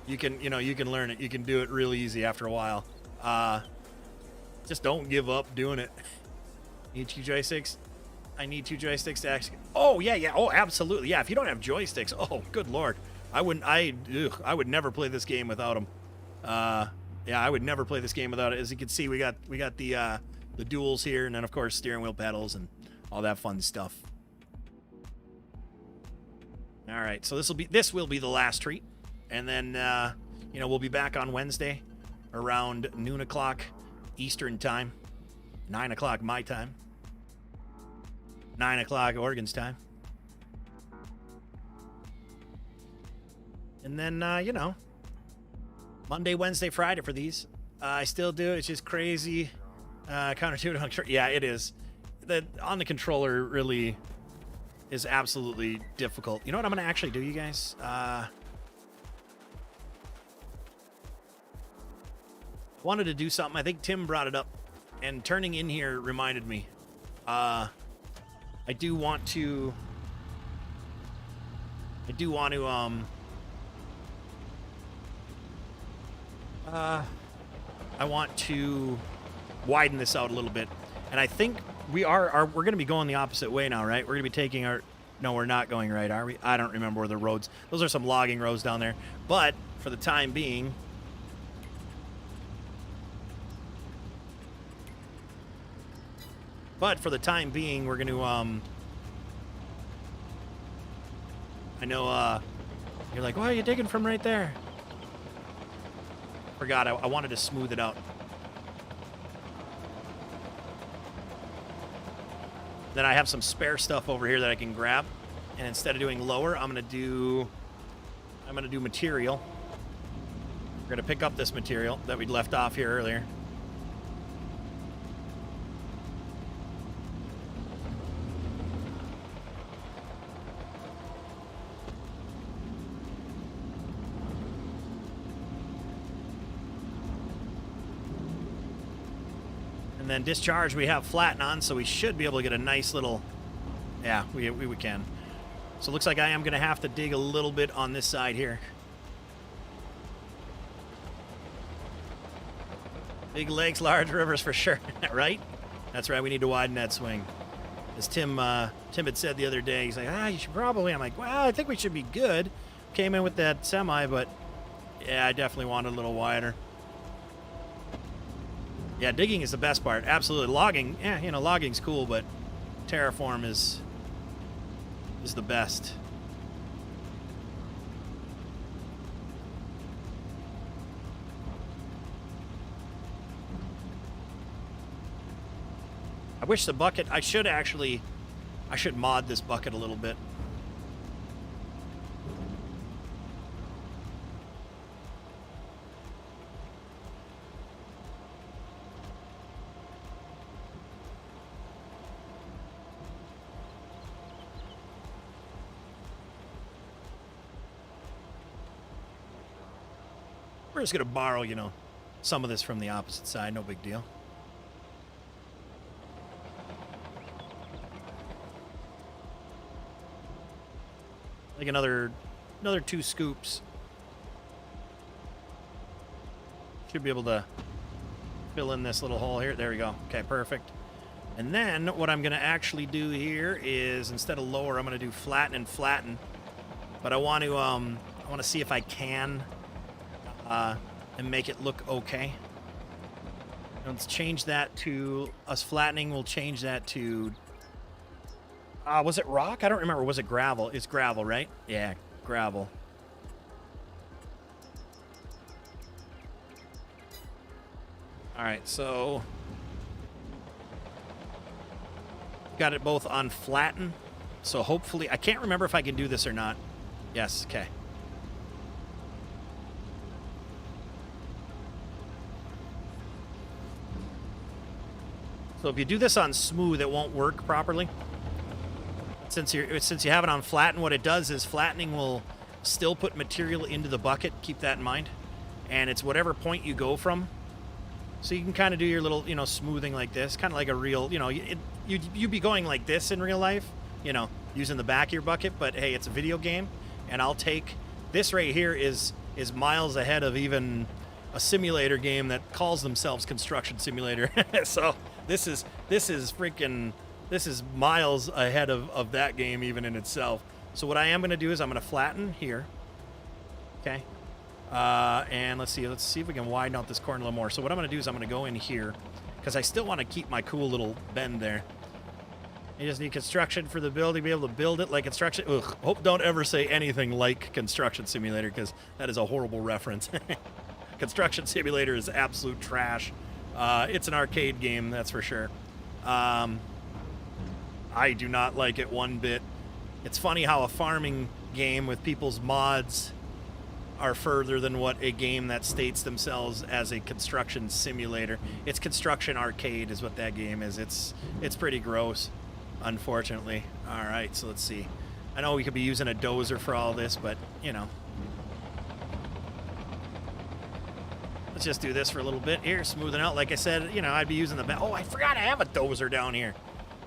you can, you know, you can learn it. You can do it real easy after a while. Just don't give up doing it. Need 2 joysticks? I need 2 joysticks to actually, oh, yeah, oh, absolutely, yeah, if you don't have joysticks, oh, good lord. I would never play this game without them. Yeah, I would never play this game without it. As you can see, we got the duals here, and then of course steering wheel pedals and all that fun stuff. All right, so this will be the last treat, and then you know, we'll be back on Wednesday around noon o'clock Eastern time, 9 o'clock my time, 9 o'clock Oregon's time, and then you know, Monday, Wednesday, Friday for these. I still do. It's just crazy. Counterintuitive. Yeah, it is. On the controller really is absolutely difficult. You know what I'm going to actually do, you guys? Wanted to do something. I think Tim brought it up, and turning in here reminded me. I do want to I want to widen this out a little bit, and I think we're going to be going the opposite way now, right? We're going to be taking our, no, we're not going right, are we? I don't remember where the roads, those are some logging roads down there, but for the time being, we're going to I know you're like, why are you digging from right there? Forgot, I wanted to smooth it out. Then I have some spare stuff over here that I can grab, and instead of doing lower, I'm gonna do material. We're gonna pick up this material that we'd left off here earlier. And then discharge we have flatten on, so we should be able to get a nice little, yeah, we can. So it looks like I am going to have to dig a little bit on this side here. Big lakes, large rivers for sure, right? That's right, we need to widen that swing. As Tim had said the other day, he's like, you should probably, I'm like, well, I think we should be good. Came in with that semi, but yeah, I definitely wanted a little wider. Yeah, digging is the best part. Absolutely. Logging, yeah, you know, logging's cool, but terraform is the best. I wish the bucket, I should mod this bucket a little bit. We're just going to borrow, you know, some of this from the opposite side. No big deal. Like another 2 scoops. Should be able to fill in this little hole here. There we go. Okay, perfect. And then what I'm going to actually do here is, instead of lower, I'm going to do flatten and flatten. But I want to see if I can and make it look okay. Let's change that to us flattening. We'll change that to was it rock? I don't remember. Was it gravel? It's gravel, right? Yeah, gravel. All right, so got it both on flatten. So hopefully, I can't remember if I can do this or not. Yes, okay. So if you do this on smooth, it won't work properly. Since you have it on flatten, what it does is flattening will still put material into the bucket. Keep that in mind. And it's whatever point you go from. So you can kind of do your little, smoothing like this, kind of like a real, you'd be going like this in real life, using the back of your bucket. But hey, it's a video game, and I'll take this right here is miles ahead of even a simulator game that calls themselves Construction Simulator. So this is miles ahead of that game even in itself. So what I am going to do is I'm going to flatten here. Okay. And let's see if we can widen out this corner a little more. So what I'm going to do is I'm going to go in here because I still want to keep my cool little bend there. You just need construction for the building, be able to build it like construction. Ugh, hope don't ever say anything like Construction Simulator because that is a horrible reference. Construction Simulator is absolute trash. It's an arcade game, that's for sure. I do not like it one bit. It's funny how a farming game with people's mods are further than what a game that states themselves as a construction simulator. It's construction arcade is what that game is. It's pretty gross, unfortunately. All right, so let's see. I know we could be using a dozer for all this, but, let's just do this for a little bit here, smoothing out. Like I said, I'd be using the... Oh, I forgot I have a dozer down here.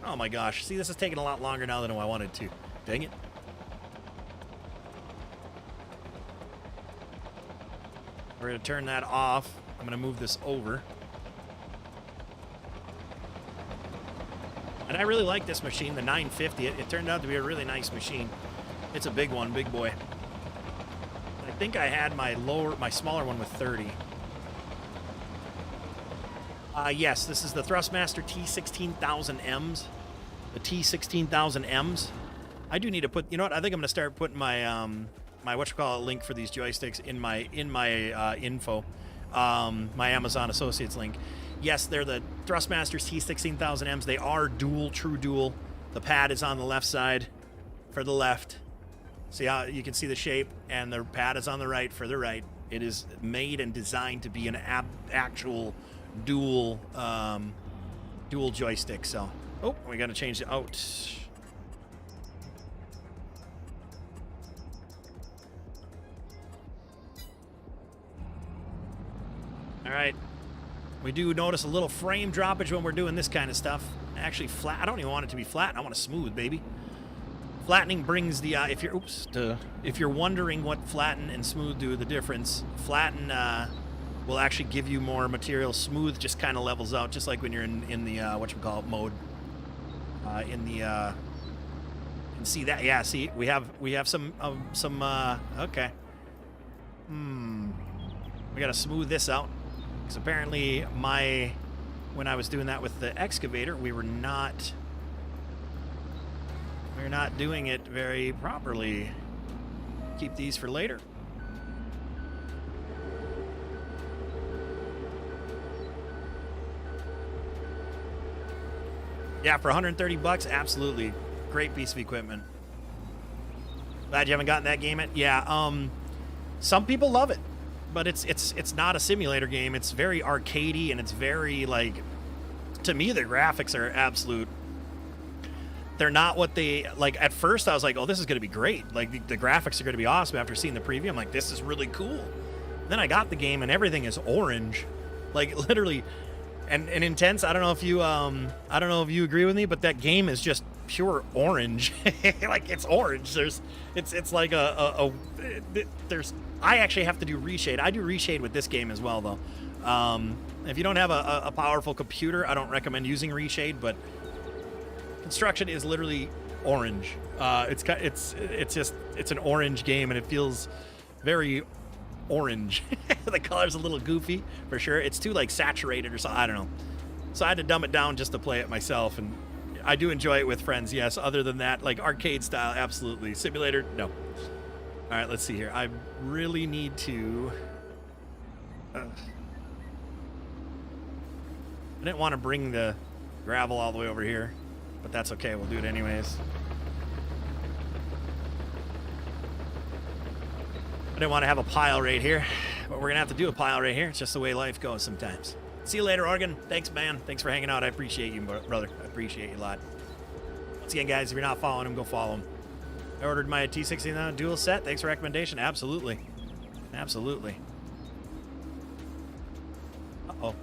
Oh, my gosh. See, this is taking a lot longer now than I wanted to. Dang it. We're going to turn that off. I'm going to move this over. And I really like this machine, the 950. It turned out to be a really nice machine. It's a big one, big boy. I think I had my smaller one with 30. Yes, this is the Thrustmaster T16000Ms. The T16000Ms. I do need to put, you know what? I think I'm going to start putting my my link for these joysticks in my info, my Amazon Associates link. Yes, they're the Thrustmasters T16000Ms. They are true dual. The pad is on the left side for the left. See how you can see the shape, and the pad is on the right for the right. It is made and designed to be an actual dual joystick. So, oh, we got to change it out. All right. We do notice a little frame droppage when we're doing this kind of stuff. Actually, flat. I don't even want it to be flat. I want it smooth, baby. Flattening brings the if you're wondering what flatten and smooth do, the difference, flatten will actually give you more material. Smooth just kind of levels out, just like when you're in the mode. And see that? Yeah. See, we have some okay. We gotta smooth this out. Because apparently when I was doing that with the excavator, we're not doing it very properly. Keep these for later. Yeah, for 130 bucks, absolutely. Great piece of equipment. Glad you haven't gotten that game yet. Yeah, some people love it. But it's not a simulator game. It's very arcadey, and it's very, like, to me, the graphics are absolute. They're not what they, like, at first I was like, oh, this is going to be great. Like, the graphics are going to be awesome after seeing the preview. I'm like, this is really cool. Then I got the game, and everything is orange. Like, literally, and intense. I don't know if you agree with me, but that game is just pure orange. Like, it's orange. It's like there's. I actually have to do reshade. I do reshade with this game as well, though. If you don't have a powerful computer, I don't recommend using reshade. But construction is literally orange. It's an orange game, and it feels very orange. The color's a little goofy for sure. It's too like saturated or something. I don't know. So I had to dumb it down just to play it myself, and I do enjoy it with friends. Yes. Other than that, like arcade style, absolutely. Simulator, no. All right, let's see here. I really need to... I didn't want to bring the gravel all the way over here. but that's okay. We'll do it anyways. I didn't want to have a pile right here, but we're going to have to do a pile right here. It's just the way life goes sometimes. See you later, Oregon. Thanks, man. Thanks for hanging out. I appreciate you, brother. I appreciate you a lot. Once again, guys, if you're not following him, go follow him. I ordered my T69 dual set. Thanks for recommendation. Absolutely. Absolutely. Uh-oh.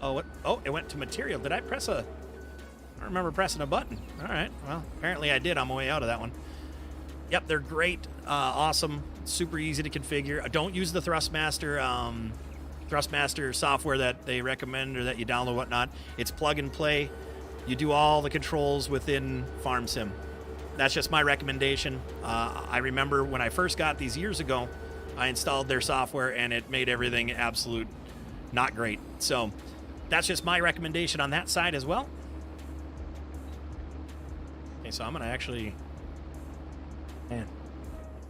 Oh, what? Oh, it went to material. Did I press a... I don't remember pressing a button. All right. Well, apparently I did on my way out of that one. Yep, they're great. Awesome. Super easy to configure. Don't use the Thrustmaster software that they recommend or that you download, whatnot. It's plug and play. You do all the controls within Farm Sim. That's just my recommendation. I remember when I first got these years ago, I installed their software and it made everything absolute not great. So that's just my recommendation on that side as well. Okay, so I'm going to actually... Man,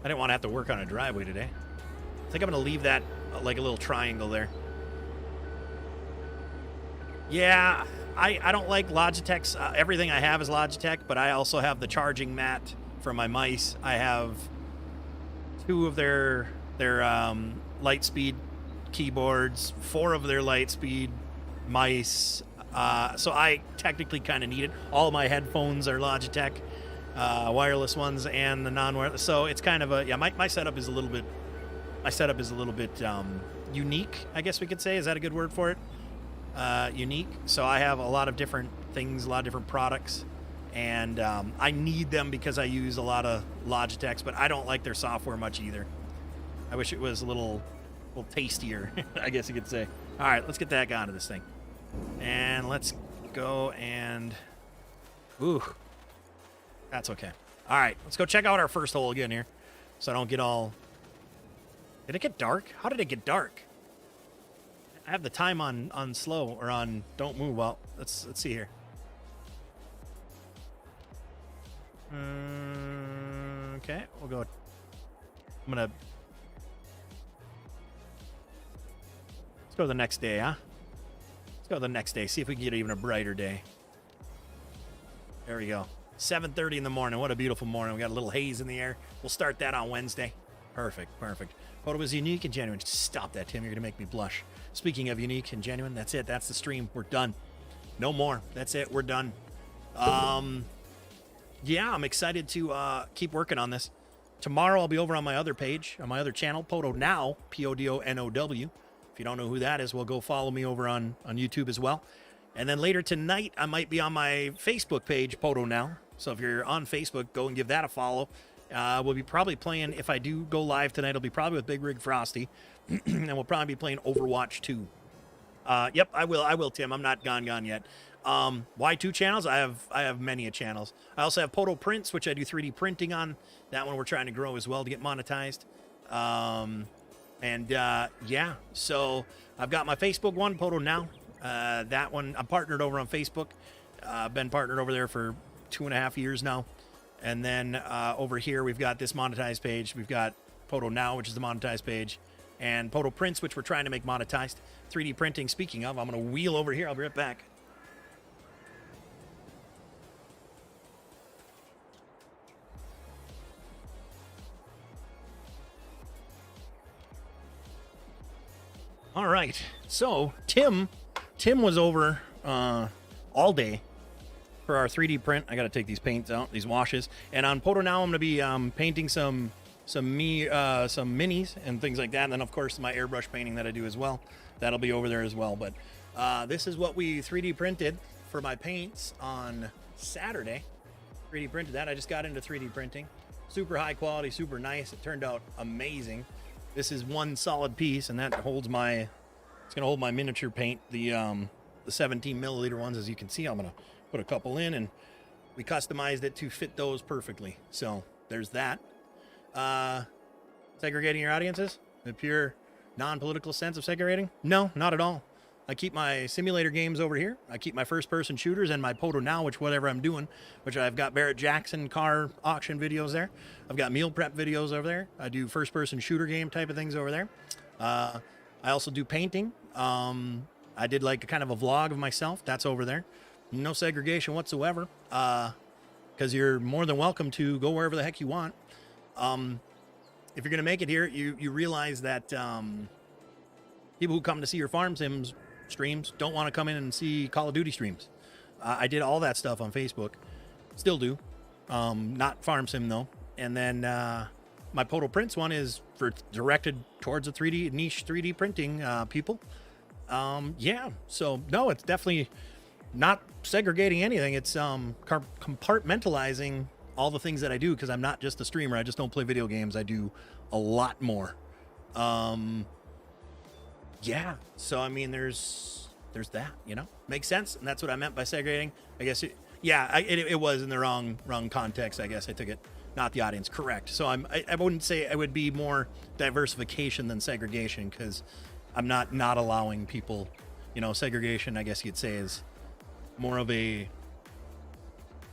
I didn't want to have to work on a driveway today. I think I'm going to leave that like a little triangle there. Yeah, I don't like Logitech's. Everything I have is Logitech, but I also have the charging mat for my mice. I have 2 of their Lightspeed keyboards, 4 of their Lightspeed mice. So I technically kind of need it. All of my headphones are Logitech, wireless ones and the non-wireless. So it's kind of a, yeah, my setup is a little bit, unique, I guess we could say. Is that a good word for it? Unique. So I have a lot of different things, a lot of different products, and I need them because I use a lot of Logitechs, but I don't like their software much either. I wish it was a little tastier, I guess you could say. All right, let's get that guy onto this thing. And let's go and... Ooh. That's okay. All right, let's go check out our first hole again here, so I don't get all... Did it get dark? How did it get dark? I have the time on slow, or on don't move. Well, let's see here. Okay, we'll go. I'm gonna... Let's go the next day, huh? Let's go the next day. See if we can get even a brighter day. There we go. 7:30 in the morning. What a beautiful morning. We got a little haze in the air. We'll start that on Wednesday. Perfect, perfect. PODO was unique and genuine. Stop that, Tim. You're going to make me blush. Speaking of unique and genuine, that's it. That's the stream. We're done. No more. That's it. We're done. Yeah, I'm excited to keep working on this. Tomorrow I'll be over on my other page, on my other channel, PODO Now, PODO. If you don't know who that is, well, go follow me over on YouTube as well. And then later tonight, I might be on my Facebook page, PODO Now. So if you're on Facebook, go and give that a follow. We'll be probably playing, if I do go live tonight, it'll be probably with Big Rig Frosty. And we'll probably be playing Overwatch 2. Yep, I will, Tim. I'm not gone yet. Why 2 channels? I have many channels. I also have PODO Prints, which I do 3D printing on. That one we're trying to grow as well to get monetized. Yeah, so I've got my Facebook one, PODO Now. That one, I'm partnered over on Facebook. I've been partnered over there for 2.5 years now. And then over here, we've got this monetized page. We've got PODO Now, which is the monetized page, and PODO Prints, which we're trying to make monetized. 3D printing, speaking of, I'm going to wheel over here. I'll be right back. All right. So Tim was over all day for our 3D print. I got to take these paints out, these washes. And on PODO Now, I'm going to be painting some minis and things like that. And then, of course, my airbrush painting that I do as well. That'll be over there as well. But this is what we 3D printed for my paints on Saturday. 3D printed that. I just got into 3D printing. Super high quality, super nice. It turned out amazing. This is one solid piece, and that holds my... It's going to hold my miniature paint, the 17 milliliter ones. As you can see, I'm going to put a couple in, and we customized it to fit those perfectly. So there's that. Segregating your audiences? The pure non-political sense of segregating? No, not at all. I keep my simulator games over here. I keep my first-person shooters and my PODO Now, which whatever I'm doing, which I've got Barrett Jackson car auction videos there. I've got meal prep videos over there. I do first-person shooter game type of things over there. I also do painting. I did like a kind of a vlog of myself. That's over there. no segregation whatsoever. Because you're more than welcome to go wherever the heck you want. If you're going to make it here, you realize that people who come to see your Farm Sims streams don't want to come in and see Call of Duty streams. I did all that stuff on Facebook. Still do. Not Farm Sim, though. And then my PODO Prints one is directed towards the niche 3D printing people. Yeah, so no, it's definitely not segregating anything. It's compartmentalizing all the things that I do, because I'm not just a streamer. I just don't play video games. I do a lot more. Yeah, so I mean, there's that, you know, makes sense. And that's what I meant by segregating, I guess. It was in the wrong context. I guess I took it, not the audience. Correct. So I wouldn't say it would be more diversification than segregation, because I'm not allowing people, you know. Segregation, I guess you'd say, is more of a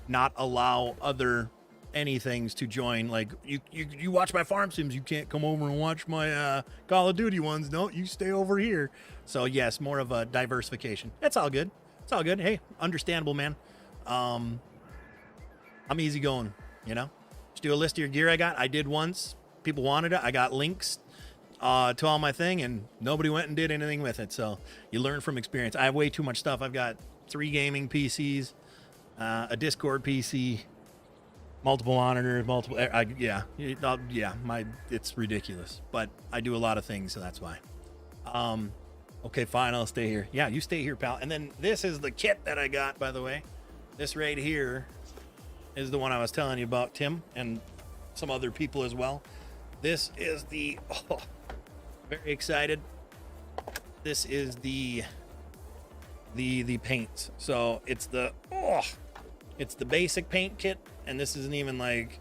not allow other anythings to join. Like, you watch my Farm Sims, you can't come over and watch my Call of Duty ones. No, you stay over here. So yes, more of a diversification. It's all good. It's all good. Hey, understandable, man. I'm easygoing, you know. Just do a list of your gear I got. I did once. People wanted it. I got links to all my thing, and nobody went and did anything with it. So you learn from experience. I have way too much stuff. I've got 3 gaming PCs, a Discord PC, multiple monitors, it's ridiculous. But I do a lot of things, so that's why. Okay, fine, I'll stay here. Yeah, you stay here, pal. And then this is the kit that I got, by the way. This right here is the one I was telling you about, Tim, and some other people as well. This is the, very excited. This is the paints. So it's the basic paint kit, and this isn't even like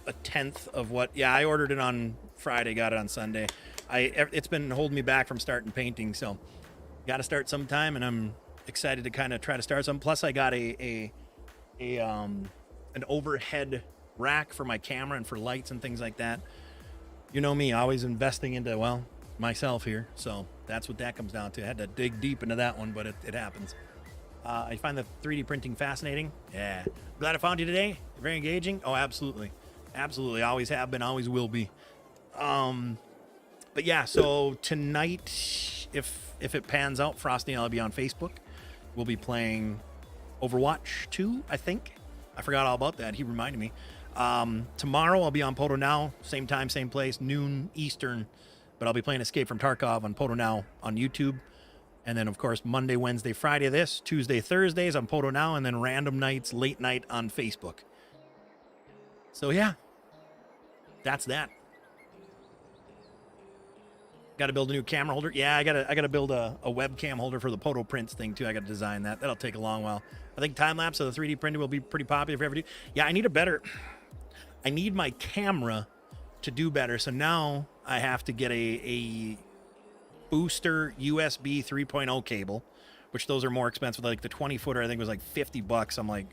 a tenth of what. Yeah, I ordered it on Friday, got it on Sunday. It's been holding me back from starting painting, so got to start sometime, and I'm excited to kind of try to start some. Plus, I got an overhead rack for my camera and for lights and things like that. You know me, always investing into, well, myself here. So that's what that comes down to. I had to dig deep into that one, but it happens. I find the 3D printing fascinating. Yeah. Glad I found you today. Very engaging. Oh, absolutely. Absolutely. Always have been, always will be. But yeah, so tonight, if it pans out, Frosty and I'll be on Facebook. We'll be playing Overwatch 2, I think. I forgot all about that. He reminded me. Tomorrow I'll be on PODO Now, same time, same place, noon Eastern. But I'll be playing Escape from Tarkov on PODO Now on YouTube. And then, of course, Monday, Wednesday, Friday this. Tuesday, Thursdays on PODO Now. And then random nights, late night on Facebook. So, yeah. That's that. Got to build a new camera holder. Yeah, I gotta build a webcam holder for the PODO Prints thing, too. I got to design that. That'll take a long while. I think time-lapse of the 3D printing will be pretty popular if you ever do. Yeah, I need my camera to do better. So now I have to get a booster USB 3.0 cable, which those are more expensive. Like the 20-footer, I think, was like $50. I'm like,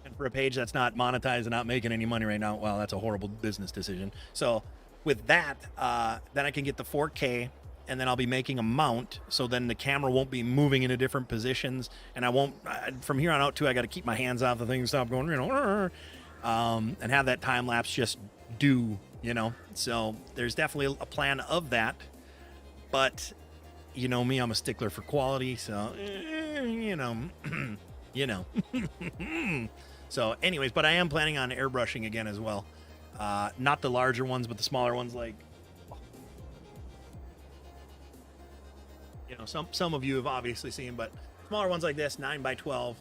and for a page that's not monetized and not making any money right now, well, that's a horrible business decision. So with that, then I can get the 4K, and then I'll be making a mount, so then the camera won't be moving into different positions, and I won't, from here on out, too, I got to keep my hands off the thing and stop going, you know, and have that time-lapse just do, you know. So there's definitely a plan of that, but you know me, I'm a stickler for quality, so, you know. So anyways, but I am planning on airbrushing again as well. Not the larger ones, but the smaller ones, like, you know, some of you have obviously seen, but smaller ones like this, 9x12.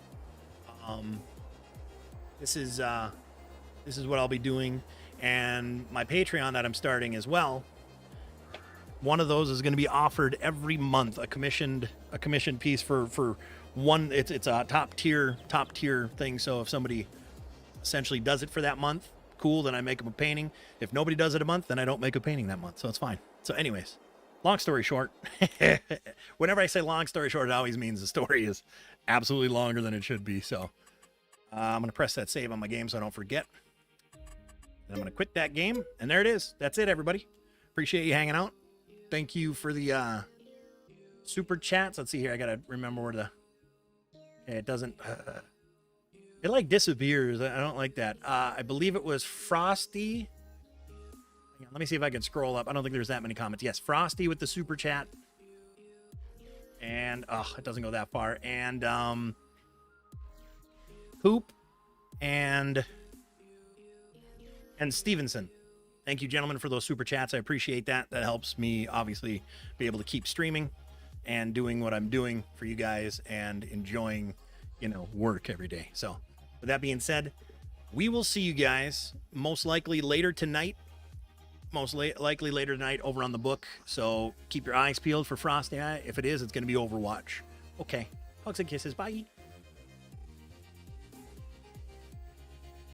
This is what I'll be doing, and my Patreon that I'm starting as well. One of those is going to be offered every month, a commissioned piece for one. It's a top tier thing. So if somebody essentially does it for that month, cool, then I make them a painting. If nobody does it a month, then I don't make a painting that month. So it's fine. So anyways, long story short, whenever I say long story short, it always means the story is absolutely longer than it should be. So I'm going to press that save on my game so I don't forget. And I'm going to quit that game. And there it is. That's it, everybody. Appreciate you hanging out. Thank you for the super chats. Let's see here. I got to remember where the it doesn't. It like disappears. I don't like that. I believe it was Frosty. Hang on, let me see if I can scroll up. I don't think there's that many comments. Yes, Frosty with the super chat. And it doesn't go that far. And Poop and Stevenson. Thank you, gentlemen, for those super chats. I appreciate that. That helps me obviously be able to keep streaming and doing what I'm doing for you guys and enjoying, work every day. So with that being said, we will see you guys most likely later tonight. Likely later tonight over on the book. So keep your eyes peeled for Frosty. If it is, it's going to be Overwatch. Okay. Hugs and kisses. Bye.